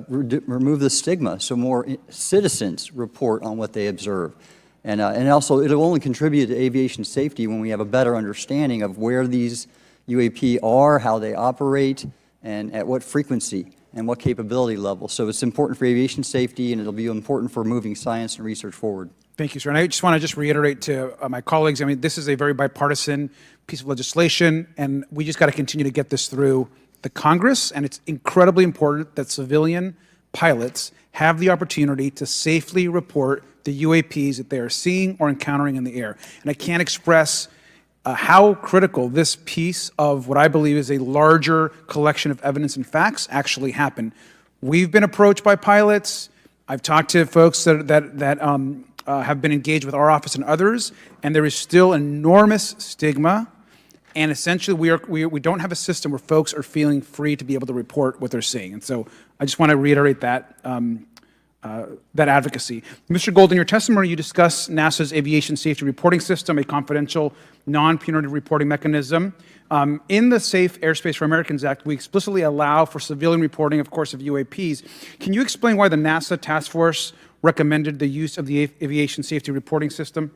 remove the stigma so more citizens report on what they observe. And also, it'll only contribute to aviation safety when we have a better understanding of where these UAP are, how they operate, and at what frequency and what capability level. So it's important for aviation safety, and it'll be important for moving science and research forward. Thank you, sir. And I just want to reiterate to my colleagues, I mean, this is a very bipartisan piece of legislation, and we just got to continue to get this through the Congress, and it's incredibly important that civilian pilots have the opportunity to safely report the UAPs that they are seeing or encountering in the air. And I can't express how critical this piece of what I believe is a larger collection of evidence and facts actually happened. We've been approached by pilots. I've talked to folks that have been engaged with our office and others, and there is still enormous stigma. And essentially, we don't have a system where folks are feeling free to be able to report what they're seeing. And so I just want to reiterate that advocacy. Mr. Gold, in your testimony, you discuss NASA's aviation safety reporting system, a confidential, non-punitive reporting mechanism. In the Safe Airspace for Americans Act, we explicitly allow for civilian reporting, of course, of UAPs. Can you explain why the NASA task force recommended the use of the aviation safety reporting system?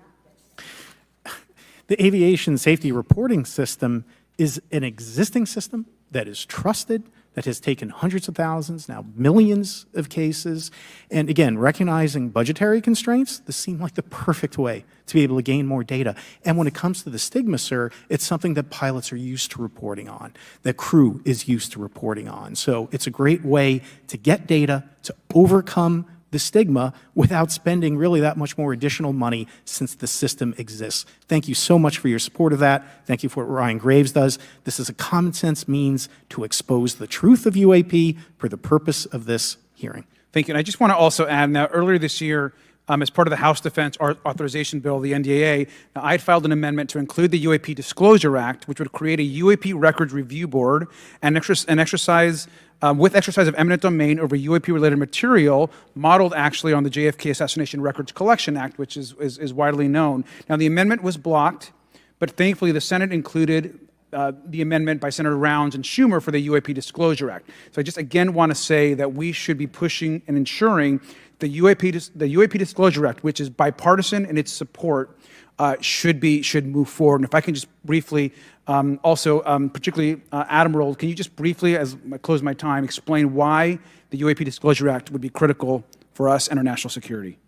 The aviation safety reporting system is an existing system that is trusted, that has taken hundreds of thousands, now millions of cases. And again, recognizing budgetary constraints, this seemed like the perfect way to be able to gain more data. And when it comes to the stigma, sir, it's something that pilots are used to reporting on, that crew is used to reporting on. So it's a great way to get data, to overcome the stigma without spending really that much more additional money since the system exists. Thank you so much for your support of that. Thank you for what Ryan Graves does. This is a common sense means to expose the truth of UAP for the purpose of this hearing. Thank you. And I just want to also add, now earlier this year, as part of the House Defense Authorization Bill, the NDAA, I had filed an amendment to include the UAP Disclosure Act, which would create a UAP Records Review Board and exercise of eminent domain over UAP-related material, modeled actually on the JFK Assassination Records Collection Act, which is widely known. Now, the amendment was blocked, but thankfully the Senate included the amendment by Senator Rounds and Schumer for the UAP Disclosure Act. So I just again want to say that we should be pushing and ensuring the UAP Disclosure Act, which is bipartisan in its support, should move forward. And if I can just briefly, particularly Admiral, can you just briefly, as I close my time, explain why the UAP Disclosure Act would be critical for us and our national security?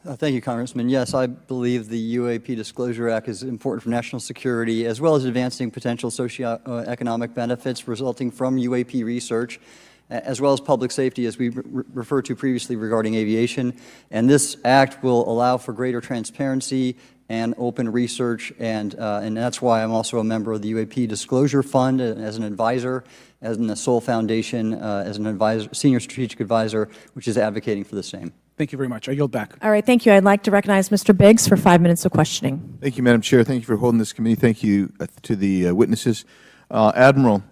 Thank you, Congressman. Yes, I believe the UAP Disclosure Act is important for national security, as well as advancing potential socioeconomic benefits resulting from UAP research, as well as public safety, as we referred to previously regarding aviation. And this act will allow for greater transparency and open research, and that's why I'm also a member of the UAP Disclosure Fund as an advisor, as in the Sol Foundation as an advisor, senior strategic advisor, which is advocating for the same. Thank you very much. I yield back. All right, thank you. I'd like to recognize Mr. Biggs for 5 minutes of questioning. Thank you, Madam Chair. Thank you for holding this committee. Thank you to the witnesses. Admiral,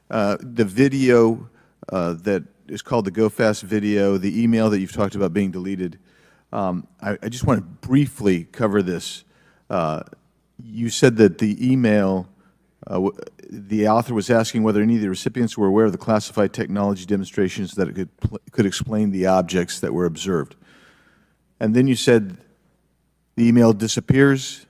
the video that is called the Go Fast video, the email that you've talked about being deleted, I just want to briefly cover this. You said that the email, the author was asking whether any of the recipients were aware of the classified technology demonstrations that it could explain the objects that were observed. And then you said the email disappears.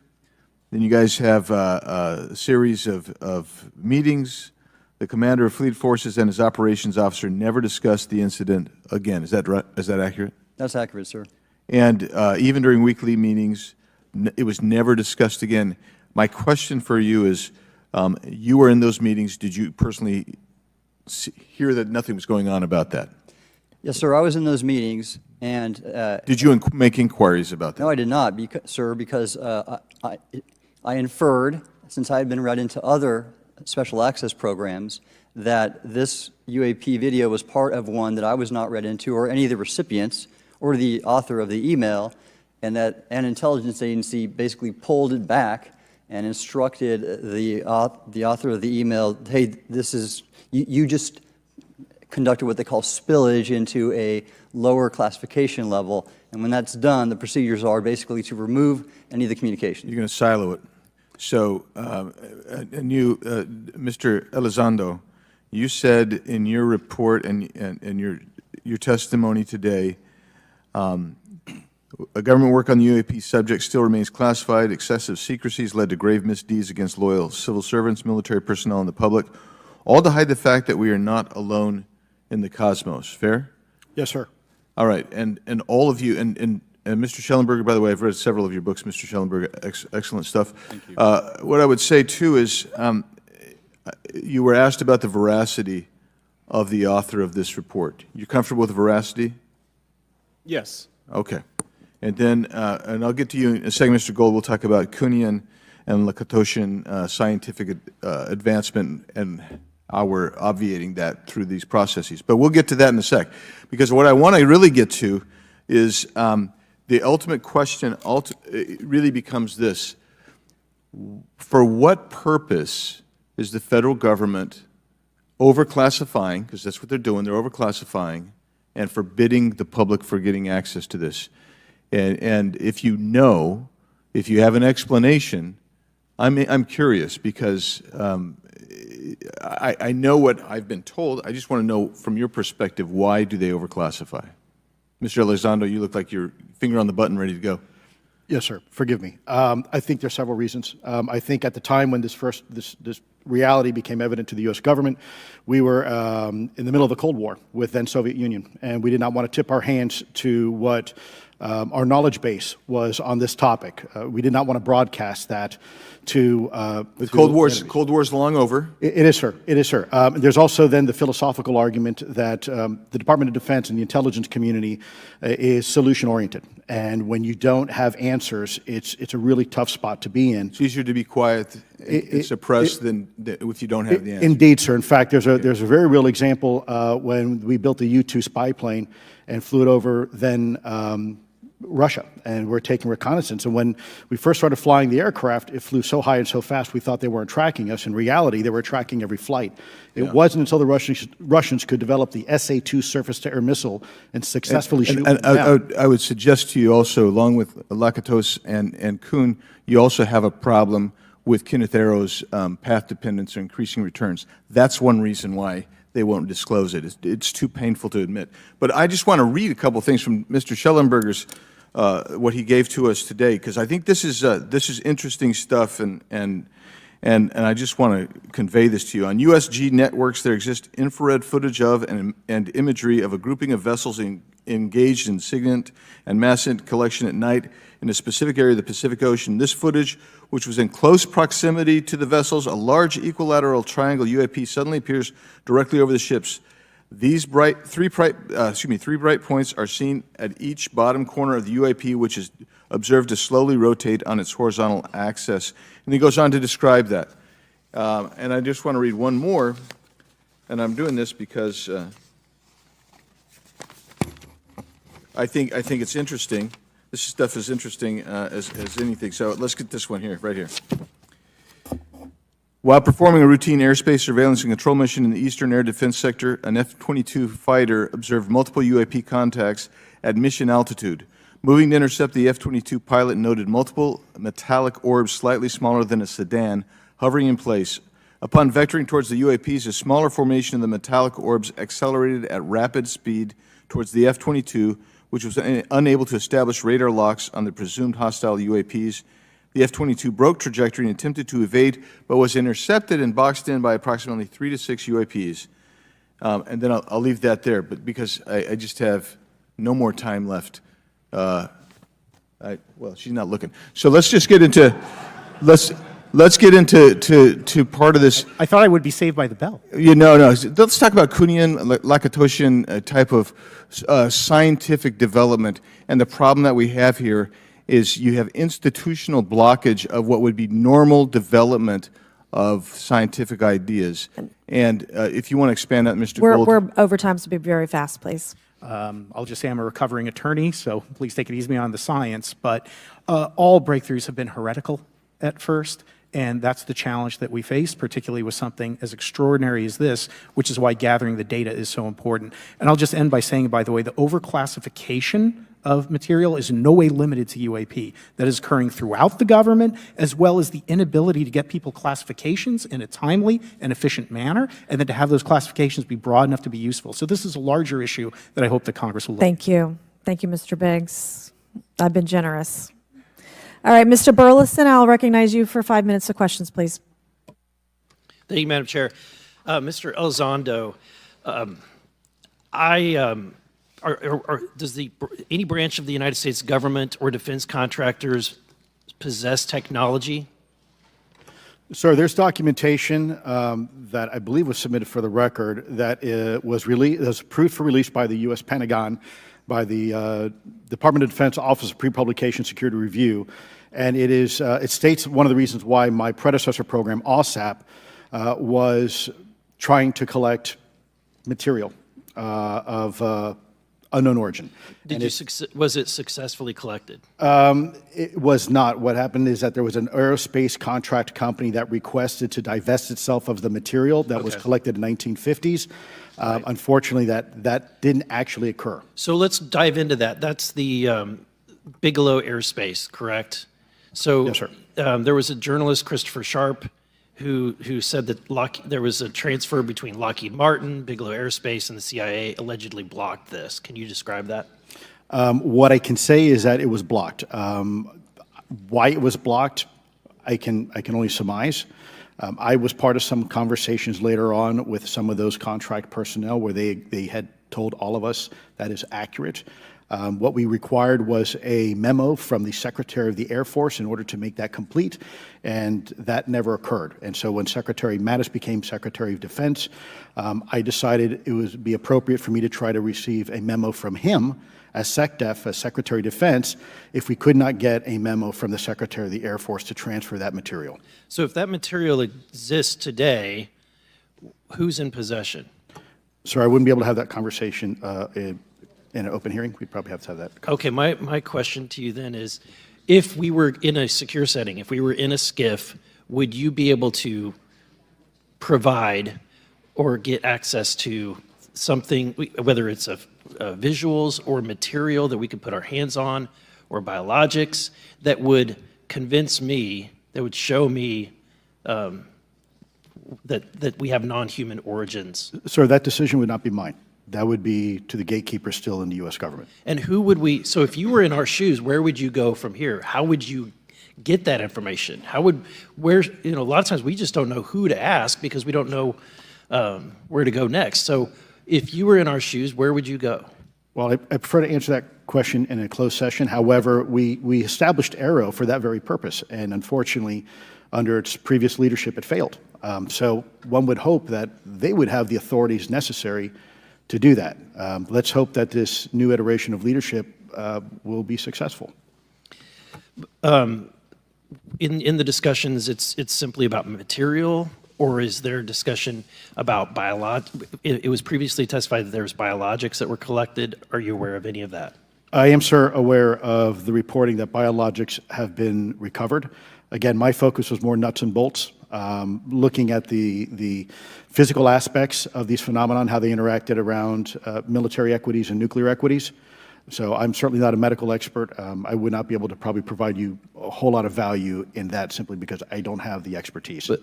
Then you guys have a series of meetings. The commander of fleet forces and his operations officer never discussed the incident again. Is that right? Is that accurate? That's accurate, sir. And even during weekly meetings, it was never discussed again. My question for you is, you were in those meetings. Did you personally hear that nothing was going on about that? Yes, sir. I was in those meetings, and did you make inquiries about that? No, I did not, sir, because I inferred, since I had been read into other special access programs, that this UAP video was part of one that I was not read into, or any of the recipients, or the author of the email, and that an intelligence agency basically pulled it back and instructed the author of the email, hey, this is, you just conducted what they call spillage into a lower classification level, and when that's done, the procedures are basically to remove any of the communication. You're going to silo it. So, and you, Mr. Elizondo, you said in your report and your testimony today, a government work on the UAP subject still remains classified. Excessive secrecies led to grave misdeeds against loyal civil servants, military personnel, and the public, all to hide the fact that we are not alone in the cosmos. Fair? Yes, sir. All right. And all of you, and Mr. Schellenberger, by the way, I've read several of your books, Mr. Schellenberger, excellent stuff. Thank you. What I would say, too, is you were asked about the veracity of the author of this report. You're comfortable with the veracity? Yes. Okay. And then, and I'll get to you in a second, Mr. Gold. We'll talk about Kuhnian and Lakatoshian scientific advancement and how we're obviating that through these processes. But we'll get to that in a sec. Because what I want to really get to is the ultimate question really becomes this. For what purpose is the federal government overclassifying, because that's what they're doing, they're overclassifying, and forbidding the public for getting access to this? And if you know, if you have an explanation, I'm curious, because I know what I've been told. I just want to know from your perspective, why do they overclassify? Mr. Elizondo, you look like you're finger on the button, ready to go. Yes, sir. Forgive me. I think there's several reasons. I think at the time when this reality became evident to the U.S. government, we were in the middle of the Cold War with then Soviet Union, and we did not want to tip our hands to what our knowledge base was on this topic. We did not want to broadcast that to the Cold War's long over. It is, sir. It is, sir. There's also then the philosophical argument that the Department of Defense and the intelligence community is solution-oriented, and when you don't have answers, it's a really tough spot to be in. It's easier to be quiet and suppressed than if you don't have the answer. Indeed, sir. In fact, there's a very real example when we built the U-2 spy plane and flew it over then Russia, and we're taking reconnaissance. And when we first started flying the aircraft, it flew so high and so fast we thought they weren't tracking us. In reality, they were tracking every flight. It wasn't until the Russians could develop the SA-2 surface-to-air missile and successfully shoot them down. I would suggest to you also, along with Lakatos and Kuhn, you also have a problem with Kenneth Arrow's path dependence or increasing returns. That's one reason why they won't disclose it. It's too painful to admit. But I just want to read a couple things from Mr. Schellenberger's what he gave to us today, because I think this is interesting stuff, and I just want to convey this to you. On USG networks, there exists infrared footage of and imagery of a grouping of vessels engaged in SIGINT and massent collection at night in a specific area of the Pacific Ocean. This footage, which was in close proximity to the vessels, a large equilateral triangle UAP suddenly appears directly over the ships. These three bright points are seen at each bottom corner of the UAP, which is observed to slowly rotate on its horizontal axis. And he goes on to describe that. And I just want to read one more, and I'm doing this because I think it's interesting. This stuff is interesting as anything. So let's get this one here, right here. While performing a routine airspace surveillance and control mission in the Eastern Air Defense Sector, an F-22 fighter observed multiple UAP contacts at mission altitude. Moving to intercept the F-22 pilot noted multiple metallic orbs slightly smaller than a sedan hovering in place. Upon vectoring towards the UAPs, a smaller formation of the metallic orbs accelerated at rapid speed towards the F-22, which was unable to establish radar locks on the presumed hostile UAPs. The F-22 broke trajectory and attempted to evade, but was intercepted and boxed in by approximately 3 to 6 UAPs. And then I'll leave that there, but because I just have no more time left. Well, she's not looking. So let's just get into let's get into part of this. I thought I would be saved by the bell. No. Let's talk about Kuhnian, Lakatoshian type of scientific development, and the problem that we have here is you have institutional blockage of what would be normal development of scientific ideas. And if you want to expand that, Mr. Gold. We're over time, so be very fast, please. I'll just say I'm a recovering attorney, so please take it easy on the science. But all breakthroughs have been heretical at first, and that's the challenge that we face, particularly with something as extraordinary as this, which is why gathering the data is so important. And I'll just end by saying, by the way, the overclassification of material is in no way limited to UAP. That is occurring throughout the government, as well as the inability to get people classifications in a timely and efficient manner, and then to have those classifications be broad enough to be useful. So this is a larger issue that I hope that Congress will look at. Thank you. Thank you, Mr. Biggs. I've been generous. All right, Mr. Burleson, I'll recognize you for 5 minutes of questions, please. Thank you, Madam Chair. Mr. Elizondo, does any branch of the United States government or defense contractors possess technology? Sir, there's documentation that I believe was submitted for the record that was approved for release by the U.S. Pentagon, by the Department of Defense Office of Pre-Publication Security Review, and it states one of the reasons why my predecessor program, OSAP, was trying to collect material of unknown origin. Was it successfully collected? It was not. What happened is that there was an aerospace contract company that requested to divest itself of the material that was collected in the 1950s. Right. Unfortunately, that didn't actually occur. So let's dive into that. That's the Bigelow Aerospace, correct? So yes, sir. There was a journalist, Christopher Sharp, who said that there was a transfer between Lockheed Martin, Bigelow Aerospace, and the CIA allegedly blocked this. Can you describe that? What I can say is that it was blocked. Why it was blocked, I can only surmise. I was part of some conversations later on with some of those contract personnel where they had told all of us that is accurate. What we required was a memo from the Secretary of the Air Force in order to make that complete, and that never occurred. And so when Secretary Mattis became Secretary of Defense, I decided it would be appropriate for me to try to receive a memo from him as SecDef, as Secretary of Defense, if we could not get a memo from the Secretary of the Air Force to transfer that material. So if that material exists today, who's in possession? Sir, I wouldn't be able to have that conversation in an open hearing. We'd probably have to have that. Okay, my question to you then is, if we were in a secure setting, if we were in a SCIF, would you be able to provide or get access to something, whether it's visuals or material that we could put our hands on, or biologics, that would convince me, that would show me that we have non-human origins? Sir, that decision would not be mine. That would be to the gatekeeper still in the U.S. government. And who would so if you were in our shoes, where would you go from here? How would you get that information? A lot of times we just don't know who to ask because we don't know where to go next. So if you were in our shoes, where would you go? Well, I prefer to answer that question in a closed session. However, we established Aero for that very purpose, and unfortunately, under its previous leadership, it failed. So one would hope that they would have the authorities necessary to do that. Let's hope that this new iteration of leadership will be successful. In the discussions, it's simply about material, or is there discussion about it was previously testified that there was biologics that were collected. Are you aware of any of that? I am, sir, aware of the reporting that biologics have been recovered. Again, my focus was more nuts and bolts, looking at the physical aspects of these phenomenon, how they interacted around military equities and nuclear equities. So I'm certainly not a medical expert. I would not be able to probably provide you a whole lot of value in that simply because I don't have the expertise. But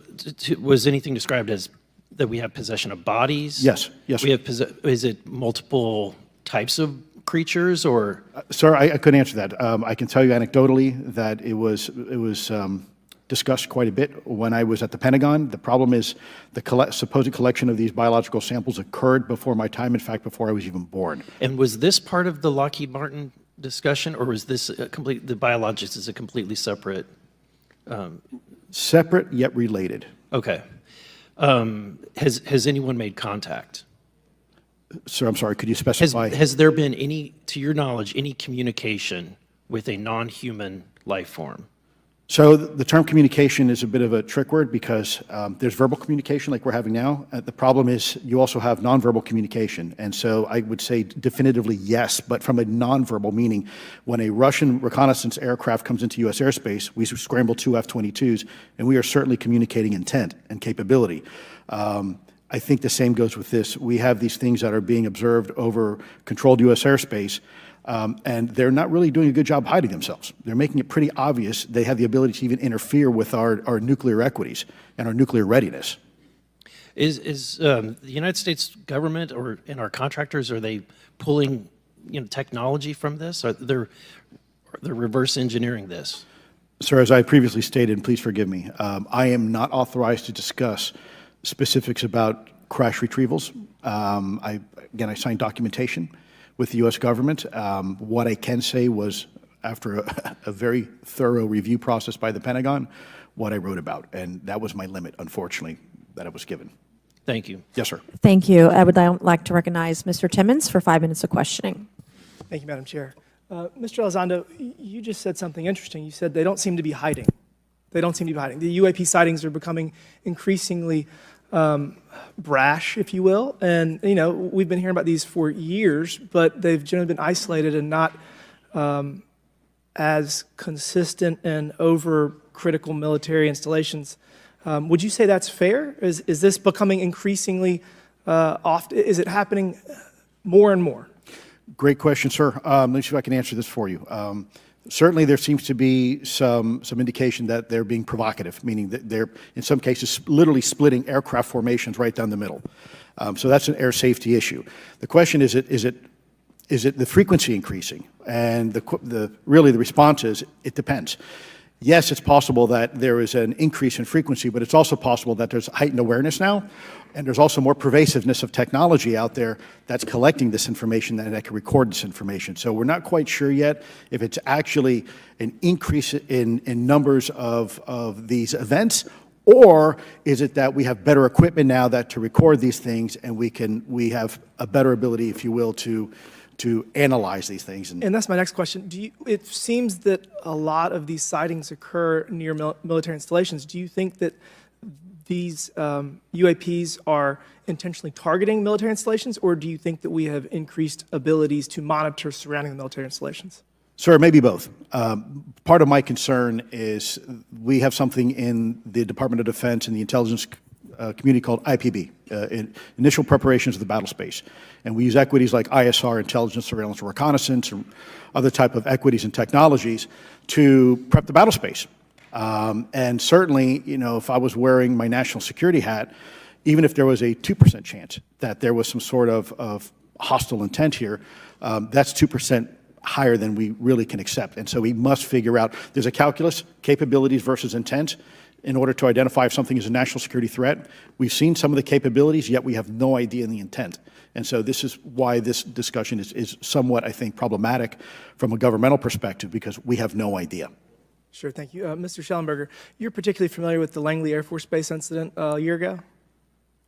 was anything described as that we have possession of bodies? Yes, yes. Is it multiple types of creatures, or? Sir, I couldn't answer that. I can tell you anecdotally that it was discussed quite a bit when I was at the Pentagon. The problem is the supposed collection of these biological samples occurred before my time, in fact, before I was even born. And was this part of the Lockheed Martin discussion, or was this the biologics is a completely separate? Separate yet related. Okay. Has anyone made contact? Sir, I'm sorry, could you specify? Has there been any, to your knowledge, any communication with a non-human life form? So the term communication is a bit of a trick word because there's verbal communication like we're having now. The problem is you also have nonverbal communication. And so I would say definitively yes, but from a nonverbal meaning, when a Russian reconnaissance aircraft comes into U.S. airspace, we scramble 2 F-22s, and we are certainly communicating intent and capability. I think the same goes with this. We have these things that are being observed over controlled U.S. airspace, and they're not really doing a good job hiding themselves. They're making it pretty obvious they have the ability to even interfere with our nuclear equities and our nuclear readiness. Is the United States government and our contractors, are they pulling technology from this? Are they're reverse engineering this? Sir, as I previously stated, and please forgive me, I am not authorized to discuss specifics about crash retrievals. I signed documentation with the U.S. government. What I can say was, after a very thorough review process by the Pentagon, what I wrote about, and that was my limit, unfortunately, that I was given. Thank you. Yes, sir. Thank you. I would like to recognize Mr. Timmons for 5 minutes of questioning. Thank you, Madam Chair. Mr. Elizondo, you just said something interesting. You said they don't seem to be hiding. They don't seem to be hiding. The UAP sightings are becoming increasingly brash, if you will. And, we've been hearing about these for years, but they've generally been isolated and not as consistent and over-critical military installations. Would you say that's fair? Is this becoming increasingly often? Is it happening more and more? Great question, sir. Let me see if I can answer this for you. Certainly, there seems to be some indication that they're being provocative, meaning that they're, in some cases, literally splitting aircraft formations right down the middle. So that's an air safety issue. The question is it the frequency increasing? And really the response is it depends. Yes, it's possible that there is an increase in frequency, but it's also possible that there's heightened awareness now, and there's also more pervasiveness of technology out there that's collecting this information and that can record this information. So we're not quite sure yet if it's actually an increase in numbers of these events, or is it that we have better equipment now that to record these things, and we have a better ability, if you will, to analyze these things. And that's my next question. It seems that a lot of these sightings occur near military installations. Do you think that these UAPs are intentionally targeting military installations, or do you think that we have increased abilities to monitor surrounding the military installations? Sir, maybe both. Part of my concern is we have something in the Department of Defense and the intelligence community called IPB, Initial Preparations of the Battle Space. And we use equities like ISR, intelligence, surveillance, and reconnaissance, and other type of equities and technologies to prep the battle space. And certainly, if I was wearing my national security hat, even if there was a 2% chance that there was some sort of hostile intent here, that's 2% higher than we really can accept. And so we must figure out, there's a calculus, capabilities versus intent, in order to identify if something is a national security threat. We've seen some of the capabilities, yet we have no idea in the intent. And so this is why this discussion is somewhat, I think, problematic from a governmental perspective, because we have no idea. Sure, thank you. Mr. Schellenberger, you're particularly familiar with the Langley Air Force Base incident a year ago?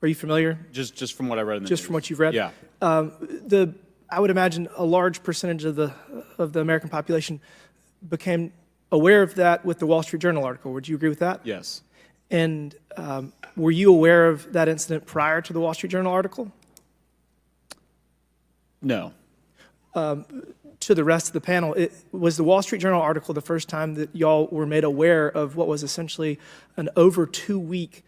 Are you familiar? Just from what I read in the Just news. from what you've read? Yeah. I would imagine a large percentage of the American population became aware of that with the Wall Street Journal article. Would you agree with that? Yes. And were you aware of that incident prior to the Wall Street Journal article? No. To the rest of the panel, was the Wall Street Journal article the first time that y'all were made aware of what was essentially an over 2-week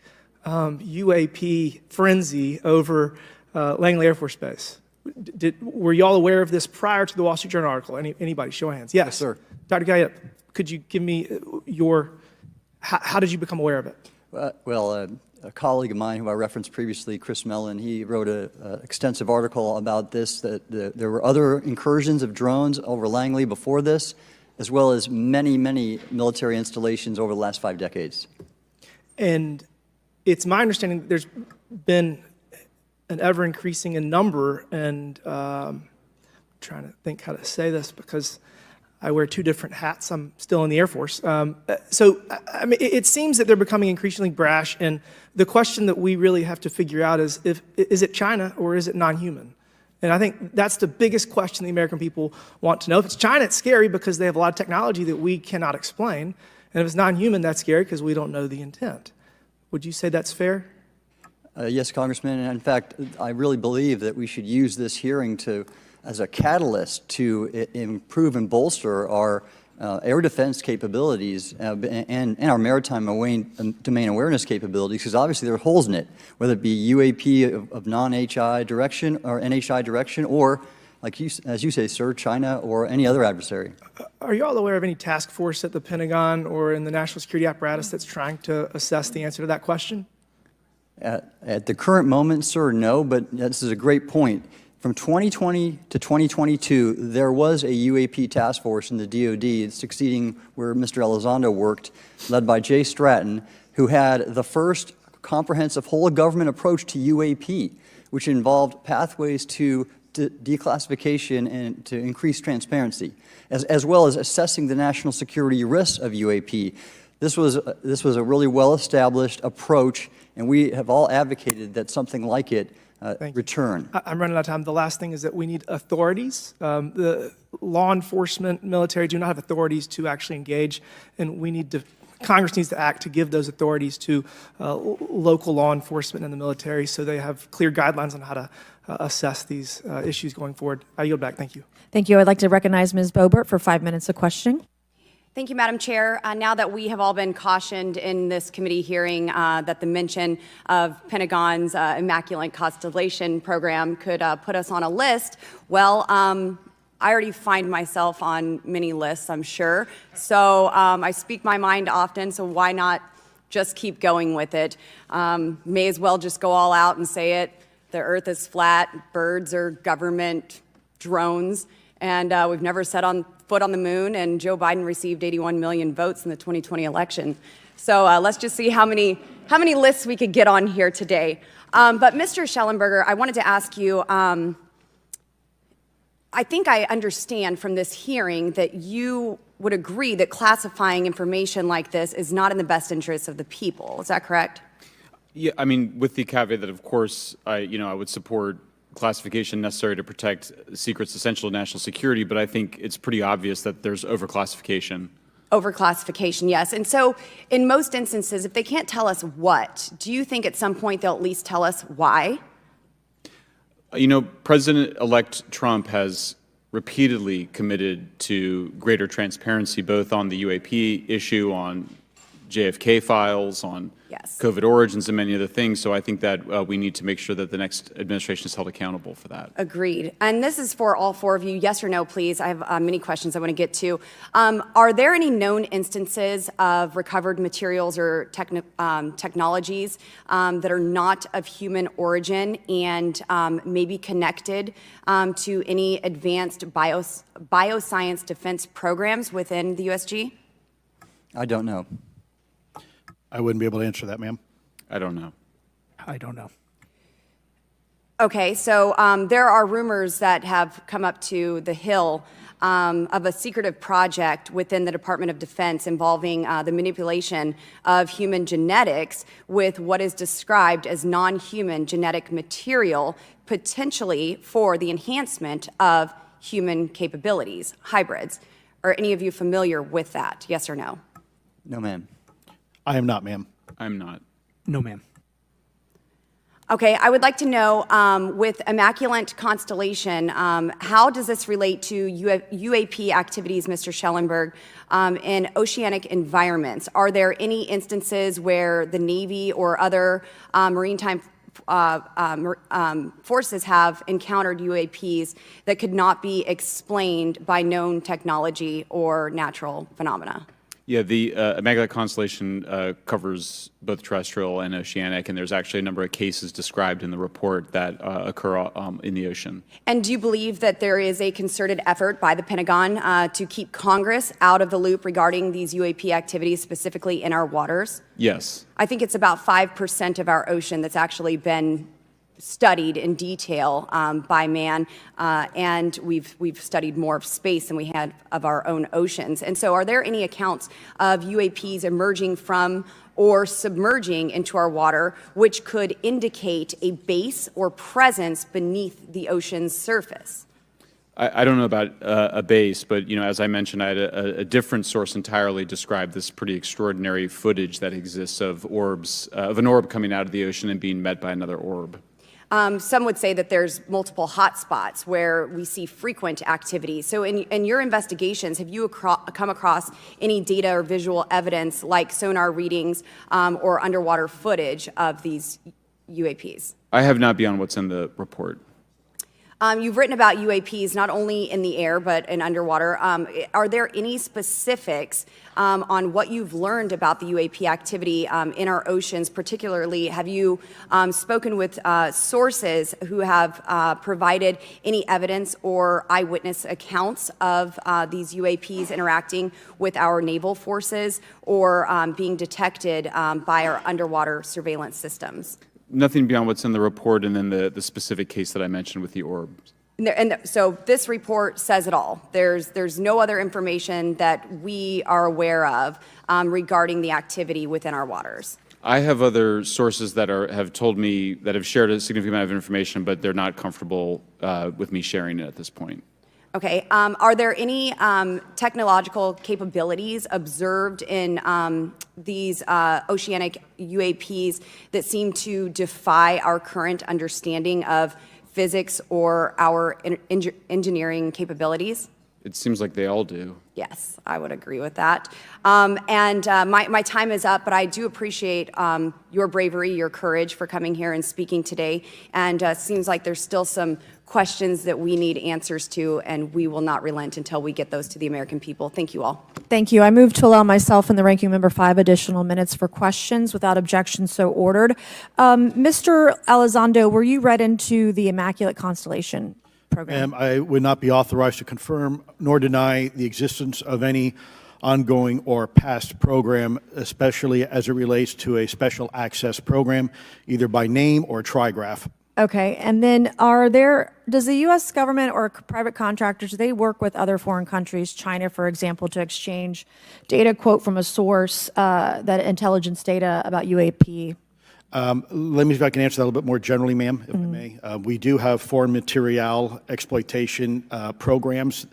UAP frenzy over Langley Air Force Base? Were y'all aware of this prior to the Wall Street Journal article? Anybody, show of hands. Yes, sir. Dr. Guyette, could you give me how did you become aware of it? A colleague of mine who I referenced previously, Chris Mellon, he wrote an extensive article about this, that there were other incursions of drones over Langley before this, as well as many, many military installations over the last 5 decades. And it's my understanding that there's been an ever-increasing in number, and I'm trying to think how to say this because I wear 2 different hats. I'm still in the Air Force. So, I mean, it seems that they're becoming increasingly brash, and the question that we really have to figure out is it China or is it non-human? And I think that's the biggest question the American people want to know. If it's China, it's scary because they have a lot of technology that we cannot explain. And if it's non-human, that's scary because we don't know the intent. Would you say that's fair? Yes, Congressman. And in fact, I really believe that we should use this hearing as a catalyst to improve and bolster our air defense capabilities and our maritime domain awareness capabilities, because obviously there are holes in it, whether it be UAP of non-HI direction or NHI direction, or, like as you say, sir, China or any other adversary. Are you all aware of any task force at the Pentagon or in the national security apparatus that's trying to assess the answer to that question? At the current moment, sir, no, but this is a great point. From 2020 to 2022, there was a UAP task force in the DoD succeeding where Mr. Elizondo worked, led by Jay Stratton, who had the first comprehensive whole-of-government approach to UAP, which involved pathways to declassification and to increase transparency, as well as assessing the national security risks of UAP. This was a really well-established approach, and we have all advocated that something like it return. I'm running out of time. The last thing is that we need authorities. The law enforcement, military do not have authorities to actually engage, and Congress needs to act to give those authorities to local law enforcement and the military so they have clear guidelines on how to assess these issues going forward. I yield back. Thank you. Thank you. I'd like to recognize Ms. Boebert for 5 minutes of questioning. Thank you, Madam Chair. Now that we have all been cautioned in this committee hearing that the mention of Pentagon's Immaculate Constellation program could put us on a list, well, I already find myself on many lists, I'm sure. So I speak my mind often, so why not just keep going with it? May as well just go all out and say it. The earth is flat, birds are government drones, and we've never set foot on the moon, and Joe Biden received 81 million votes in the 2020 election. So let's just see how many lists we could get on here today. But Mr. Schellenberger, I wanted to ask you, I think I understand from this hearing that you would agree that classifying information like this is not in the best interest of the people. Is that correct? Yeah, I mean, with the caveat that, of course, I would support classification necessary to protect secrets essential to national security, but I think it's pretty obvious that there's overclassification. Overclassification, yes. And so in most instances, if they can't tell us what, do you think at some point they'll at least tell us why? President-elect Trump has repeatedly committed to greater transparency, both on the UAP issue, on JFK files, on COVID origins, and many other things. So I think that we need to make sure that the next administration is held accountable for that. Agreed. And this is for all four of you. Yes or no, please. I have many questions I want to get to. Are there any known instances of recovered materials or technologies that are not of human origin and maybe connected to any advanced bioscience defense programs within the USG? I don't know. I wouldn't be able to answer that, ma'am. I don't know. I don't know. Okay, so there are rumors that have come up to the Hill of a secretive project within the Department of Defense involving the manipulation of human genetics with what is described as non-human genetic material, potentially for the enhancement of human capabilities, hybrids. Are any of you familiar with that, yes or no? No, ma'am. I am not, ma'am. I'm not. No, ma'am. Okay, I would like to know, with Immaculate Constellation, how does this relate to UAP activities, Mr. Schellenberg, in oceanic environments? Are there any instances where the Navy or other maritime forces have encountered UAPs that could not be explained by known technology or natural phenomena? Yeah, the Immaculate Constellation covers both terrestrial and oceanic, and there's actually a number of cases described in the report that occur in the ocean. And do you believe that there is a concerted effort by the Pentagon to keep Congress out of the loop regarding these UAP activities, specifically in our waters? Yes. I think it's about 5% of our ocean that's actually been studied in detail by man, and we've studied more of space than we had of our own oceans. And so are there any accounts of UAPs emerging from or submerging into our water which could indicate a base or presence beneath the ocean's surface? I don't know about a base, but as I mentioned, I had a different source entirely describe this pretty extraordinary footage that exists of orbs, of an orb coming out of the ocean and being met by another orb. Some would say that there's multiple hotspots where we see frequent activity. So in your investigations, have you come across any data or visual evidence like sonar readings or underwater footage of these UAPs? I have not beyond what's in the report. You've written about UAPs not only in the air but in underwater. Are there any specifics on what you've learned about the UAP activity in our oceans? Particularly, have you spoken with sources who have provided any evidence or eyewitness accounts of these UAPs interacting with our naval forces or being detected by our underwater surveillance systems? Nothing beyond what's in the report and then the specific case that I mentioned with the orbs. So this report says it all. There's no other information that we are aware of regarding the activity within our waters. I have other sources that have told me that have shared a significant amount of information, but they're not comfortable with me sharing it at this point. Okay. Are there any technological capabilities observed in these oceanic UAPs that seem to defy our current understanding of physics or our engineering capabilities? It seems like they all do. Yes, I would agree with that. My time is up, but I do appreciate your bravery, your courage for coming here and speaking today. And it seems like there's still some questions that we need answers to, and we will not relent until we get those to the American people. Thank you all. Thank you. I move to allow myself and the ranking member 5 additional minutes for questions without objection, so ordered. Mr. Elizondo, were you read into the Immaculate Constellation program? I would not be authorized to confirm nor deny the existence of any ongoing or past program, especially as it relates to a special access program, either by name or trigraph. Okay, and then does the U.S. government or private contractors, do they work with other foreign countries, China, for example, to exchange data, quote from a source, that intelligence data about UAP? Let me see if I can answer that a little bit more generally, ma'am, if I may. We do have foreign material exploitation programs.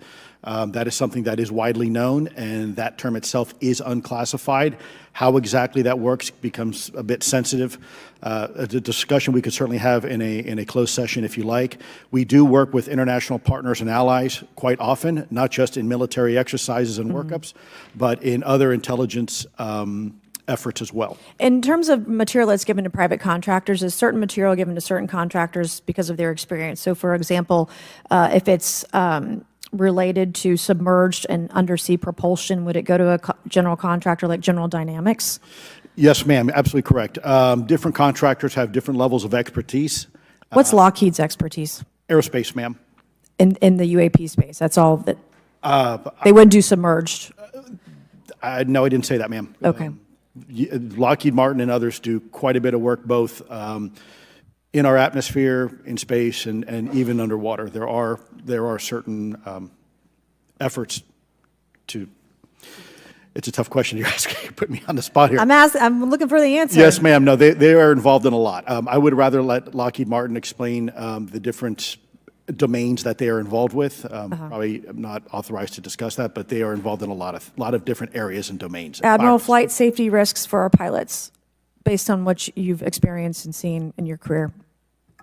That is something that is widely known, and that term itself is unclassified. How exactly that works becomes a bit sensitive. A discussion we could certainly have in a closed session if you like. We do work with international partners and allies quite often, not just in military exercises and workups, but in other intelligence efforts as well. In terms of material that's given to private contractors, is certain material given to certain contractors because of their experience? So, for example, if it's related to submerged and undersea propulsion, would it go to a general contractor like General Dynamics? Yes, ma'am, absolutely correct. Different contractors have different levels of expertise. What's Lockheed's expertise? Aerospace, ma'am. In the UAP space, that's all that, they wouldn't do submerged? No, I didn't say that, ma'am. Okay. Lockheed Martin and others do quite a bit of work both in our atmosphere, in space, and even underwater. There are certain efforts to. It's a tough question you're asking. You put me on the spot here. I'm looking for the answer. Yes, ma'am. No, they are involved in a lot. I would rather let Lockheed Martin explain the different domains that they are involved with. Probably not authorized to discuss that, but they are involved in a lot of different areas and domains. Admiral, flight safety risks for our pilots, based on what you've experienced and seen in your career.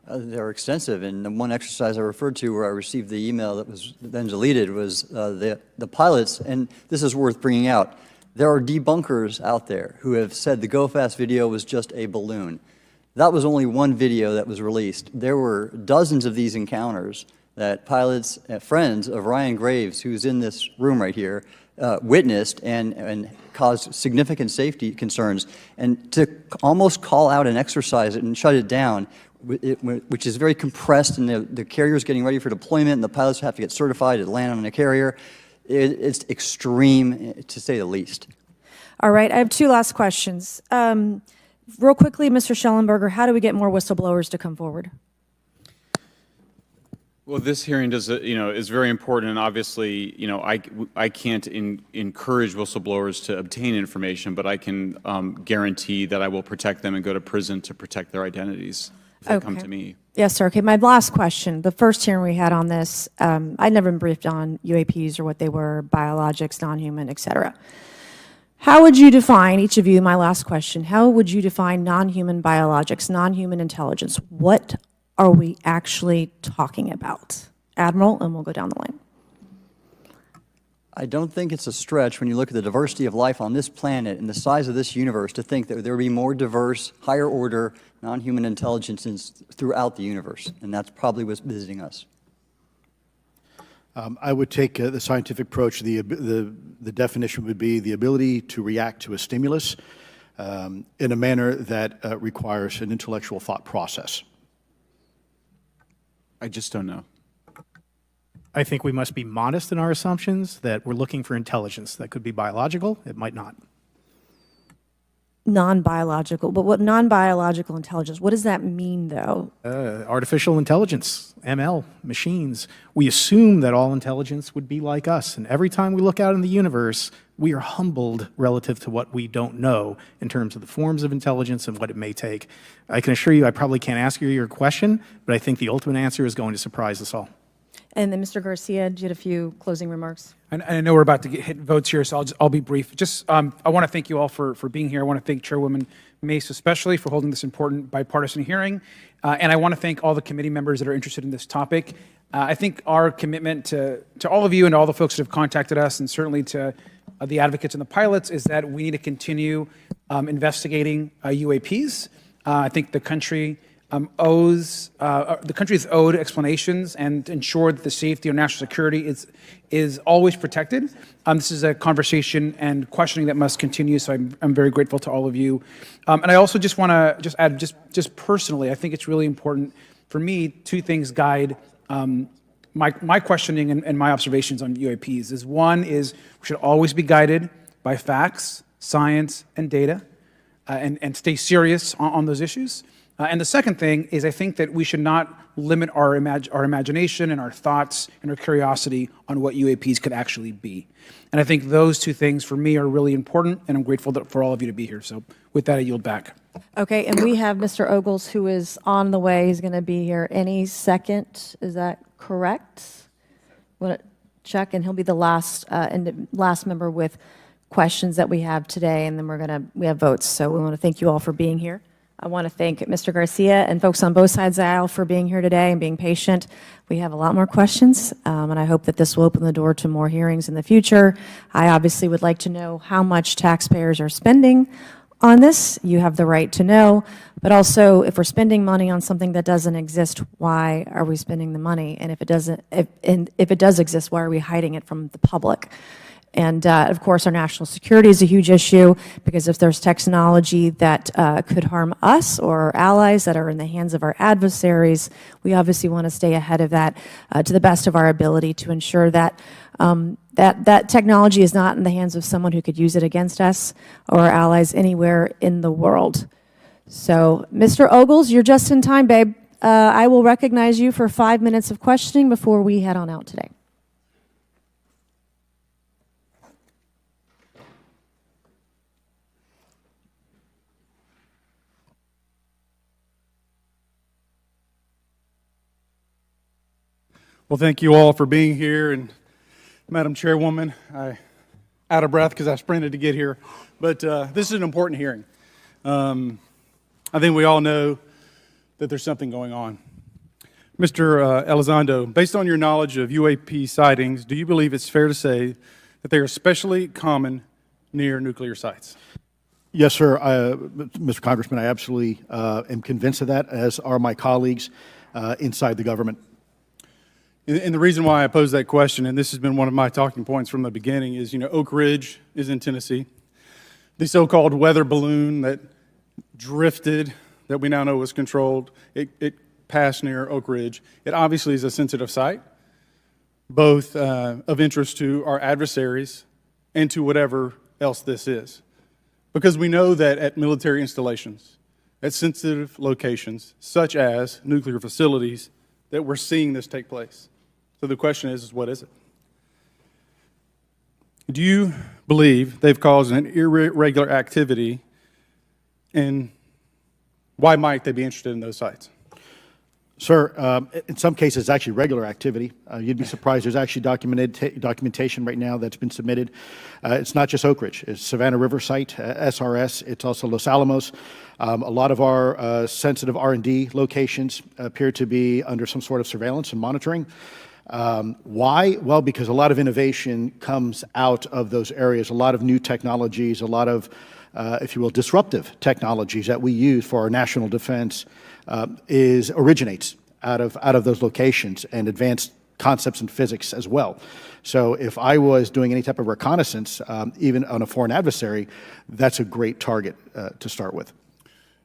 They're extensive, and the one exercise I referred to where I received the email that was then deleted was the pilots, and this is worth bringing out. There are debunkers out there who have said the Go Fast video was just a balloon. That was only one video that was released. There were dozens of these encounters that pilots, friends of Ryan Graves, who's in this room right here, witnessed and caused significant safety concerns. And to almost call out an exercise and shut it down, which is very compressed, and the carrier's getting ready for deployment, and the pilots have to get certified to land on a carrier, it's extreme, to say the least. All right, I have two last questions. Real quickly, Mr. Schellenberger, how do we get more whistleblowers to come forward? Well, this hearing is very important, and obviously, I can't encourage whistleblowers to obtain information, but I can guarantee that I will protect them and go to prison to protect their identities. they come to me. Yes, sir. Okay, my last question. The first hearing we had on this, I'd never been briefed on UAPs or what they were, biologics, non-human, et cetera. How would you define, each of you, my last question, how would you define non-human biologics, non-human intelligence? What are we actually talking about? Admiral, and we'll go down the line. I don't think it's a stretch when you look at the diversity of life on this planet and the size of this universe to think that there would be more diverse, higher order, non-human intelligences throughout the universe, and that's probably what's visiting us. I would take the scientific approach. The definition would be the ability to react to a stimulus in a manner that requires an intellectual thought process. I just don't know. I think we must be modest in our assumptions that we're looking for intelligence. That could be biological, it might not. Non-biological, but what non-biological intelligence, what does that mean, though? Artificial intelligence, ML, machines. We assume that all intelligence would be like us, and every time we look out in the universe, we are humbled relative to what we don't know in terms of the forms of intelligence and what it may take. I can assure you I probably can't ask you your question, but I think the ultimate answer is going to surprise us all. And then Mr. Garcia, you had a few closing remarks. I know we're about to hit votes here, so I'll be brief. Just, I want to thank you all for being here. I want to thank Chairwoman Mace especially for holding this important bipartisan hearing. And I want to thank all the committee members that are interested in this topic. I think our commitment to all of you and all the folks that have contacted us, and certainly to the advocates and the pilots, is that we need to continue investigating UAPs. I think the country the country is owed explanations and ensure that the safety or national security is always protected. This is a conversation and questioning that must continue, so I'm very grateful to all of you. And I also just want to add, just personally, I think it's really important for me, two things guide my questioning and my observations on UAPs. One is we should always be guided by facts, science, and data, and stay serious on those issues. And the second thing is I think that we should not limit our imagination and our thoughts and our curiosity on what UAPs could actually be. And I think those two things for me are really important, and I'm grateful for all of you to be here. So with that, I yield back. Okay, and we have Mr. Ogles, who is on the way. He's going to be here any second. Is that correct? Want to check, and he'll be the last member with questions that we have today, and then we have votes. So we want to thank you all for being here. I want to thank Mr. Garcia and folks on both sides of the aisle for being here today and being patient. We have a lot more questions, and I hope that this will open the door to more hearings in the future. I obviously would like to know how much taxpayers are spending on this. You have the right to know, but also if we're spending money on something that doesn't exist, why are we spending the money? And if it does exist, why are we hiding it from the public? And of course, our national security is a huge issue, because if there's technology that could harm us or our allies that are in the hands of our adversaries, we obviously want to stay ahead of that to the best of our ability to ensure that that technology is not in the hands of someone who could use it against us or our allies anywhere in the world. So, Mr. Ogles, you're just in time, babe. I will recognize you for 5 minutes of questioning before we head on out today. Well, thank you all for being here, and Madam Chairwoman, I'm out of breath because I sprinted to get here, but this is an important hearing. I think we all know that there's something going on. Mr. Elizondo, based on your knowledge of UAP sightings, do you believe it's fair to say that they are especially common near nuclear sites? Yes, sir. Mr. Congressman, I absolutely am convinced of that, as are my colleagues inside the government. And the reason why I pose that question, and this has been one of my talking points from the beginning, is, Oak Ridge is in Tennessee. The so-called weather balloon that drifted, that we now know was controlled, it passed near Oak Ridge. It obviously is a sensitive site, both of interest to our adversaries and to whatever else this is. Because we know that at military installations, at sensitive locations, such as nuclear facilities, that we're seeing this take place. So the question is what is it? Do you believe they've caused an irregular activity, and why might they be interested in those sites? Sir, in some cases, it's actually regular activity. You'd be surprised. There's actually documentation right now that's been submitted. It's not just Oak Ridge. It's Savannah River Site, SRS. It's also Los Alamos. A lot of our sensitive R&D locations appear to be under some sort of surveillance and monitoring. Why? Well, because a lot of innovation comes out of those areas, a lot of new technologies, a lot of, if you will, disruptive technologies that we use for our national defense originates out of those locations, and advanced concepts in physics as well. So if I was doing any type of reconnaissance, even on a foreign adversary, that's a great target to start with.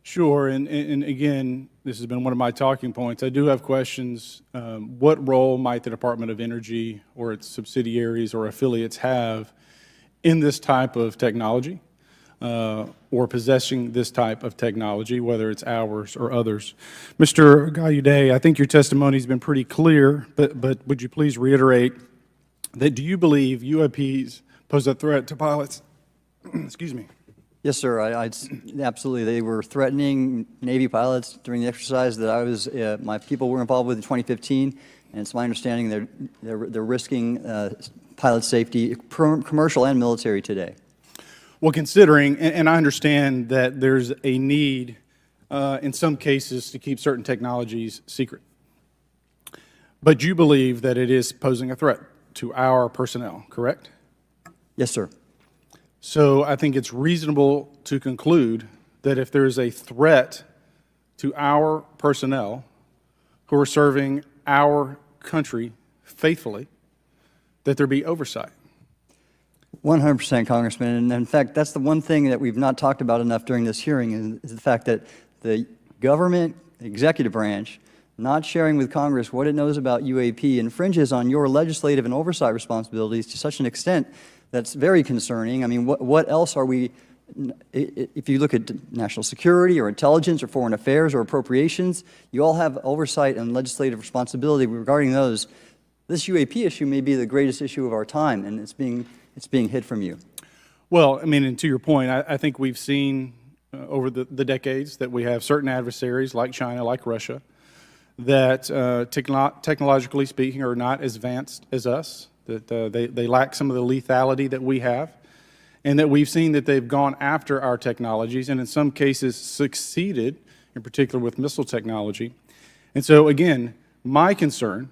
Sure, and again, this has been one of my talking points. I do have questions. What role might the Department of Energy or its subsidiaries or affiliates have in this type of technology, or possessing this type of technology, whether it's ours or others? Mr. Gallaudet, I think your testimony has been pretty clear, but would you please reiterate that do you believe UAPs pose a threat to pilots? Excuse me. Yes, sir. Absolutely. They were threatening Navy pilots during the exercise that my people were involved with in 2015, and it's my understanding they're risking pilot safety, commercial and military, today. Well, considering, and I understand that there's a need in some cases to keep certain technologies secret, but you believe that it is posing a threat to our personnel, correct? Yes, sir. So I think it's reasonable to conclude that if there is a threat to our personnel who are serving our country faithfully, that there be oversight. 100%, Congressman. And in fact, that's the one thing that we've not talked about enough during this hearing is the fact that the government executive branch not sharing with Congress what it knows about UAP infringes on your legislative and oversight responsibilities to such an extent that's very concerning. I mean, what else are we, if you look at national security or intelligence or foreign affairs or appropriations, you all have oversight and legislative responsibility regarding those. This UAP issue may be the greatest issue of our time, and it's being hid from you. Well, I mean, and to your point, I think we've seen over the decades that we have certain adversaries like China, like Russia, that technologically speaking are not as advanced as us, that they lack some of the lethality that we have, and that we've seen that they've gone after our technologies and in some cases succeeded, in particular with missile technology. And so again, my concern,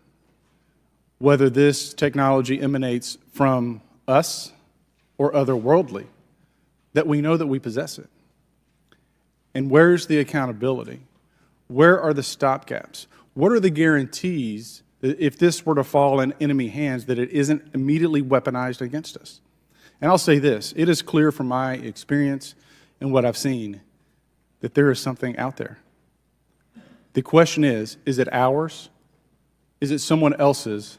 whether this technology emanates from us or otherworldly, that we know that we possess it. And where's the accountability? Where are the stopgaps? What are the guarantees that if this were to fall in enemy hands, that it isn't immediately weaponized against us? And I'll say this, it is clear from my experience and what I've seen that there is something out there. The question is it ours? Is it someone else's?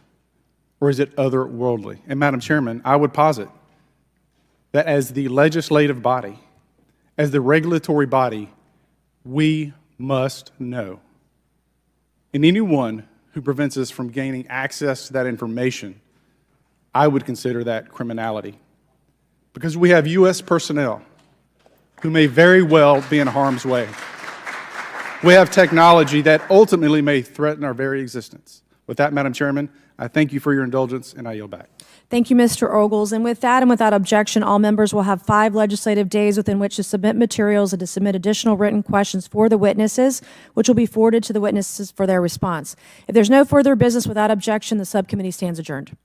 Or is it otherworldly? And Madam Chairman, I would posit that as the legislative body, as the regulatory body, we must know. And anyone who prevents us from gaining access to that information, I would consider that criminality. Because we have U.S. personnel who may very well be in harm's way. We have technology that ultimately may threaten our very existence. With that, Madam Chairman, I thank you for your indulgence, and I yield back. Thank you, Mr. Ogles. And with that and without objection, all members will have 5 legislative days within which to submit materials and to submit additional written questions for the witnesses, which will be forwarded to the witnesses for their response. If there's no further business without objection, the subcommittee stands adjourned.